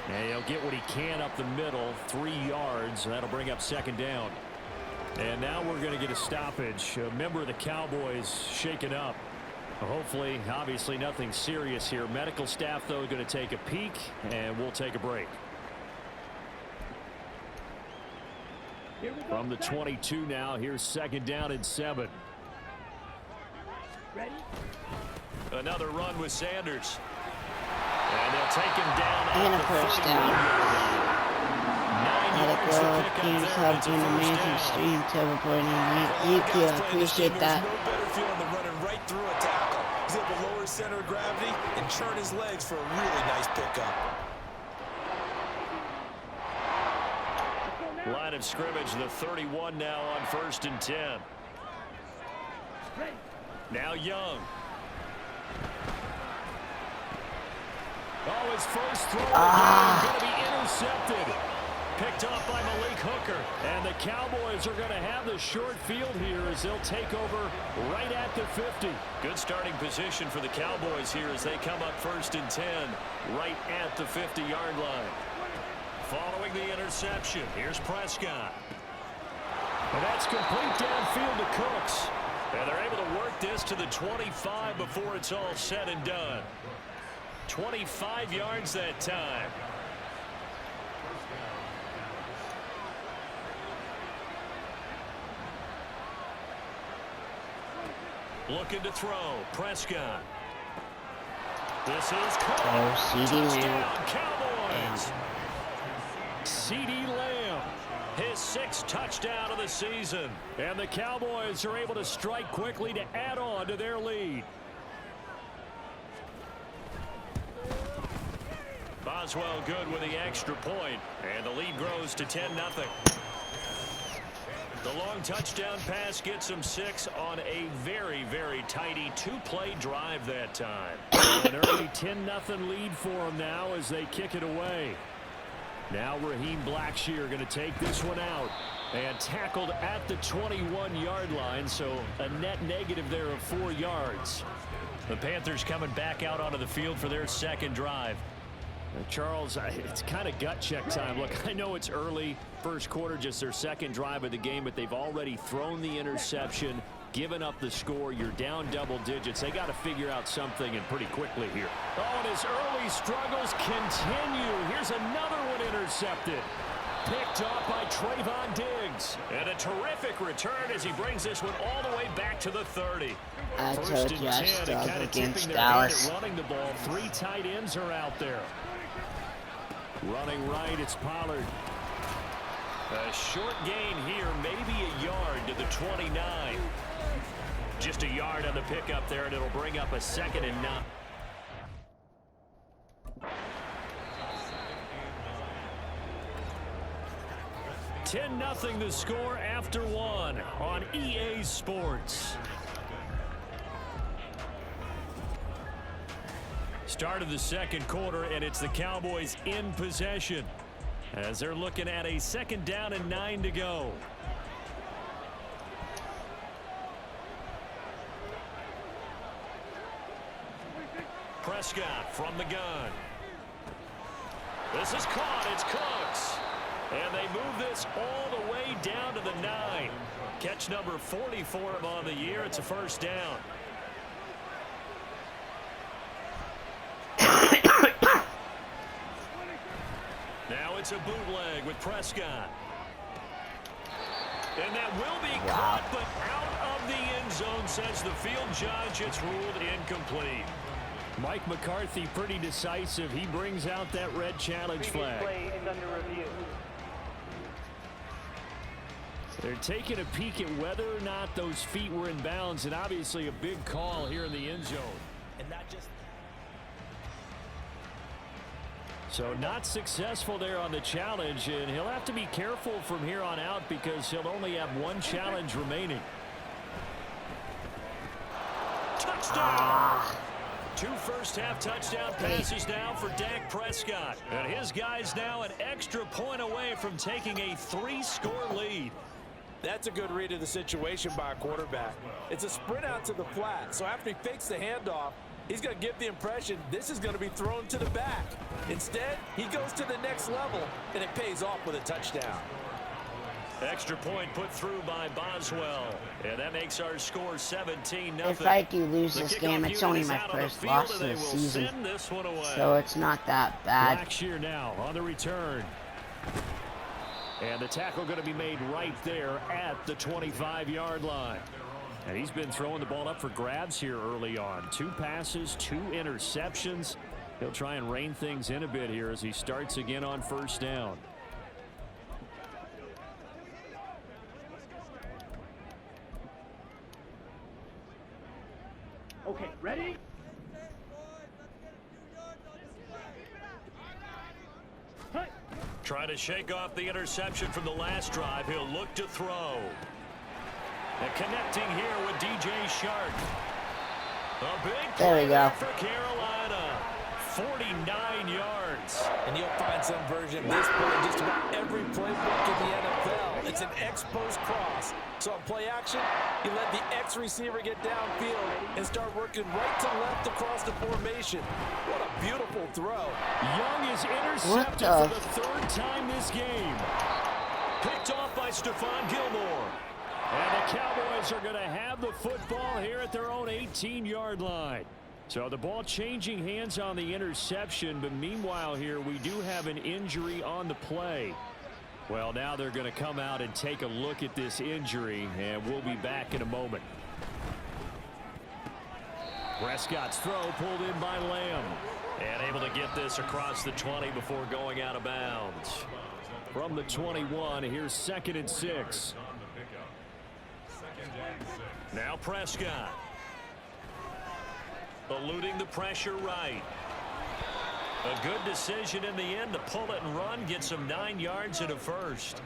[SPEAKER 5] And he'll get what he can up the middle, 3 yards. That'll bring up second down. And now we're going to get a stoppage. A member of the Cowboys shaken up. Hopefully, obviously nothing serious here. Medical staff, though, going to take a peek, and we'll take a break. From the 22 now, here's second down and 7.
[SPEAKER 7] Ready?
[SPEAKER 5] Another run with Sanders. And they'll take him down.
[SPEAKER 3] And a first down. Let it go. Teams have been amazing stream to reporting. Thank you. I appreciate that.
[SPEAKER 6] There's no better feeling than running right through a tackle. He's able to lower his center of gravity and churn his legs for a really nice pickup.
[SPEAKER 5] Line of scrimmage, the 31 now on 1st and 10. Now Young. Oh, his first throw going to be intercepted. Picked off by Malik Hooker. And the Cowboys are going to have the short field here as they'll take over right at the 50. Good starting position for the Cowboys here as they come up 1st and 10 right at the 50-yard line. Following the interception, here's Prescott.
[SPEAKER 4] And that's complete downfield to Cooks.
[SPEAKER 5] And they're able to work this to the 25 before it's all said and done. 25 yards that time. Looking to throw. Prescott. This is
[SPEAKER 3] Oh, CD Lamb.
[SPEAKER 5] Cowboys. CeeDee Lamb. His 6th touchdown of the season.
[SPEAKER 4] And the Cowboys are able to strike quickly to add on to their lead.
[SPEAKER 5] Boswell good with the extra point, and the lead grows to 10-0. The long touchdown pass gets them 6 on a very, very tidy 2-play drive that time.
[SPEAKER 4] An early 10-0 lead for them now as they kick it away. Now Raheem Blackshear going to take this one out and tackled at the 21-yard line, so a net negative there of 4 yards.
[SPEAKER 5] The Panthers coming back out onto the field for their second drive.
[SPEAKER 4] Charles, it's kind of gut check time. Look, I know it's early, first quarter, just their second drive of the game, but they've already thrown the interception, given up the score. You're down double digits. They got to figure out something, and pretty quickly here. Oh, and his early struggles continue. Here's another one intercepted. Picked off by Trayvon Diggs.
[SPEAKER 5] And a terrific return as he brings this one all the way back to the 30.
[SPEAKER 3] I
[SPEAKER 5] First
[SPEAKER 3] told
[SPEAKER 5] and
[SPEAKER 3] you I
[SPEAKER 5] 10,
[SPEAKER 3] struggle
[SPEAKER 5] and kind of
[SPEAKER 3] against
[SPEAKER 5] tipping their hand
[SPEAKER 3] Dallas.
[SPEAKER 5] at running the ball.
[SPEAKER 4] 3 tight ends are out there. Running right, it's Pollard.
[SPEAKER 5] A short gain here, maybe a yard to the 29. Just a yard on the pickup there, and it'll bring up a 2nd and 9. $10-0 the score after 1 on EA Sports. Start of the second quarter, and it's the Cowboys in possession as they're looking at a 2nd down and 9 to go. Prescott from the gun. This is caught. It's Cooks. And they move this all the way down to the 9. Catch number 40 for him on the year. It's a first down. Now it's a bootleg with Prescott. And that will be caught, but out of the end zone, says the field judge. It's ruled incomplete.
[SPEAKER 4] Mike McCarthy pretty decisive. He brings out that red challenge flag.
[SPEAKER 7] Play is under review.
[SPEAKER 4] They're taking a peek at whether or not those feet were in bounds, and obviously a big call here in the end zone.
[SPEAKER 6] And not just...
[SPEAKER 4] So not successful there on the challenge, and he'll have to be careful from here on out because he'll only have one challenge remaining.
[SPEAKER 5] Touchdown! Two first-half touchdown passes now for Dak Prescott. And his guys now an extra point away from taking a 3-score lead.
[SPEAKER 6] That's a good read of the situation by a quarterback. It's a sprint out to the flat, so after he fakes the handoff, he's going to give the impression this is going to be thrown to the back. Instead, he goes to the next level, and it pays off with a touchdown.
[SPEAKER 5] Extra point put through by Boswell. And that makes our score 17-0.
[SPEAKER 3] If I do lose this game, it's only my first loss of the season. So it's not that bad.
[SPEAKER 4] Blackshear now on the return. And the tackle going to be made right there at the 25-yard line. And he's been throwing the ball up for grabs here early on. 2 passes, 2 interceptions. He'll try and rein things in a bit here as he starts again on first down.
[SPEAKER 7] Okay, ready?
[SPEAKER 5] Trying to shake off the interception from the last drive. He'll look to throw. And connecting here with DJ Shark. A big
[SPEAKER 3] There we go.
[SPEAKER 5] for Carolina. 49 yards.
[SPEAKER 6] And you'll find some version of this play in just about every playbook in the NFL. It's an X-post cross. So on play action, you let the X receiver get downfield and start working right to left across the formation. What a beautiful throw.
[SPEAKER 4] Young is intercepted for the 3rd time this game.
[SPEAKER 5] Picked off by Stephon Gilmore.
[SPEAKER 4] And the Cowboys are going to have the football here at their own 18-yard line. So the ball changing hands on the interception, but meanwhile here we do have an injury on the play. Well, now they're going to come out and take a look at this injury, and we'll be back in a moment. Prescott's throw pulled in by Lamb.
[SPEAKER 5] And able to get this across the 20 before going out of bounds.
[SPEAKER 4] From the 21, here's 2nd and 6.
[SPEAKER 5] Now Prescott. Eluding the pressure right. A good decision in the end to pull it and run, get some 9 yards and a first.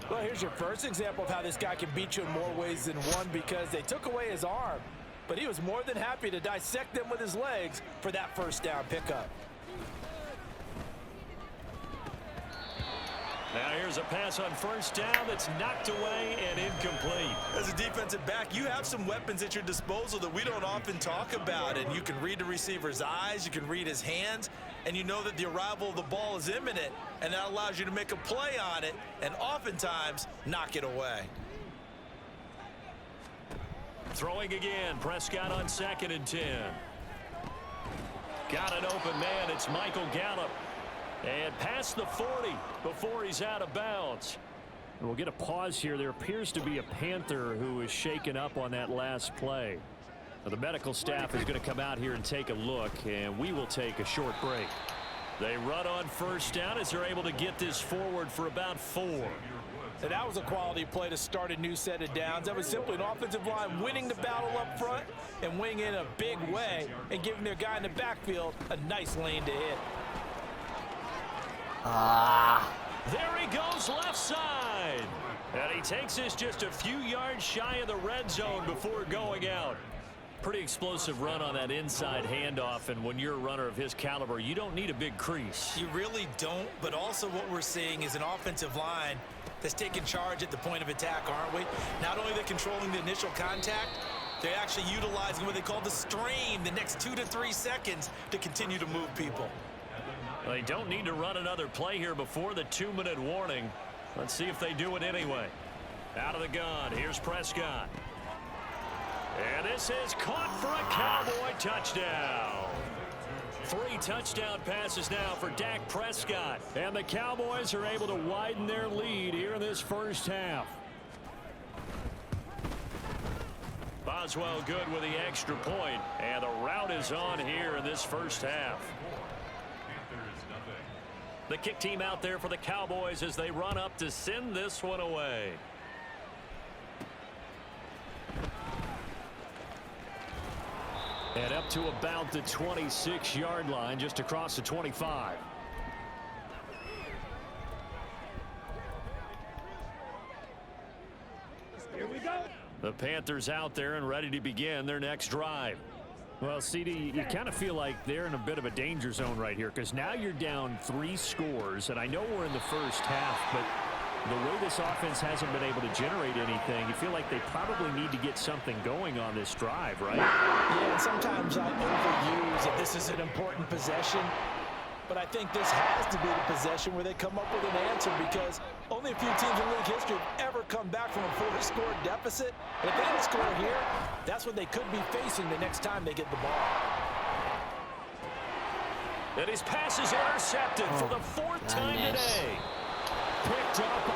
[SPEAKER 6] Well, here's your first example of how this guy can beat you in more ways than one because they took away his arm. But he was more than happy to dissect them with his legs for that first down pickup.
[SPEAKER 5] Now here's a pass on first down that's knocked away and incomplete.
[SPEAKER 6] As a defensive back, you have some weapons at your disposal that we don't often talk about. And you can read the receiver's eyes, you can read his hands, and you know that the arrival of the ball is imminent. And that allows you to make a play on it and oftentimes knock it away.
[SPEAKER 5] Throwing again, Prescott on 2nd and 10. Got an open man, it's Michael Gallup. And past the 40 before he's out of bounds.
[SPEAKER 4] We'll get a pause here. There appears to be a Panther who is shaken up on that last play. Now, the medical staff is going to come out here and take a look, and we will take a short break.
[SPEAKER 5] They run on first down as they're able to get this forward for about 4.
[SPEAKER 6] And that was a quality play to start a new set of downs. That was simply an offensive line winning the battle up front and winning in a big way and giving their guy in the backfield a nice lane to hit.
[SPEAKER 5] There he goes left side. And he takes this just a few yards shy of the red zone before going out. Pretty explosive run on that inside handoff, and when you're a runner of his caliber, you don't need a big crease.
[SPEAKER 6] You really don't, but also what we're seeing is an offensive line that's taking charge at the point of attack, aren't we? Not only are they controlling the initial contact, they're actually utilizing what they call the strain the next 2 to 3 seconds to continue to move people.
[SPEAKER 5] They don't need to run another play here before the 2-minute warning. Let's see if they do it anyway. Out of the gun, here's Prescott. And this is caught for a Cowboy touchdown. 3 touchdown passes now for Dak Prescott.
[SPEAKER 4] And the Cowboys are able to widen their lead here in this first half.
[SPEAKER 5] Boswell good with the extra point, and the route is on here in this first half. The kick team out there for the Cowboys as they run up to send this one away.
[SPEAKER 4] And up to about the 26-yard line, just across the 25.
[SPEAKER 7] Here we go.
[SPEAKER 4] The Panthers out there and ready to begin their next drive. Well, CD, you kind of feel like they're in a bit of a danger zone right here because now you're down 3 scores, and I know we're in the first half, but the way this offense hasn't been able to generate anything, you feel like they probably need to get something going on this drive, right?
[SPEAKER 6] Yeah, and sometimes I overuse that this is an important possession, but I think this has to be the possession where they come up with an answer because only a few teams in league history have ever come back from a 4-score deficit. And if they don't score here, that's what they could be facing the next time they get the ball.
[SPEAKER 5] And his pass is intercepted for the 4th time today. Picked up.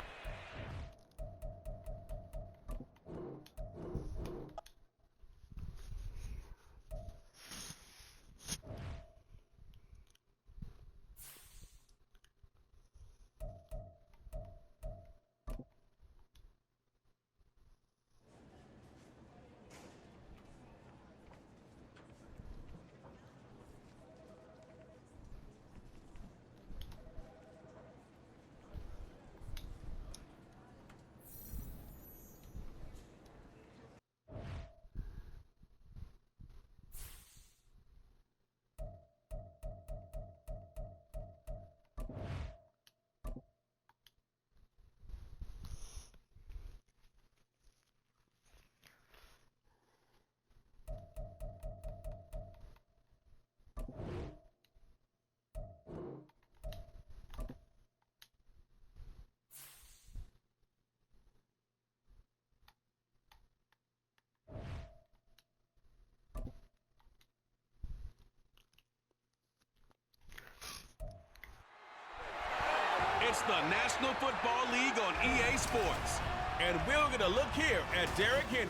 [SPEAKER 2] It's the National Football League on EA Sports. And we're going to look here at Derrick Henry,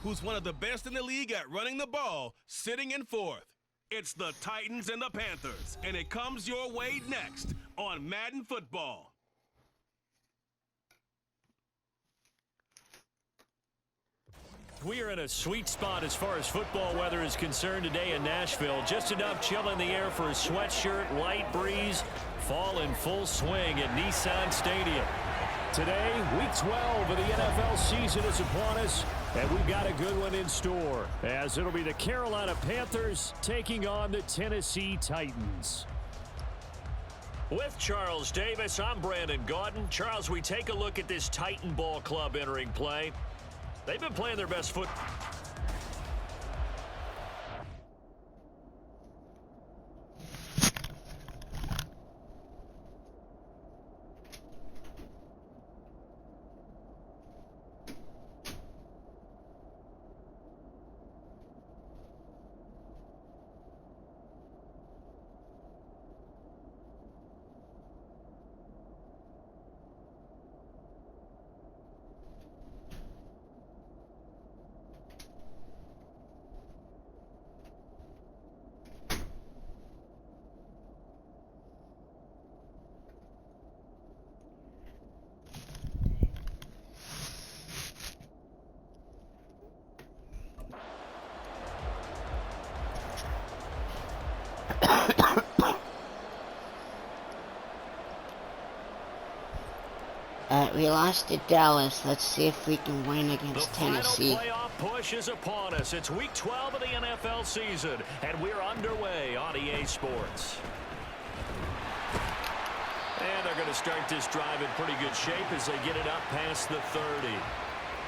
[SPEAKER 2] who's one of the best in the league at running the ball, sitting in 4th. It's the Titans and the Panthers, and it comes your way next on Madden Football.
[SPEAKER 5] We are in a sweet spot as far as football weather is concerned today in Nashville. Just enough chill in the air for a sweatshirt, light breeze, fall in full swing at Nissan Stadium.
[SPEAKER 4] Today, Week 12 of the NFL season is upon us, and we've got a good one in store, as it'll be the Carolina Panthers taking on the Tennessee Titans.
[SPEAKER 5] With Charles Davis, I'm Brandon Gaudin. Charles, we take a look at this Titan ball club entering play. They've been playing their best football.
[SPEAKER 3] We lost to Dallas. Let's see if we can win against Tennessee.
[SPEAKER 5] The final playoff push is upon us. It's Week 12 of the NFL season, and we're underway on EA Sports. And they're going to start this drive in pretty good shape as they get it up past the 30.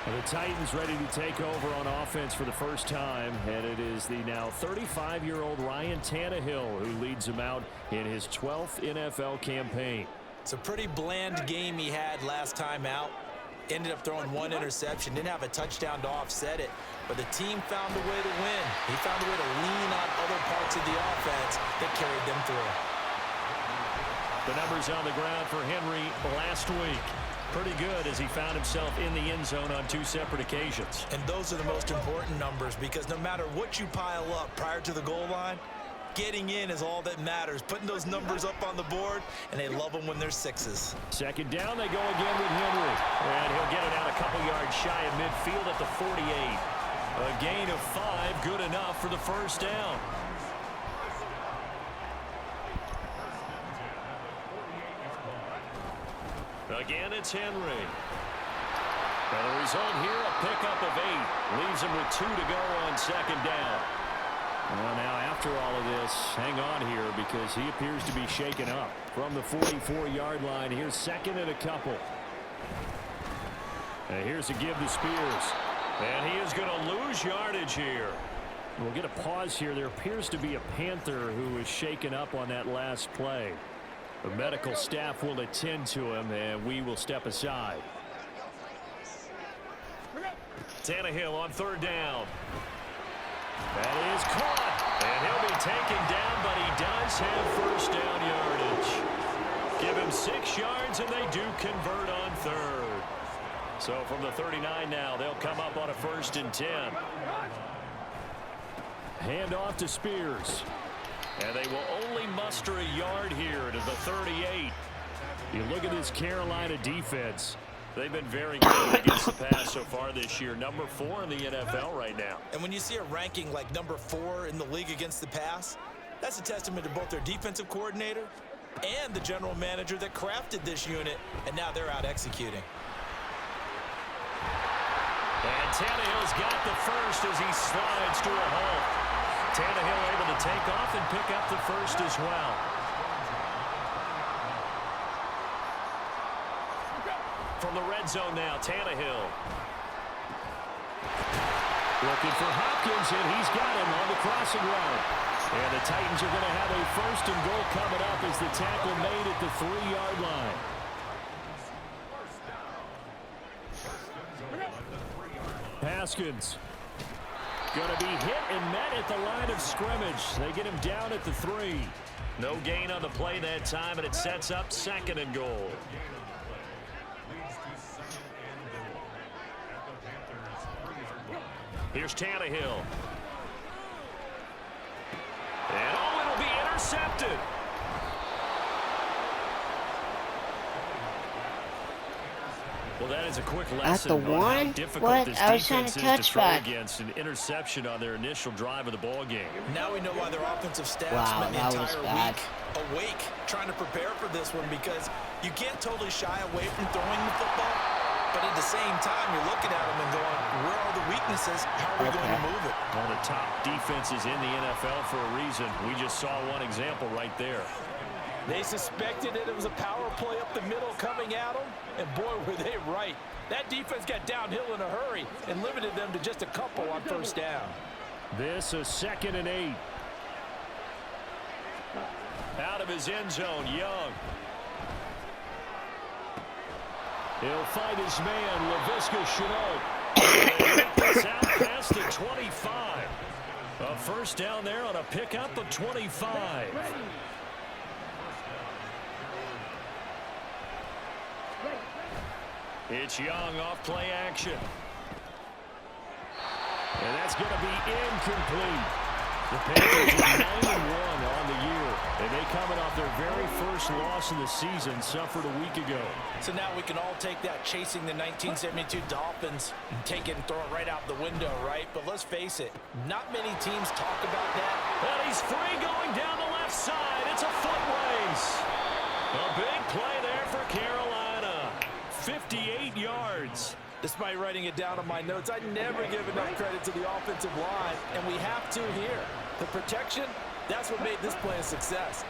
[SPEAKER 4] The Titans ready to take over on offense for the first time, and it is the now 35-year-old Ryan Tannehill who leads them out in his 12th NFL campaign.
[SPEAKER 6] It's a pretty bland game he had last time out. Ended up throwing 1 interception. Didn't have a touchdown to offset it. But the team found a way to win. He found a way to lean on other parts of the offense that carried them through.
[SPEAKER 5] The numbers on the ground for Henry last week. Pretty good as he found himself in the end zone on 2 separate occasions.
[SPEAKER 6] And those are the most important numbers because no matter what you pile up prior to the goal line, getting in is all that matters. Putting those numbers up on the board, and they love them when they're 6s.
[SPEAKER 4] Second down, they go again with Henry.
[SPEAKER 5] And he'll get it out a couple yards shy of midfield at the 48. A gain of 5, good enough for the first down. Again, it's Henry. And the result here, a pickup of 8. Leaves him with 2 to go on second down.
[SPEAKER 4] Well, now, after all of this, hang on here because he appears to be shaken up. From the 44-yard line, here's second and a couple. And here's a give to Spears.
[SPEAKER 5] And he is going to lose yardage here.
[SPEAKER 4] We'll get a pause here. There appears to be a Panther who is shaken up on that last play. The medical staff will attend to him, and we will step aside.
[SPEAKER 5] Tannehill on third down. That is caught. And he'll be taken down, but he does have first down yardage. Give him 6 yards, and they do convert on third. So from the 39 now, they'll come up on a 1st and 10.
[SPEAKER 4] Hand off to Spears.
[SPEAKER 5] And they will only muster a yard here to the 38.
[SPEAKER 4] You look at this Carolina defense.
[SPEAKER 5] They've been very good against the pass so far this year. Number 4 in the NFL right now.
[SPEAKER 6] And when you see a ranking like number 4 in the league against the pass, that's a testament to both their defensive coordinator and the general manager that crafted this unit, and now they're out executing.
[SPEAKER 5] And Tannehill's got the first as he slides to a halt. Tannehill able to take off and pick up the first as well. From the red zone now, Tannehill.
[SPEAKER 4] Looking for Hopkins, and he's got him on the crossing route. And the Titans are going to have a 1st and goal coming up as the tackle made at the 3-yard line. Haskins. Going to be hit and met at the line of scrimmage. They get him down at the 3.
[SPEAKER 5] No gain on the play that time, and it sets up 2nd and goal. Here's Tannehill. And it'll be intercepted. Well, that is a quick lesson
[SPEAKER 3] At the
[SPEAKER 5] on how
[SPEAKER 3] 1?
[SPEAKER 5] difficult
[SPEAKER 3] What?
[SPEAKER 5] this
[SPEAKER 3] I was trying
[SPEAKER 5] defense
[SPEAKER 3] to
[SPEAKER 5] is
[SPEAKER 3] touch
[SPEAKER 5] to throw
[SPEAKER 3] back.
[SPEAKER 5] against an interception on their initial drive of the ball game.
[SPEAKER 6] Now we know why their offensive staff
[SPEAKER 3] Wow,
[SPEAKER 6] spent the
[SPEAKER 3] that was
[SPEAKER 6] entire
[SPEAKER 3] bad.
[SPEAKER 6] week awake trying to prepare for this one, because you can't totally shy away from throwing the football, but at the same time you're looking at them and going, where are the weaknesses? How are we going to move it?
[SPEAKER 5] One of the top defenses in the NFL for a reason. We just saw one example right there.
[SPEAKER 6] They suspected it was a power play up the middle coming at them, and boy, were they right. That defense got downhill in a hurry and limited them to just a couple on 1st down.
[SPEAKER 4] This a 2nd and 8.
[SPEAKER 5] Out of his end zone, Young.
[SPEAKER 4] He'll find his man, Laviska Shenault.
[SPEAKER 5] It's out past the 25. A 1st down there on a pickup of 25. It's Young off play action.
[SPEAKER 4] And that's going to be incomplete. The Panthers are 9-1 on the year. And they coming off their very first loss of the season, suffered a week ago.
[SPEAKER 6] So now we can all take that chasing the 1972 Dolphins and take it and throw it right out the window, right? But let's face it, not many teams talk about that.
[SPEAKER 5] And he's free going down the left side. It's a foot race. A big play there for Carolina. 58 yards.
[SPEAKER 6] Despite writing it down on my notes, I never give enough credit to the offensive line, and we have to here. The protection, that's what made this play a success.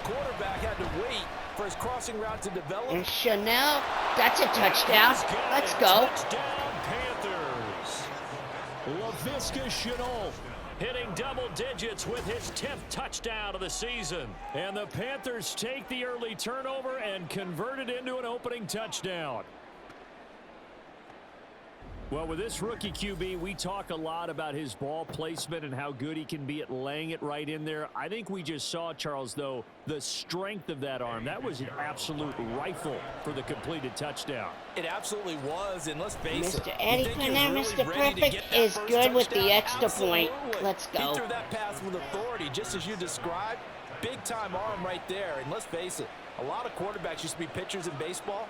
[SPEAKER 6] Quarterback had to wait for his crossing route to develop.
[SPEAKER 3] And Chanel, that's a touchdown. Let's go.
[SPEAKER 5] Touchdown, Panthers.
[SPEAKER 4] Laviska Shenault
[SPEAKER 5] Hitting double digits with his 10th touchdown of the season.
[SPEAKER 4] And the Panthers take the early turnover and convert it into an opening touchdown. Well, with this rookie QB, we talk a lot about his ball placement and how good he can be at laying it right in there. I think we just saw, Charles, though, the strength of that arm. That was an absolute rifle for the completed touchdown.
[SPEAKER 6] It absolutely was, and let's face it.
[SPEAKER 3] Mr. Eddie Corner, Mr. Perfect is good with the extra point. Let's go.
[SPEAKER 6] He threw that pass with authority, just as you described. Big-time arm right there, and let's face it, a lot of quarterbacks used to be pitchers in baseball.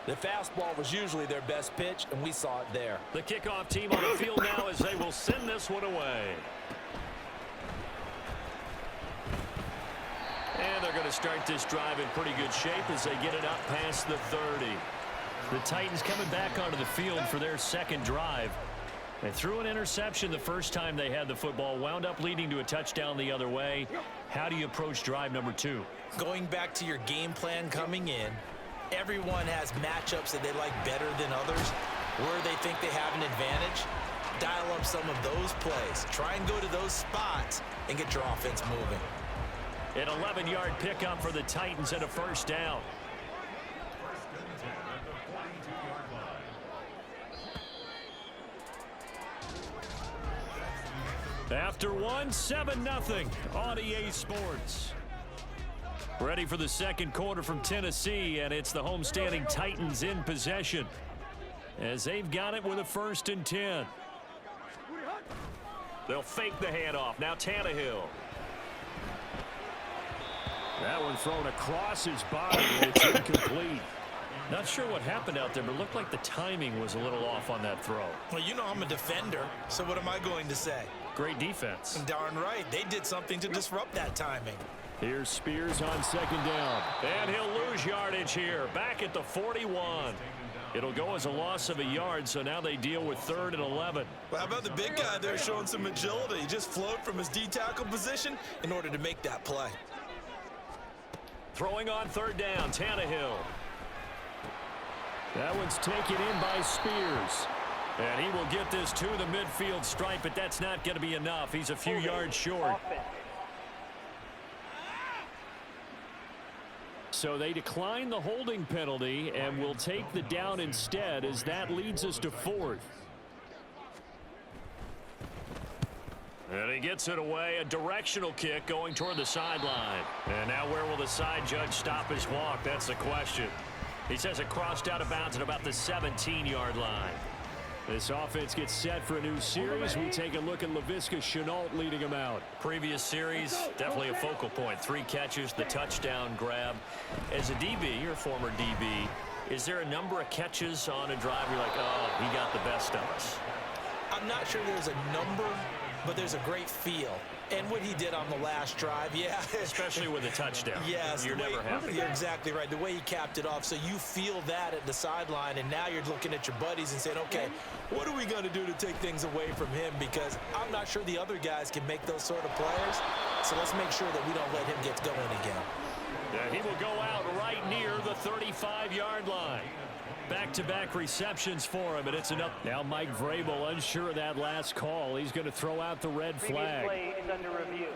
[SPEAKER 6] The fastball was usually their best pitch, and we saw it there.
[SPEAKER 5] The kickoff team on the field now as they will send this one away. And they're going to start this drive in pretty good shape as they get it up past the 30. The Titans coming back onto the field for their second drive. They threw an interception the first time they had the football, wound up leading to a touchdown the other way. How do you approach drive number 2?
[SPEAKER 6] Going back to your game plan coming in, everyone has matchups that they like better than others, where they think they have an advantage. Dial up some of those plays. Try and go to those spots and get your offense moving.
[SPEAKER 5] An 11-yard pickup for the Titans and a first down. After one, 7-0 on EA Sports. Ready for the second quarter from Tennessee, and it's the homestanding Titans in possession as they've got it with a 1st and 10. They'll fake the handoff. Now Tannehill.
[SPEAKER 4] That one thrown across his body, and it's incomplete.
[SPEAKER 5] Not sure what happened out there, but it looked like the timing was a little off on that throw.
[SPEAKER 6] Well, you know I'm a defender, so what am I going to say?
[SPEAKER 5] Great defense.
[SPEAKER 6] Darn right. They did something to disrupt that timing.
[SPEAKER 4] Here's Spears on 2nd down.
[SPEAKER 5] And he'll lose yardage here. Back at the 41. It'll go as a loss of a yard, so now they deal with 3rd and 11.
[SPEAKER 6] Well, how about the big guy there showing some agility? He just flowed from his D-tackle position in order to make that play.
[SPEAKER 5] Throwing on 3rd down, Tannehill.
[SPEAKER 4] That one's taken in by Spears.
[SPEAKER 5] And he will get this to the midfield stripe, but that's not going to be enough. He's a few yards short.
[SPEAKER 4] So they decline the holding penalty and will take the down instead, as that leads us to 4th.
[SPEAKER 5] And he gets it away, a directional kick going toward the sideline. And now where will the side judge stop his walk? That's the question. He says it crossed out of bounds at about the 17-yard line.
[SPEAKER 4] This offense gets set for a new series. We take a look at Laviska Shenault leading them out.
[SPEAKER 5] Previous series, definitely a focal point. 3 catches, the touchdown grab. As a DB, your former DB, is there a number of catches on a drive where you're like, oh, he got the best of us?
[SPEAKER 6] I'm not sure there's a number, but there's a great feel. And what he did on the last drive, yeah.
[SPEAKER 5] Especially with a touchdown.
[SPEAKER 6] Yes.
[SPEAKER 5] You're never happy.
[SPEAKER 6] You're exactly right. The way he capped it off, so you feel that at the sideline, and now you're looking at your buddies and saying, okay, what are we going to do to take things away from him? Because I'm not sure the other guys can make those sort of players, so let's make sure that we don't let him get going again.
[SPEAKER 5] Yeah, he will go out right near the 35-yard line. Back-to-back receptions for him, and it's enough.
[SPEAKER 4] Now Mike Vrabel unsure of that last call. He's going to throw out the red flag.
[SPEAKER 7] Play is under review.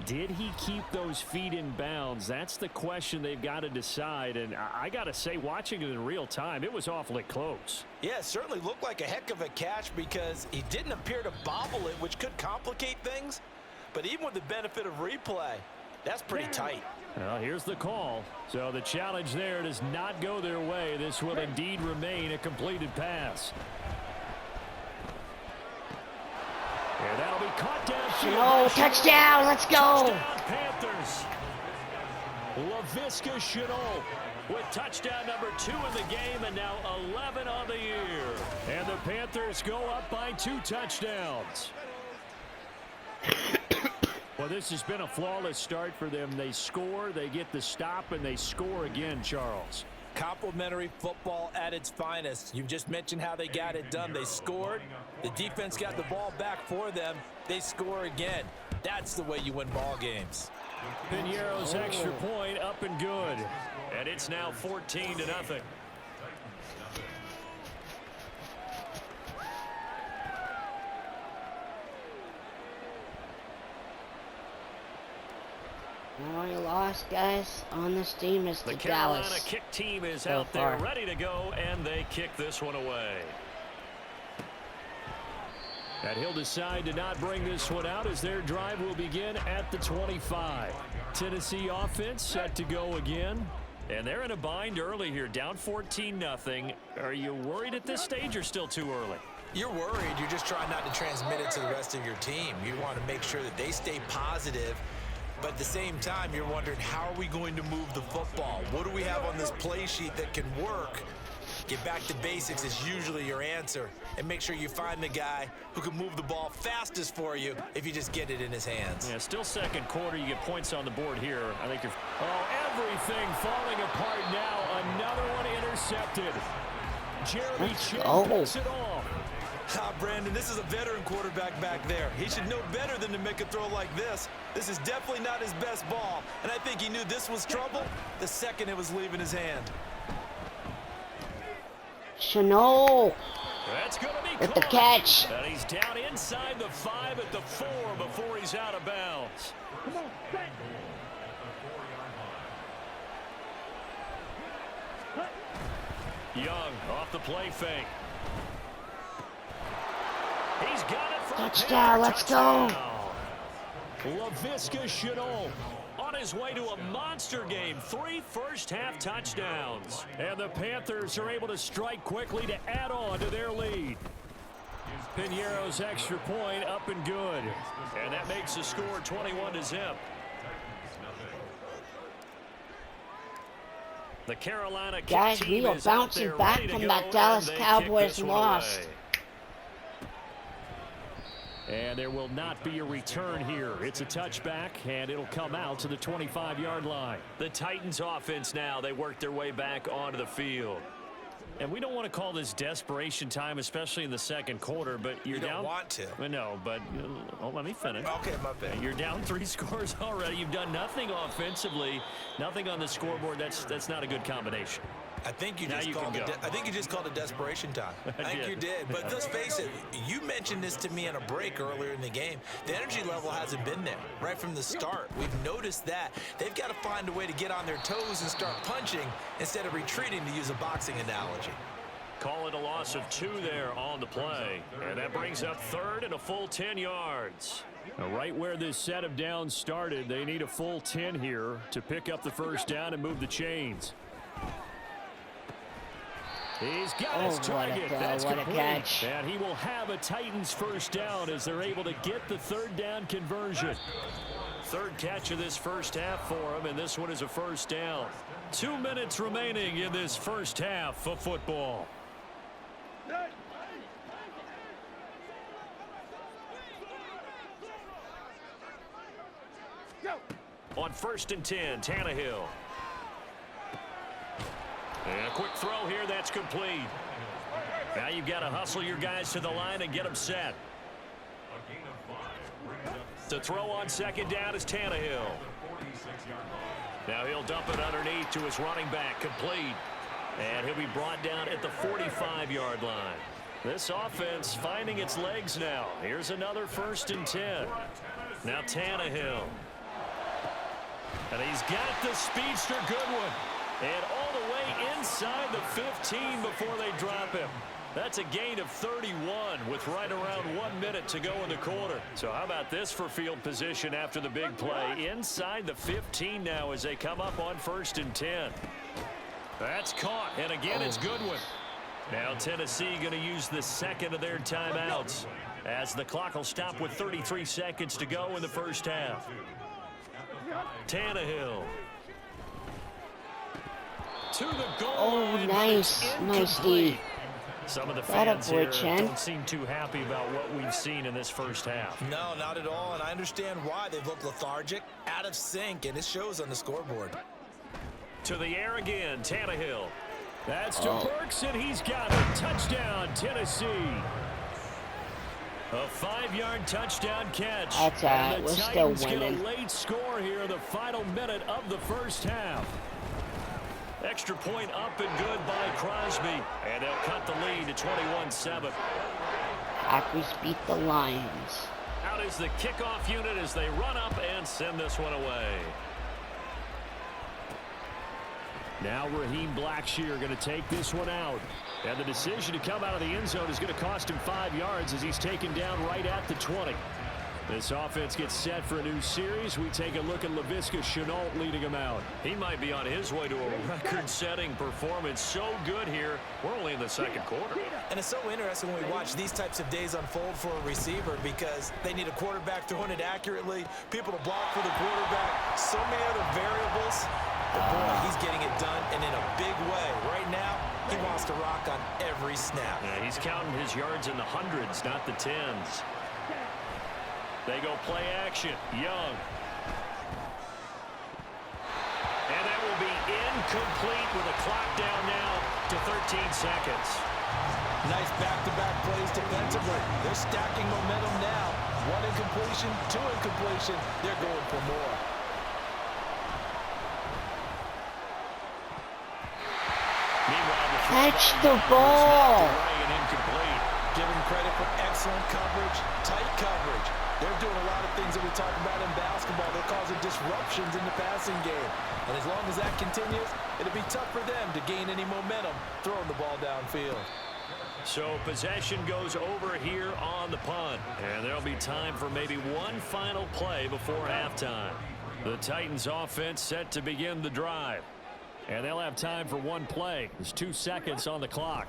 [SPEAKER 4] Did he keep those feet in bounds? That's the question they've got to decide. And I got to say, watching it in real time, it was awfully close.
[SPEAKER 6] Yeah, it certainly looked like a heck of a catch because he didn't appear to bobble it, which could complicate things. But even with the benefit of replay, that's pretty tight.
[SPEAKER 4] Well, here's the call. So the challenge there does not go their way. This will indeed remain a completed pass. And that'll be caught down.
[SPEAKER 3] No, touchdown, let's go.
[SPEAKER 5] Touchdown, Panthers.
[SPEAKER 4] Laviska Shenault
[SPEAKER 5] With touchdown number 2 in the game and now 11 on the year.
[SPEAKER 4] And the Panthers go up by 2 touchdowns. Well, this has been a flawless start for them. They score, they get the stop, and they score again, Charles.
[SPEAKER 6] Complimentary football at its finest. You just mentioned how they got it done. They scored. The defense got the ball back for them. They score again. That's the way you win ball games.
[SPEAKER 4] Piñeiro's extra point up and good.
[SPEAKER 5] And it's now 14-0.
[SPEAKER 3] The only loss, guys, on this team is
[SPEAKER 5] The
[SPEAKER 3] to
[SPEAKER 5] Carolina
[SPEAKER 3] Dallas.
[SPEAKER 5] kick team is
[SPEAKER 3] So
[SPEAKER 5] out there
[SPEAKER 3] far.
[SPEAKER 5] ready to go, and they kick this one away.
[SPEAKER 4] And he'll decide to not bring this one out as their drive will begin at the 25. Tennessee offense set to go again.
[SPEAKER 5] And they're in a bind early here, down 14-0. Are you worried at this stage or still too early?
[SPEAKER 6] You're worried. You're just trying not to transmit it to the rest of your team. You want to make sure that they stay positive But at the same time, you're wondering, how are we going to move the football? What do we have on this play sheet that can work? Get back to basics is usually your answer. And make sure you find the guy who can move the ball fastest for you if you just get it in his hands.
[SPEAKER 5] Yeah, still second quarter. You get points on the board here. I think you're... Oh, everything falling apart now. Another one intercepted. Jeremy Chin picks it off.
[SPEAKER 6] Brandon, this is a veteran quarterback back there. He should know better than to make a throw like this. This is definitely not his best ball. And I think he knew this was trouble the second it was leaving his hand.
[SPEAKER 3] Chanel
[SPEAKER 5] That's going to be
[SPEAKER 3] with the
[SPEAKER 5] caught.
[SPEAKER 3] catch.
[SPEAKER 5] And he's down inside the 5 at the 4 before he's out of bounds.
[SPEAKER 7] Come on, set.
[SPEAKER 5] Young off the play fake. He's got it for
[SPEAKER 3] Touchdown, let's go.
[SPEAKER 5] Laviska Shenault on his way to a monster game. 3 first-half touchdowns. And the Panthers are able to strike quickly to add on to their lead. Piñeiro's extra point up and good. And that makes the score 21-0. The Carolina
[SPEAKER 3] Guys,
[SPEAKER 5] team
[SPEAKER 3] we were
[SPEAKER 5] is out
[SPEAKER 3] bouncing
[SPEAKER 5] there
[SPEAKER 3] back
[SPEAKER 5] ready to
[SPEAKER 3] from
[SPEAKER 5] go,
[SPEAKER 3] that
[SPEAKER 5] and
[SPEAKER 3] Dallas
[SPEAKER 5] they
[SPEAKER 3] Cowboys
[SPEAKER 5] kick this one
[SPEAKER 3] loss.
[SPEAKER 5] away. And there will not be a return here. It's a touchback, and it'll come out to the 25-yard line. The Titans offense now, they work their way back onto the field. And we don't want to call this desperation time, especially in the second quarter, but you're
[SPEAKER 6] You
[SPEAKER 5] down.
[SPEAKER 6] don't want to.
[SPEAKER 5] No, but let me finish.
[SPEAKER 6] Okay, my bad.
[SPEAKER 5] You're down 3 scores already. You've done nothing offensively, nothing on the scoreboard. That's not a good combination.
[SPEAKER 6] I think you
[SPEAKER 5] Now
[SPEAKER 6] just
[SPEAKER 5] you
[SPEAKER 6] called
[SPEAKER 5] can
[SPEAKER 6] it.
[SPEAKER 5] go.
[SPEAKER 6] I think you just called it desperation time. I think
[SPEAKER 5] did.
[SPEAKER 6] you did. But let's face it. You mentioned this to me on a break earlier in the game. The energy level hasn't been there right from the start. We've noticed that they've got to find a way to get on their toes and start punching instead of retreating, to use a boxing analogy.
[SPEAKER 5] Call it a loss of 2 there on the play. And that brings up 3rd and a full 10 yards.
[SPEAKER 4] Now, right where this set of downs started, they need a full 10 here to pick up the first down and move the chains. He's got his target. That's
[SPEAKER 3] what a
[SPEAKER 4] complete.
[SPEAKER 3] catch.
[SPEAKER 4] And he will have a Titans first down as they're able to get the 3rd down conversion.
[SPEAKER 5] 3rd catch of this first half for him, and this one is a first down. 2 minutes remaining in this first half of football. On 1st and 10, Tannehill. And a quick throw here, that's complete. Now you've got to hustle your guys to the line and get them set. To throw on 2nd down is Tannehill. Now he'll dump it underneath to his running back, complete. And he'll be brought down at the 45-yard line. This offense finding its legs now. Here's another 1st and 10. Now Tannehill. And he's got the speedster Goodwin. And all the way inside the 15 before they drop him. That's a gain of 31 with right around 1 minute to go in the quarter. So how about this for field position after the big play? Inside the 15 now as they come up on 1st and 10. That's caught, and again it's Goodwin. Now Tennessee going to use the 2nd of their timeouts as the clock will stop with 33 seconds to go in the first half. Tannehill. To the goal.
[SPEAKER 3] Oh, nice. Nice D.
[SPEAKER 5] Some of the
[SPEAKER 3] That
[SPEAKER 5] fans
[SPEAKER 3] boy,
[SPEAKER 5] here
[SPEAKER 3] Chen.
[SPEAKER 5] don't seem too happy about what we've seen in this first half.
[SPEAKER 6] No, not at all, and I understand why. They've looked lethargic, out of sync, and it shows on the scoreboard.
[SPEAKER 5] To the air again, Tannehill.
[SPEAKER 4] That's to Burks, and he's got it. Touchdown, Tennessee.
[SPEAKER 5] A 5-yard touchdown catch.
[SPEAKER 3] That's all right.
[SPEAKER 5] And
[SPEAKER 3] We're
[SPEAKER 5] the
[SPEAKER 3] still
[SPEAKER 5] Titans get
[SPEAKER 3] winning.
[SPEAKER 5] a late score here in the final minute of the first half. Extra point up and good by Crosby. And they'll cut the lead to 21-7.
[SPEAKER 3] Packers beat the Lions.
[SPEAKER 5] Out is the kickoff unit as they run up and send this one away.
[SPEAKER 4] Now Raheem Blackshear going to take this one out. And the decision to come out of the end zone is going to cost him 5 yards as he's taken down right at the 20. This offense gets set for a new series. We take a look at Laviska Shenault leading them out.
[SPEAKER 5] He might be on his way to a record-setting performance. So good here. We're only in the second quarter.
[SPEAKER 6] And it's so interesting when we watch these types of days unfold for a receiver because they need a quarterback throwing it accurately, people to block for the quarterback, so many other variables. But boy, he's getting it done, and in a big way. Right now, he wants to rock on every snap.
[SPEAKER 5] Yeah, he's counting his yards in the hundreds, not the tens. They go play action. Young. And that will be incomplete with a clock down now to 13 seconds.
[SPEAKER 6] Nice back-to-back plays defensively. They're stacking momentum now. One incompletion, two incompletion. They're going for more.
[SPEAKER 3] Catch the ball.
[SPEAKER 6] Give him credit for excellent coverage, tight coverage. They're doing a lot of things that we talk about in basketball. They're causing disruptions in the passing game. And as long as that continues, it'll be tough for them to gain any momentum throwing the ball downfield.
[SPEAKER 5] So possession goes over here on the punt. And there'll be time for maybe one final play before halftime. The Titans offense set to begin the drive.
[SPEAKER 4] And they'll have time for one play. There's 2 seconds on the clock.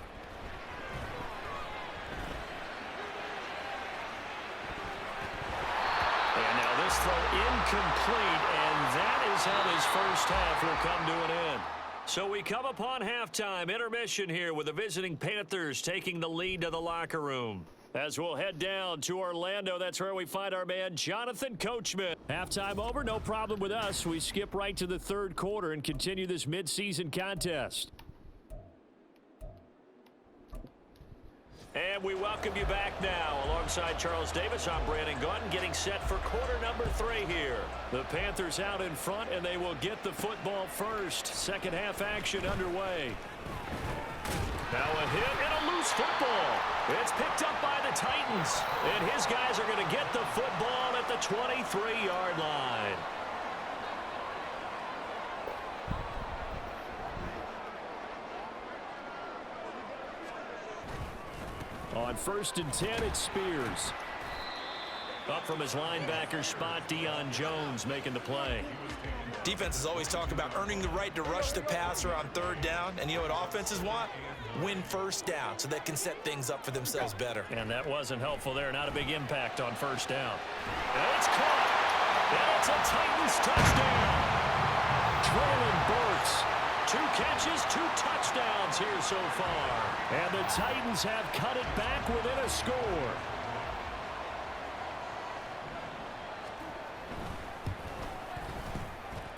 [SPEAKER 5] And now this throw incomplete, and that is how this first half will come to an end. So we come upon halftime, intermission here with the visiting Panthers taking the lead to the locker room. As we'll head down to Orlando, that's where we find our man Jonathan Coachman.
[SPEAKER 4] Halftime over, no problem with us. We skip right to the third quarter and continue this midseason contest.
[SPEAKER 5] And we welcome you back now. Alongside Charles Davis, I'm Brandon Gunn, getting set for quarter number 3 here. The Panthers out in front, and they will get the football first. Second half action underway. Now a hit and a loose football. It's picked up by the Titans. And his guys are going to get the football at the 23-yard line.
[SPEAKER 4] On 1st and 10, it's Spears.
[SPEAKER 5] Up from his linebacker spot, Deion Jones making the play.
[SPEAKER 6] Defenses always talk about earning the right to rush the passer on third down. And you know what offenses want? Win first down so they can set things up for themselves better.
[SPEAKER 5] And that wasn't helpful there. Not a big impact on first down. And it's caught. And it's a Titans touchdown.
[SPEAKER 4] Traylon Burks.
[SPEAKER 5] 2 catches, 2 touchdowns here so far.
[SPEAKER 4] And the Titans have cut it back within a score.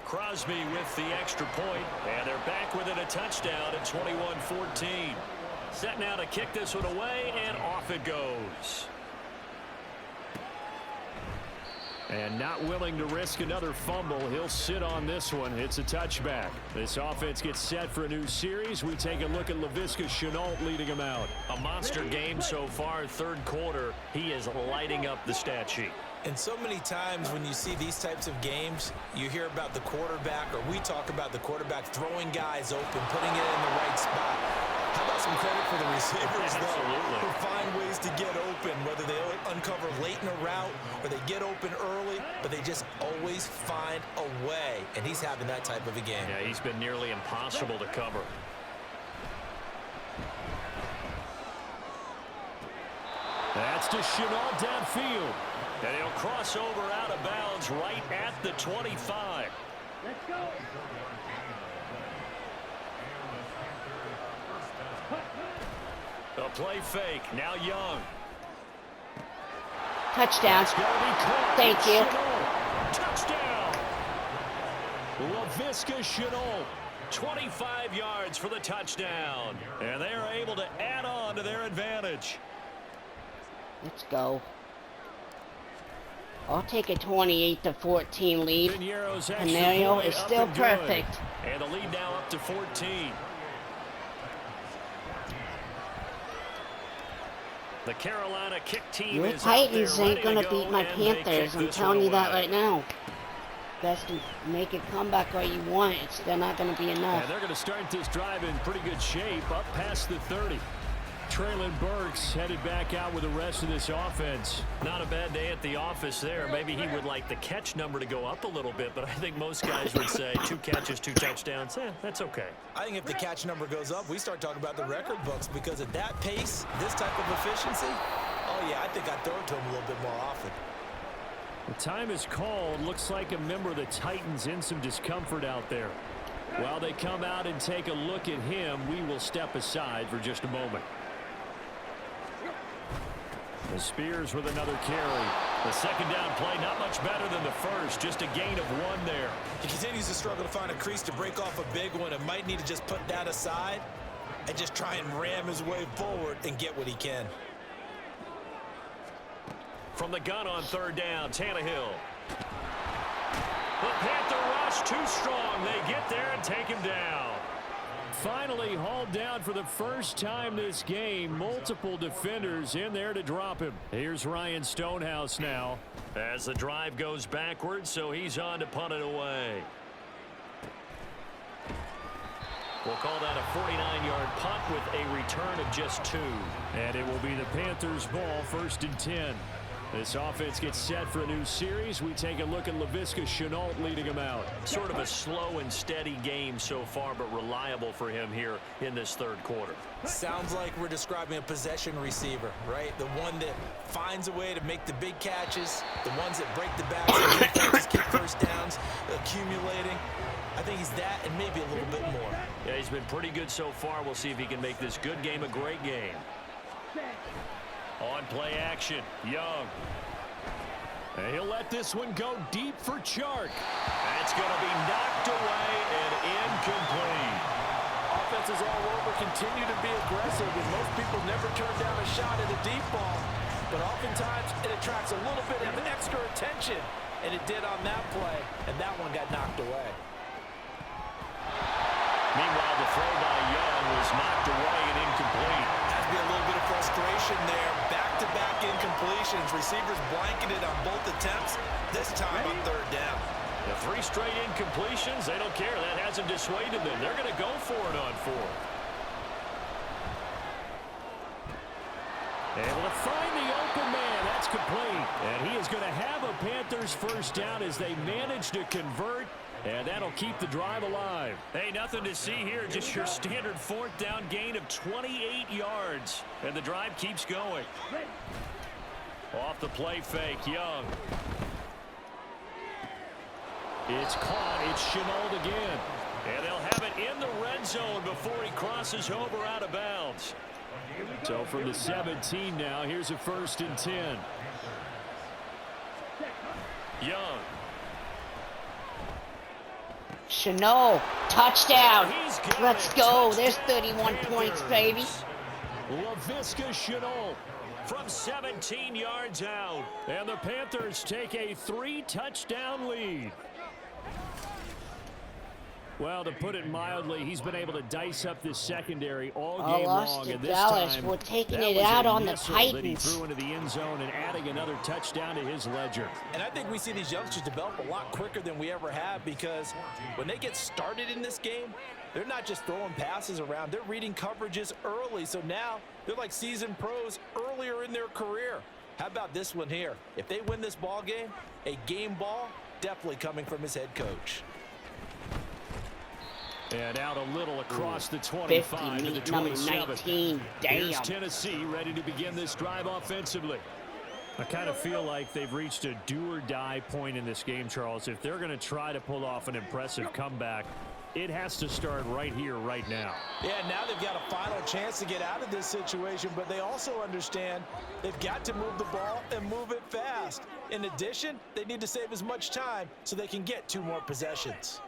[SPEAKER 5] Crosby with the extra point, and they're back within a touchdown at 21-14. Set now to kick this one away, and off it goes.
[SPEAKER 4] And not willing to risk another fumble, he'll sit on this one. It's a touchback. This offense gets set for a new series. We take a look at Laviska Shenault leading them out.
[SPEAKER 5] A monster game so far, third quarter. He is lighting up the stat sheet.
[SPEAKER 6] And so many times when you see these types of games, you hear about the quarterback, or we talk about the quarterback throwing guys open, putting it in the right spot. How about some credit for the receivers, though, who find ways to get open, whether they uncover late in a route or they get open early, but they just always find a way. And he's having that type of a game.
[SPEAKER 5] Yeah, he's been nearly impossible to cover.
[SPEAKER 4] That's to Shenault downfield.
[SPEAKER 5] And he'll cross over out of bounds right at the 25.
[SPEAKER 7] Let's go.
[SPEAKER 5] A play fake. Now Young.
[SPEAKER 3] Touchdown.
[SPEAKER 5] It's going to be caught.
[SPEAKER 3] Thank you.
[SPEAKER 5] Touchdown. Laviska Shenault. 25 yards for the touchdown. And they are able to add on to their advantage.
[SPEAKER 3] Let's go. I'll take a 28-14 lead. Scenario is still perfect.
[SPEAKER 5] And the lead now up to 14. The Carolina kick team
[SPEAKER 3] Your
[SPEAKER 5] is
[SPEAKER 3] Titans ain't gonna
[SPEAKER 5] go
[SPEAKER 3] beat my
[SPEAKER 5] and they
[SPEAKER 3] Panthers.
[SPEAKER 5] kick
[SPEAKER 3] I'm
[SPEAKER 5] this
[SPEAKER 3] telling
[SPEAKER 5] one
[SPEAKER 3] you that
[SPEAKER 5] away.
[SPEAKER 3] right now. Best to make a comeback all you want. It's still not gonna be enough.
[SPEAKER 4] And they're going to start this drive in pretty good shape, up past the 30. Traylon Burks headed back out with the rest of this offense.
[SPEAKER 5] Not a bad day at the office there. Maybe he would like the catch number to go up a little bit, but I think most guys would say 2 catches, 2 touchdowns. That's okay.
[SPEAKER 6] I think if the catch number goes up, we start talking about the record books, because at that pace, this type of efficiency, oh yeah, I think I'd throw it to him a little bit more often.
[SPEAKER 4] The time is called. Looks like a member of the Titans in some discomfort out there. While they come out and take a look at him, we will step aside for just a moment. The Spears with another carry. The second down play, not much better than the first. Just a gain of 1 there.
[SPEAKER 6] He continues to struggle to find a crease to break off a big one, and might need to just put that aside and just try and ram his way forward and get what he can.
[SPEAKER 5] From the gun on 3rd down, Tannehill. The Panther rush too strong. They get there and take him down.
[SPEAKER 4] Finally hauled down for the first time this game. Multiple defenders in there to drop him. Here's Ryan Stonehouse now.
[SPEAKER 5] As the drive goes backwards, so he's on to punt it away. We'll call that a 49-yard punt with a return of just 2.
[SPEAKER 4] And it will be the Panthers' ball, 1st and 10. This offense gets set for a new series. We take a look at Laviska Shenault leading him out.
[SPEAKER 5] Sort of a slow and steady game so far, but reliable for him here in this 3rd quarter.
[SPEAKER 6] Sounds like we're describing a possession receiver, right? The one that finds a way to make the big catches, the ones that break the backs and defenses keep first downs, accumulating. I think he's that and maybe a little bit more.
[SPEAKER 5] Yeah, he's been pretty good so far. We'll see if he can make this good game a great game. On play action, Young.
[SPEAKER 4] And he'll let this one go deep for Chark.
[SPEAKER 5] That's going to be knocked away and incomplete.
[SPEAKER 8] Offenses all over continue to be aggressive, and most people never turn down a shot at a deep ball. But oftentimes it attracts a little bit of extra attention, and it did on that play, and that one got knocked away.
[SPEAKER 5] Meanwhile, the throw by Young was knocked away and incomplete.
[SPEAKER 6] Has to be a little bit of frustration there. Back-to-back incompletions. Receivers blanketed on both attempts, this time on 3rd down.
[SPEAKER 5] The 3 straight incompletions, they don't care. That hasn't dissuaded them. They're going to go for it on 4th.
[SPEAKER 4] Able to find the open man. That's complete. And he is going to have a Panthers 1st down as they manage to convert. And that'll keep the drive alive.
[SPEAKER 5] Hey, nothing to see here. Just your standard 4th down gain of 28 yards. And the drive keeps going. Off the play fake, Young.
[SPEAKER 4] It's caught. It's Shenault again.
[SPEAKER 5] And they'll have it in the red zone before he crosses over out of bounds.
[SPEAKER 4] So from the 17 now, here's a 1st and 10.
[SPEAKER 5] Young.
[SPEAKER 3] Shenault, touchdown.
[SPEAKER 5] He's got
[SPEAKER 3] Let's
[SPEAKER 5] it.
[SPEAKER 3] go.
[SPEAKER 5] Touchdown,
[SPEAKER 3] There's 31 points, baby.
[SPEAKER 4] Laviska Shenault
[SPEAKER 5] from 17 yards out.
[SPEAKER 4] And the Panthers take a 3-touchdown lead. Well, to put it mildly, he's been able to dice up this secondary all game long. And this
[SPEAKER 3] Dallas,
[SPEAKER 4] time,
[SPEAKER 3] we're taking
[SPEAKER 4] that
[SPEAKER 3] it
[SPEAKER 4] was
[SPEAKER 3] out
[SPEAKER 4] a
[SPEAKER 3] on the
[SPEAKER 4] missile that he
[SPEAKER 3] Titans.
[SPEAKER 4] threw into the end zone and adding another touchdown to his ledger.
[SPEAKER 6] And I think we see these youngsters develop a lot quicker than we ever have, because when they get started in this game, they're not just throwing passes around. They're reading coverages early. So now they're like seasoned pros earlier in their career. How about this one here? If they win this ball game, a game ball definitely coming from his head coach.
[SPEAKER 4] And out a little across the 25 to the 27.
[SPEAKER 3] 19.
[SPEAKER 4] Here's
[SPEAKER 3] Damn.
[SPEAKER 4] Tennessee ready to begin this drive offensively. I kind of feel like they've reached a do-or-die point in this game, Charles. If they're going to try to pull off an impressive comeback, it has to start right here, right now.
[SPEAKER 6] Yeah, now they've got a final chance to get out of this situation, but they also understand they've got to move the ball and move it fast. In addition, they need to save as much time so they can get 2 more possessions.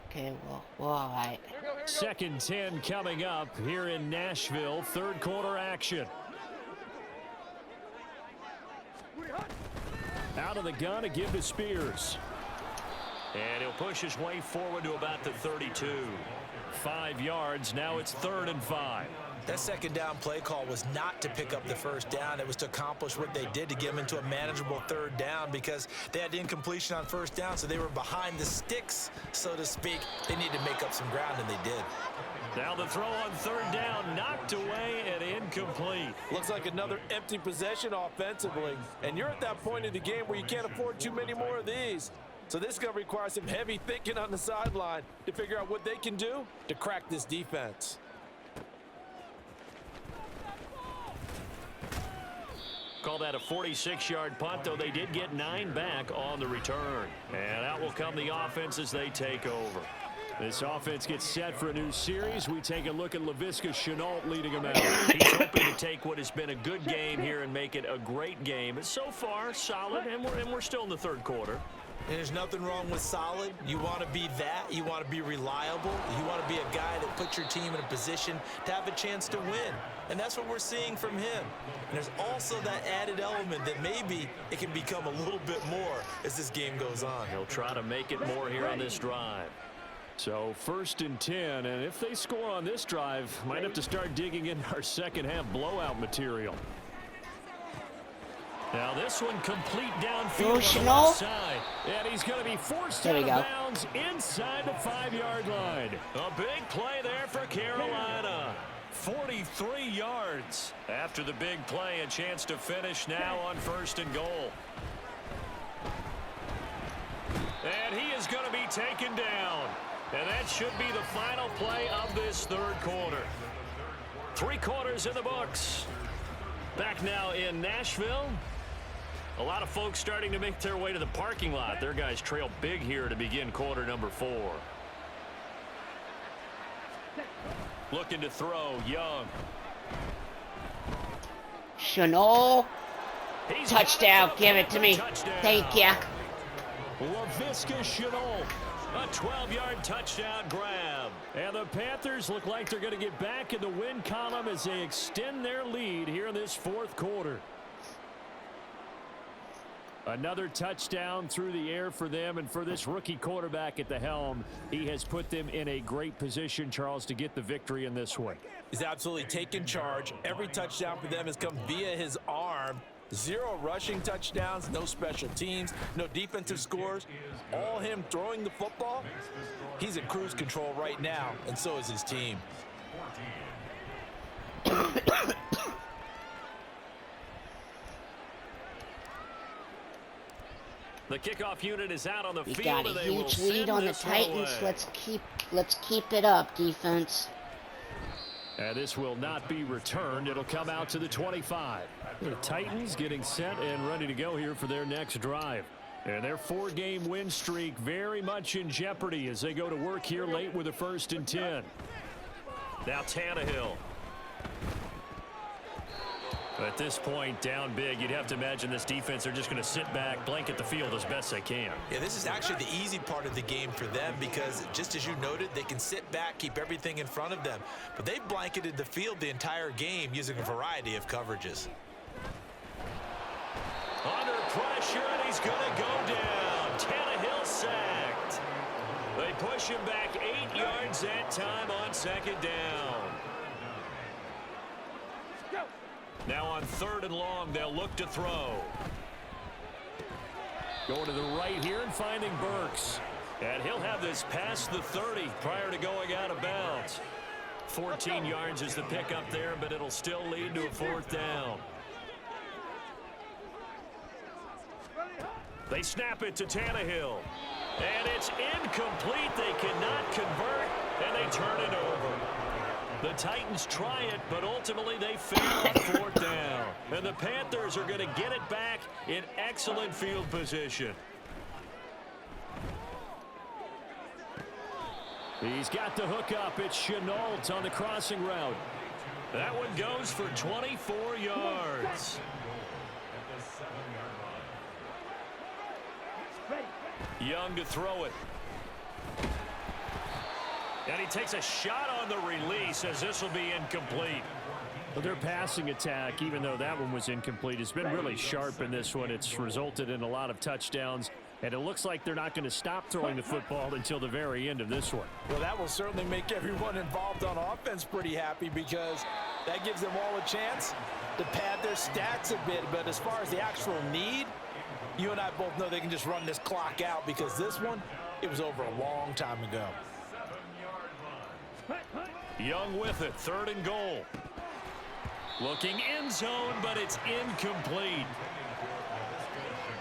[SPEAKER 3] Okay, well, all right.
[SPEAKER 4] 2nd 10 coming up here in Nashville. 3rd quarter action. Out of the gun to give to Spears.
[SPEAKER 5] And he'll push his way forward to about the 32.
[SPEAKER 4] 5 yards. Now it's 3rd and 5.
[SPEAKER 6] That 2nd down play call was not to pick up the 1st down. It was to accomplish what they did, to get them into a manageable 3rd down, because they had incompletion on 1st down, so they were behind the sticks, so to speak. They needed to make up some ground, and they did.
[SPEAKER 5] Now the throw on third down, knocked away and incomplete.
[SPEAKER 8] Looks like another empty possession offensively. And you're at that point in the game where you can't afford too many more of these. So this is going to require some heavy thinking on the sideline to figure out what they can do to crack this defense.
[SPEAKER 5] Call that a 46-yard punt, though they did get 9 back on the return. And out will come the offense as they take over.
[SPEAKER 4] This offense gets set for a new series. We take a look at Laviska Shenault leading them out.
[SPEAKER 5] He's hoping to take what has been a good game here and make it a great game. It's so far solid, and we're still in the third quarter.
[SPEAKER 6] And there's nothing wrong with solid. You want to be that. You want to be reliable. You want to be a guy that puts your team in a position to have a chance to win. And that's what we're seeing from him. And there's also that added element that maybe it can become a little bit more as this game goes on.
[SPEAKER 5] He'll try to make it more here on this drive.
[SPEAKER 4] So 1st and 10, and if they score on this drive, might have to start digging into our second half blowout material.
[SPEAKER 5] Now this one complete downfield
[SPEAKER 3] Go,
[SPEAKER 5] on the
[SPEAKER 3] Shenault.
[SPEAKER 5] left side.
[SPEAKER 4] And he's going to be forced
[SPEAKER 3] There
[SPEAKER 4] out
[SPEAKER 3] we
[SPEAKER 4] of
[SPEAKER 3] go.
[SPEAKER 4] bounds inside the 5-yard line.
[SPEAKER 5] A big play there for Carolina. 43 yards. After the big play, a chance to finish now on 1st and goal. And he is going to be taken down. And that should be the final play of this third quarter. 3 quarters in the books. Back now in Nashville. A lot of folks starting to make their way to the parking lot. Their guys trail big here to begin quarter number 4. Looking to throw, Young.
[SPEAKER 3] Shenault. Touchdown. Give it to me.
[SPEAKER 5] Touchdown.
[SPEAKER 3] Thank ya.
[SPEAKER 4] Laviska Shenault.
[SPEAKER 5] A 12-yard touchdown grab.
[SPEAKER 4] And the Panthers look like they're going to get back in the win column as they extend their lead here in this 4th quarter. Another touchdown through the air for them, and for this rookie quarterback at the helm, he has put them in a great position, Charles, to get the victory in this one.
[SPEAKER 6] He's absolutely taken charge. Every touchdown for them has come via his arm. 0 rushing touchdowns, no special teams, no defensive scores. All him throwing the football. He's in cruise control right now, and so is his team.
[SPEAKER 5] The kickoff unit is out on the
[SPEAKER 3] We
[SPEAKER 5] field.
[SPEAKER 3] got a
[SPEAKER 5] And they will
[SPEAKER 3] huge lead
[SPEAKER 5] send
[SPEAKER 3] on the
[SPEAKER 5] this one
[SPEAKER 3] Titans.
[SPEAKER 5] away.
[SPEAKER 3] Let's keep it up, defense.
[SPEAKER 4] And this will not be returned. It'll come out to the 25. The Titans getting set and ready to go here for their next drive. And their 4-game win streak very much in jeopardy as they go to work here late with a 1st and 10.
[SPEAKER 5] Now Tannehill. At this point, down big, you'd have to imagine this defense are just going to sit back, blanket the field as best they can.
[SPEAKER 6] Yeah, this is actually the easy part of the game for them because, just as you noted, they can sit back, keep everything in front of them. But they've blanketed the field the entire game using a variety of coverages.
[SPEAKER 5] Under pressure, and he's going to go down. Tannehill sacked. They push him back 8 yards that time on 2nd down. Now on 3rd and long, they'll look to throw.
[SPEAKER 4] Going to the right here and finding Burks.
[SPEAKER 5] And he'll have this past the 30 prior to going out of bounds. 14 yards is the pickup there, but it'll still lead to a 4th down. They snap it to Tannehill. And it's incomplete. They cannot convert, and they turn it over. The Titans try it, but ultimately they fail on 4th down. And the Panthers are going to get it back in excellent field position.
[SPEAKER 4] He's got the hook up. It's Shenault on the crossing route.
[SPEAKER 5] That one goes for 24 yards. Young to throw it. And he takes a shot on the release as this will be incomplete.
[SPEAKER 4] Well, their passing attack, even though that one was incomplete, has been really sharp in this one. It's resulted in a lot of touchdowns, and it looks like they're not going to stop throwing the football until the very end of this one.
[SPEAKER 8] Well, that will certainly make everyone involved on offense pretty happy because that gives them all a chance to pad their stats a bit. But as far as the actual need, you and I both know they can just run this clock out because this one, it was over a long time ago.
[SPEAKER 5] Young with it, 3rd and goal. Looking end zone, but it's incomplete.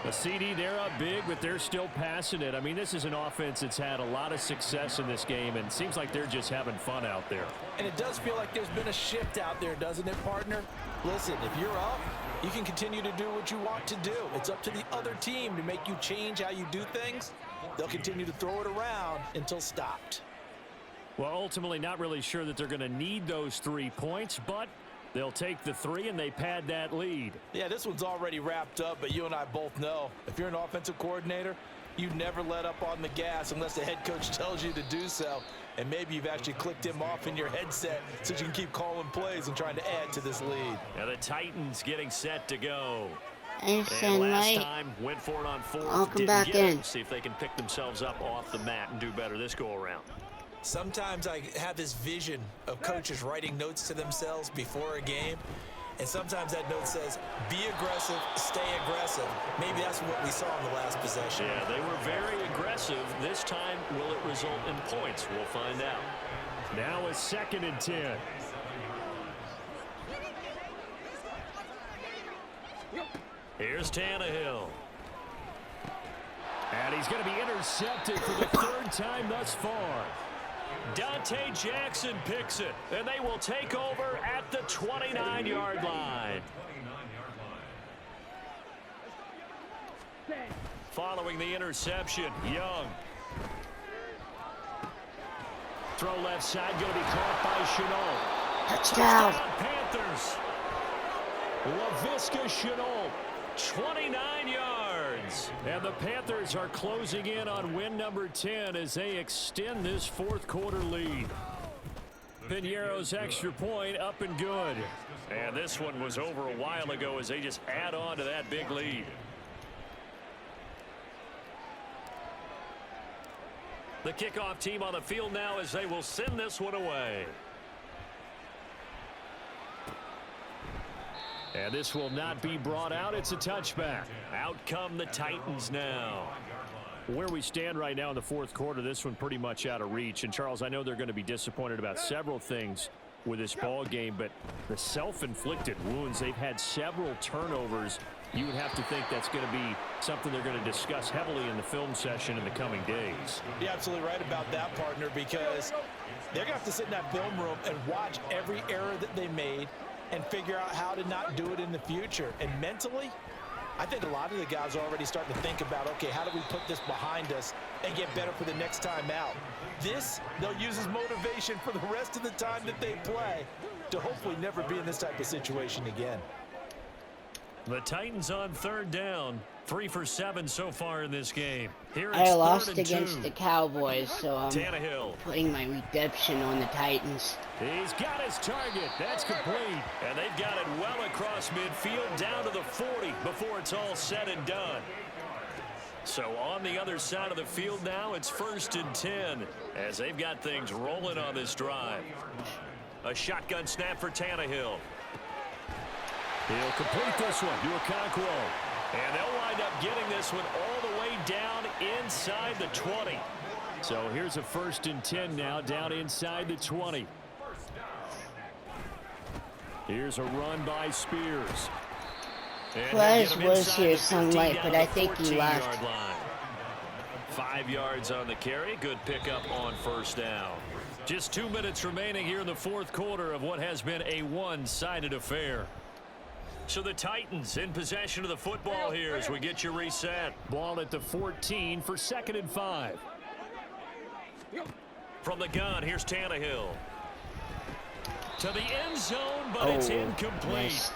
[SPEAKER 5] The CD, they're up big, but they're still passing it. I mean, this is an offense that's had a lot of success in this game, and it seems like they're just having fun out there.
[SPEAKER 8] And it does feel like there's been a shift out there, doesn't it, partner? Listen, if you're up, you can continue to do what you want to do. It's up to the other team to make you change how you do things. They'll continue to throw it around until stopped.
[SPEAKER 5] Well, ultimately, not really sure that they're going to need those 3 points, but they'll take the 3 and they pad that lead.
[SPEAKER 8] Yeah, this one's already wrapped up, but you and I both know if you're an offensive coordinator, you never let up on the gas unless the head coach tells you to do so. And maybe you've actually clicked him off in your headset so you can keep calling plays and trying to add to this lead.
[SPEAKER 5] Now the Titans getting set to go.
[SPEAKER 3] And
[SPEAKER 5] last time went for it on 4th.
[SPEAKER 3] Welcome back in.
[SPEAKER 5] See if they can pick themselves up off the mat and do better this go around.
[SPEAKER 6] Sometimes I have this vision of coaches writing notes to themselves before a game, and sometimes that note says, be aggressive, stay aggressive. Maybe that's what we saw in the last possession.
[SPEAKER 5] Yeah, they were very aggressive. This time, will it result in points? We'll find out.
[SPEAKER 4] Now a 2nd and 10.
[SPEAKER 5] Here's Tannehill.
[SPEAKER 4] And he's going to be intercepted for the 3rd time thus far.
[SPEAKER 5] Dante Jackson picks it, and they will take over at the 29-yard line. Following the interception, Young.
[SPEAKER 4] Throw left side, going to be caught by Chenault.
[SPEAKER 3] Touchdown.
[SPEAKER 5] Panthers.
[SPEAKER 4] Laviska Chenault.
[SPEAKER 5] 29 yards.
[SPEAKER 4] And the Panthers are closing in on win number 10 as they extend this 4th quarter lead. Piñeiro's extra point up and good.
[SPEAKER 5] And this one was over a while ago as they just add on to that big lead. The kickoff team on the field now as they will send this one away.
[SPEAKER 4] And this will not be brought out. It's a touchback.
[SPEAKER 5] Out come the Titans now.
[SPEAKER 4] Where we stand right now in the 4th quarter, this one pretty much out of reach. And, Charles, I know they're going to be disappointed about several things with this ball game, but the self-inflicted wounds, they've had several turnovers. You would have to think that's going to be something they're going to discuss heavily in the film session in the coming days.
[SPEAKER 8] You're absolutely right about that, partner, because they're going to have to sit in that film room and watch every error that they made and figure out how to not do it in the future. And mentally, I think a lot of the guys are already starting to think about, okay, how do we put this behind us and get better for the next time out? This, they'll use as motivation for the rest of the time that they play to hopefully never be in this type of situation again.
[SPEAKER 5] The Titans on 3rd down. 3 for 7 so far in this game. Here it's
[SPEAKER 3] I lost
[SPEAKER 5] 3rd and
[SPEAKER 3] against
[SPEAKER 5] 2.
[SPEAKER 3] the Cowboys, so I'm
[SPEAKER 5] Tannehill.
[SPEAKER 3] putting my redemption on the Titans.
[SPEAKER 4] He's got his target. That's complete.
[SPEAKER 5] And they've got it well across midfield down to the 40 before it's all said and done. So on the other side of the field now, it's 1st and 10 as they've got things rolling on this drive. A shotgun snap for Tannehill.
[SPEAKER 4] He'll complete this one to Okonkwo.
[SPEAKER 5] And they'll wind up getting this one all the way down inside the 20.
[SPEAKER 4] So here's a 1st and 10 now down inside the 20. Here's a run by Spears.
[SPEAKER 3] Quez was here sunlight, but I think he left.
[SPEAKER 5] 5 yards on the carry. Good pickup on 1st down. Just 2 minutes remaining here in the 4th quarter of what has been a one-sided affair. So the Titans in possession of the football here as we get you reset.
[SPEAKER 4] Ball at the 14 for 2nd and 5.
[SPEAKER 5] From the gun, here's Tannehill. To the end zone, but it's incomplete.
[SPEAKER 3] Nice.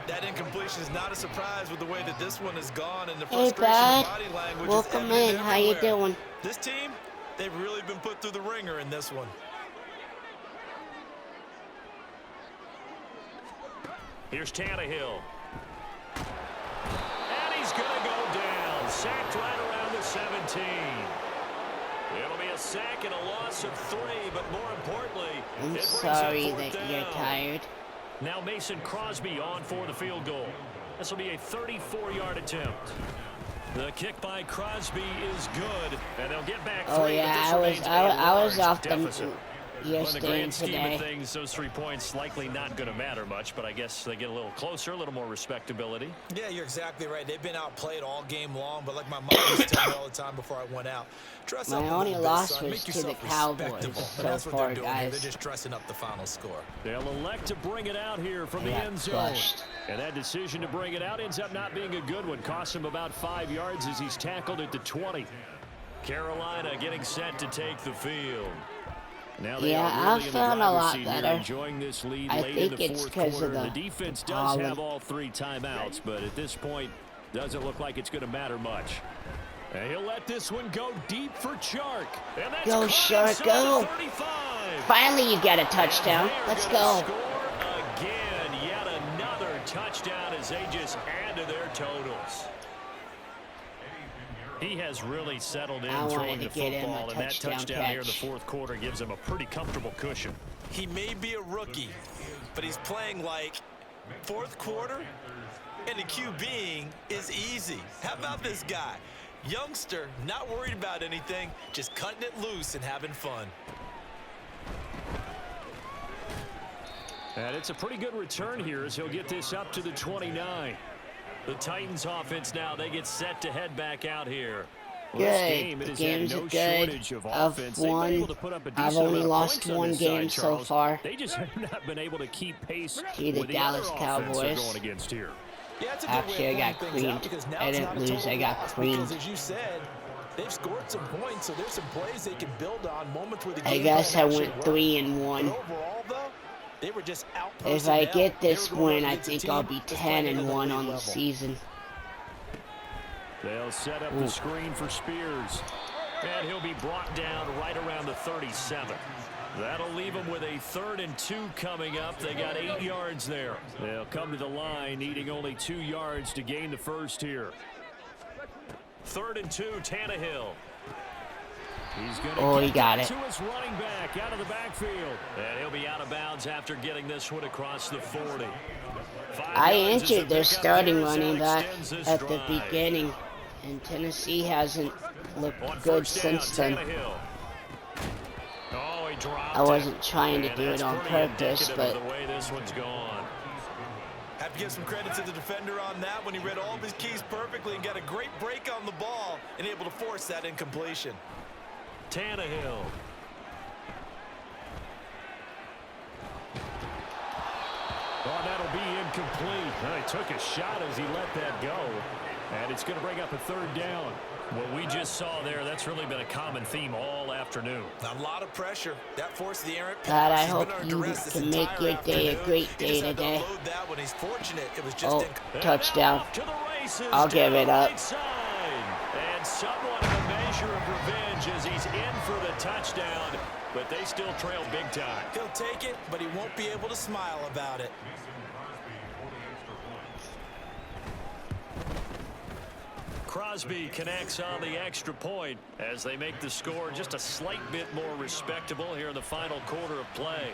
[SPEAKER 6] That incompletion is not a surprise with the way that this one has gone, and the
[SPEAKER 3] Hey,
[SPEAKER 6] frustration
[SPEAKER 3] bud.
[SPEAKER 6] of body language
[SPEAKER 3] Welcome
[SPEAKER 6] is
[SPEAKER 3] in. How you
[SPEAKER 6] everywhere.
[SPEAKER 3] doing?
[SPEAKER 6] This team, they've really been put through the ringer in this one.
[SPEAKER 5] Here's Tannehill. And he's going to go down. Sacked right around the 17. It'll be a sack and a loss of 3, but more importantly,
[SPEAKER 3] I'm
[SPEAKER 5] it brings
[SPEAKER 3] sorry
[SPEAKER 5] up 4th
[SPEAKER 3] that you're
[SPEAKER 5] down.
[SPEAKER 3] tired.
[SPEAKER 5] Now Mason Crosby on for the field goal. This will be a 34-yard attempt. The kick by Crosby is good, and they'll get back 3.
[SPEAKER 3] Oh
[SPEAKER 5] but
[SPEAKER 3] yeah,
[SPEAKER 5] this
[SPEAKER 3] I
[SPEAKER 5] remains a
[SPEAKER 3] was
[SPEAKER 5] large
[SPEAKER 3] off the
[SPEAKER 5] deficit.
[SPEAKER 3] you're
[SPEAKER 5] Well, in the
[SPEAKER 3] staying
[SPEAKER 5] grand scheme
[SPEAKER 3] today.
[SPEAKER 5] of things, those 3 points likely not going to matter much, but I guess they get a little closer, a little more respectability.
[SPEAKER 6] Yeah, you're exactly right. They've been outplayed all game long, but like my mom used to tell me all the time before I went out, dress up
[SPEAKER 3] My
[SPEAKER 6] a
[SPEAKER 3] only
[SPEAKER 6] little bit,
[SPEAKER 3] loss
[SPEAKER 6] son.
[SPEAKER 3] was
[SPEAKER 6] Make
[SPEAKER 3] to the
[SPEAKER 6] yourself
[SPEAKER 3] Cowboys
[SPEAKER 6] respectable.
[SPEAKER 3] so
[SPEAKER 6] And that's what
[SPEAKER 3] far,
[SPEAKER 6] they're doing here.
[SPEAKER 3] guys.
[SPEAKER 6] They're just dressing up the final score.
[SPEAKER 5] They'll elect to bring it out here from
[SPEAKER 3] I
[SPEAKER 5] the
[SPEAKER 3] got
[SPEAKER 5] end zone.
[SPEAKER 3] crushed.
[SPEAKER 5] And that decision to bring it out ends up not being a good one. Costs him about 5 yards as he's tackled at the 20. Carolina getting set to take the field. Now they
[SPEAKER 3] Yeah,
[SPEAKER 5] are really
[SPEAKER 3] I
[SPEAKER 5] in
[SPEAKER 3] found
[SPEAKER 5] the
[SPEAKER 3] a
[SPEAKER 5] driver's
[SPEAKER 3] lot
[SPEAKER 5] seat
[SPEAKER 3] better.
[SPEAKER 5] here, enjoying this lead
[SPEAKER 3] I
[SPEAKER 5] late in
[SPEAKER 3] think
[SPEAKER 5] the
[SPEAKER 3] it's
[SPEAKER 5] fourth
[SPEAKER 3] 'cause
[SPEAKER 5] quarter.
[SPEAKER 3] of the
[SPEAKER 5] The defense does
[SPEAKER 3] Holland.
[SPEAKER 5] have all 3 timeouts, but at this point, doesn't look like it's going to matter much. And he'll let this one go deep for Chark. And that's
[SPEAKER 3] Go,
[SPEAKER 5] caught
[SPEAKER 3] Chark,
[SPEAKER 5] inside
[SPEAKER 3] go.
[SPEAKER 5] the 35.
[SPEAKER 3] Finally, you get a touchdown.
[SPEAKER 5] And they are
[SPEAKER 3] Let's
[SPEAKER 5] gonna
[SPEAKER 3] go.
[SPEAKER 5] Score again, yet another touchdown as they just add to their totals. He has really settled in
[SPEAKER 3] I wanted
[SPEAKER 5] throwing
[SPEAKER 3] to
[SPEAKER 5] the
[SPEAKER 3] get him a
[SPEAKER 5] football, and that
[SPEAKER 3] touchdown
[SPEAKER 5] touchdown here in the
[SPEAKER 3] catch.
[SPEAKER 5] fourth quarter gives him a pretty comfortable cushion.
[SPEAKER 6] He may be a rookie, but he's playing like fourth quarter, and the QBing is easy. How about this guy? Youngster, not worried about anything, just cutting it loose and having fun.
[SPEAKER 5] And it's a pretty good return here as he'll get this up to the 29. The Titans offense now, they get set to head back out here. Well, this game,
[SPEAKER 3] Good.
[SPEAKER 5] it
[SPEAKER 3] The
[SPEAKER 5] has had
[SPEAKER 3] games
[SPEAKER 5] no
[SPEAKER 3] are good.
[SPEAKER 5] shortage of
[SPEAKER 3] I've
[SPEAKER 5] offense. They've been
[SPEAKER 3] won.
[SPEAKER 5] able to put up a
[SPEAKER 3] I've
[SPEAKER 5] decent
[SPEAKER 3] only
[SPEAKER 5] amount of
[SPEAKER 3] lost
[SPEAKER 5] points on
[SPEAKER 3] one
[SPEAKER 5] this
[SPEAKER 3] game
[SPEAKER 5] side,
[SPEAKER 3] so
[SPEAKER 5] Charles.
[SPEAKER 3] far.
[SPEAKER 5] They just have not been able to keep pace
[SPEAKER 3] See the
[SPEAKER 5] with the
[SPEAKER 3] Dallas
[SPEAKER 5] other offense they're
[SPEAKER 3] Cowboys.
[SPEAKER 5] going against here.
[SPEAKER 6] Yeah, it's a good
[SPEAKER 3] Actually,
[SPEAKER 6] way
[SPEAKER 3] I
[SPEAKER 6] of
[SPEAKER 3] got
[SPEAKER 6] pointing things out
[SPEAKER 3] creamed.
[SPEAKER 6] because now
[SPEAKER 3] I
[SPEAKER 6] it's
[SPEAKER 3] didn't
[SPEAKER 6] not a
[SPEAKER 3] lose,
[SPEAKER 6] total
[SPEAKER 3] I got
[SPEAKER 6] loss
[SPEAKER 3] creamed.
[SPEAKER 6] Because as you said, they've scored some points, so there's some plays they can build on, moments where the game
[SPEAKER 3] I guess
[SPEAKER 6] plan
[SPEAKER 3] I
[SPEAKER 6] actually
[SPEAKER 3] went
[SPEAKER 6] worked.
[SPEAKER 3] 3-1.
[SPEAKER 6] But overall, though, they were just out
[SPEAKER 3] If I
[SPEAKER 6] personnel.
[SPEAKER 3] get this
[SPEAKER 6] They were going
[SPEAKER 3] win,
[SPEAKER 6] up
[SPEAKER 3] I
[SPEAKER 6] against a
[SPEAKER 3] think
[SPEAKER 6] team
[SPEAKER 3] I'll be
[SPEAKER 6] that's playing at an
[SPEAKER 3] 10-1
[SPEAKER 6] elite
[SPEAKER 3] on the
[SPEAKER 6] level.
[SPEAKER 3] season.
[SPEAKER 5] They'll set up the screen for Spears. And he'll be brought down right around the 37. That'll leave them with a 3rd and 2 coming up. They got 8 yards there. They'll come to the line needing only 2 yards to gain the first here. 3rd and 2, Tannehill. He's going
[SPEAKER 3] He
[SPEAKER 5] to
[SPEAKER 3] got
[SPEAKER 5] get
[SPEAKER 3] it.
[SPEAKER 5] to his running back out of the backfield. And he'll be out of bounds after getting this one across the 40. 5
[SPEAKER 3] I
[SPEAKER 5] yards as
[SPEAKER 3] injured
[SPEAKER 5] the
[SPEAKER 3] their
[SPEAKER 5] pickup
[SPEAKER 3] starting
[SPEAKER 5] there as that
[SPEAKER 3] running back
[SPEAKER 5] extends this
[SPEAKER 3] at the
[SPEAKER 5] drive.
[SPEAKER 3] beginning, and Tennessee hasn't looked
[SPEAKER 5] On
[SPEAKER 3] good
[SPEAKER 5] first down,
[SPEAKER 3] since then.
[SPEAKER 5] Tannehill. Oh, he dropped
[SPEAKER 3] I
[SPEAKER 5] it.
[SPEAKER 3] wasn't trying to
[SPEAKER 5] And
[SPEAKER 3] do it
[SPEAKER 5] that's
[SPEAKER 3] on
[SPEAKER 5] pretty
[SPEAKER 3] purpose,
[SPEAKER 5] indicative
[SPEAKER 3] but
[SPEAKER 5] of the way this one's gone.
[SPEAKER 6] Have to give some credit to the defender on that when he read all of his keys perfectly and got a great break on the ball and able to force that incompletion.
[SPEAKER 5] Tannehill. Oh, that'll be incomplete. He took a shot as he let that go. And it's going to bring up a 3rd down. What we just saw there, that's really been a common theme all afternoon.
[SPEAKER 6] A lot of pressure. That forced the errant pass.
[SPEAKER 3] God, I
[SPEAKER 6] He's
[SPEAKER 3] hope
[SPEAKER 6] been under
[SPEAKER 3] you
[SPEAKER 6] duress this
[SPEAKER 3] can make
[SPEAKER 6] entire
[SPEAKER 3] your day a
[SPEAKER 6] afternoon.
[SPEAKER 3] great
[SPEAKER 6] He
[SPEAKER 3] day
[SPEAKER 6] just had to
[SPEAKER 3] today.
[SPEAKER 6] unload that one. He's fortunate. It was just
[SPEAKER 3] Oh,
[SPEAKER 5] And
[SPEAKER 3] touchdown.
[SPEAKER 5] off to the races
[SPEAKER 3] I'll give
[SPEAKER 5] down
[SPEAKER 3] it
[SPEAKER 5] the
[SPEAKER 3] up.
[SPEAKER 5] right side. And somewhat of a measure of revenge as he's in for the touchdown. But they still trail big time.
[SPEAKER 6] He'll take it, but he won't be able to smile about it.
[SPEAKER 5] Crosby connects on the extra point as they make the score just a slight bit more respectable here in the final quarter of play.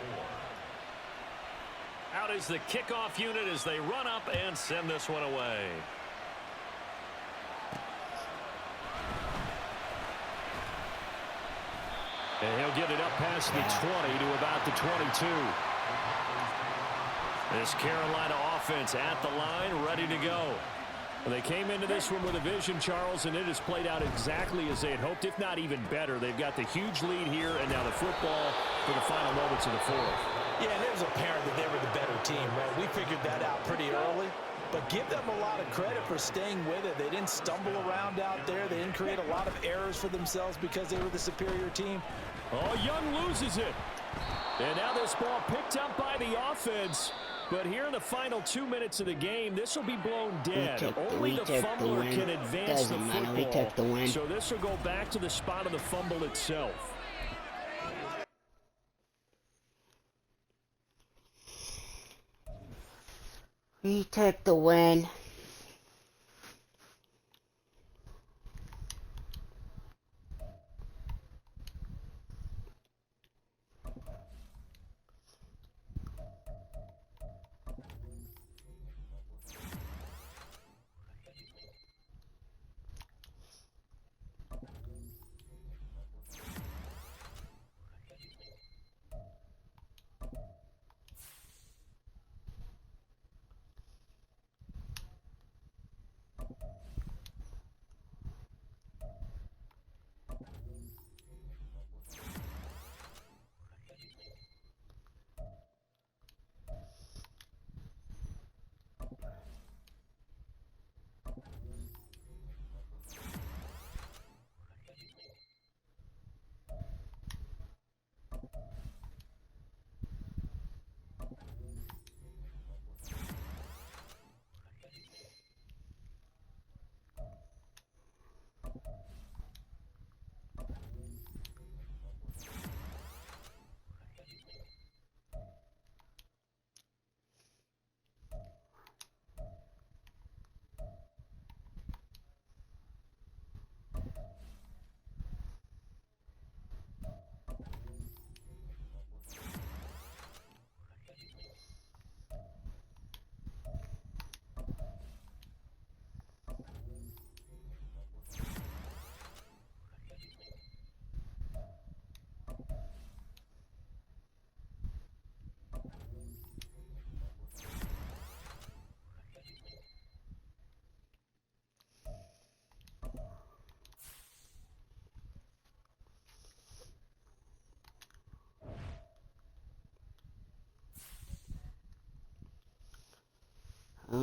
[SPEAKER 5] Out is the kickoff unit as they run up and send this one away. And he'll get it up past the 20 to about the 22. This Carolina offense at the line, ready to go. Well, they came into this one with a vision, Charles, and it has played out exactly as they had hoped, if not even better. They've got the huge lead here, and now the football for the final moments of the fourth.
[SPEAKER 6] Yeah, and it was apparent that they were the better team, right? We figured that out pretty early. But give them a lot of credit for staying with it. They didn't stumble around out there. They didn't create a lot of errors for themselves because they were the superior team.
[SPEAKER 5] Oh, Young loses it. And now this ball picked up by the offense. But here in the final 2 minutes of the game, this will be blown dead. Only
[SPEAKER 3] we
[SPEAKER 5] the
[SPEAKER 3] took the
[SPEAKER 5] fumbler
[SPEAKER 3] win.
[SPEAKER 5] can advance the
[SPEAKER 3] Doesn't matter,
[SPEAKER 5] football.
[SPEAKER 3] we took the win.
[SPEAKER 5] So this will go back to the spot of the fumble itself.
[SPEAKER 3] We took the win.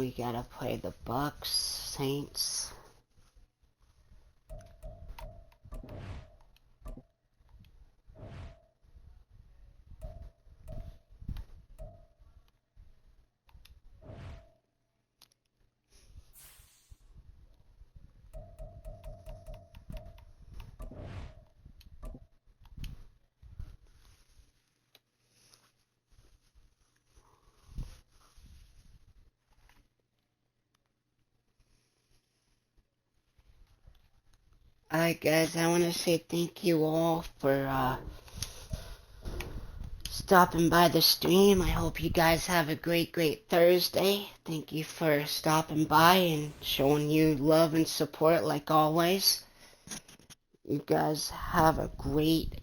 [SPEAKER 3] we gotta play the Bucks, Saints. Alright guys, I want to say thank you all for stopping by the stream. I hope you guys have a great Thursday. Thank you for stopping by and showing you love and support like always. You guys have a great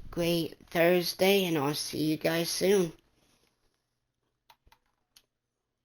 [SPEAKER 3] Thursday, and I'll see you guys soon.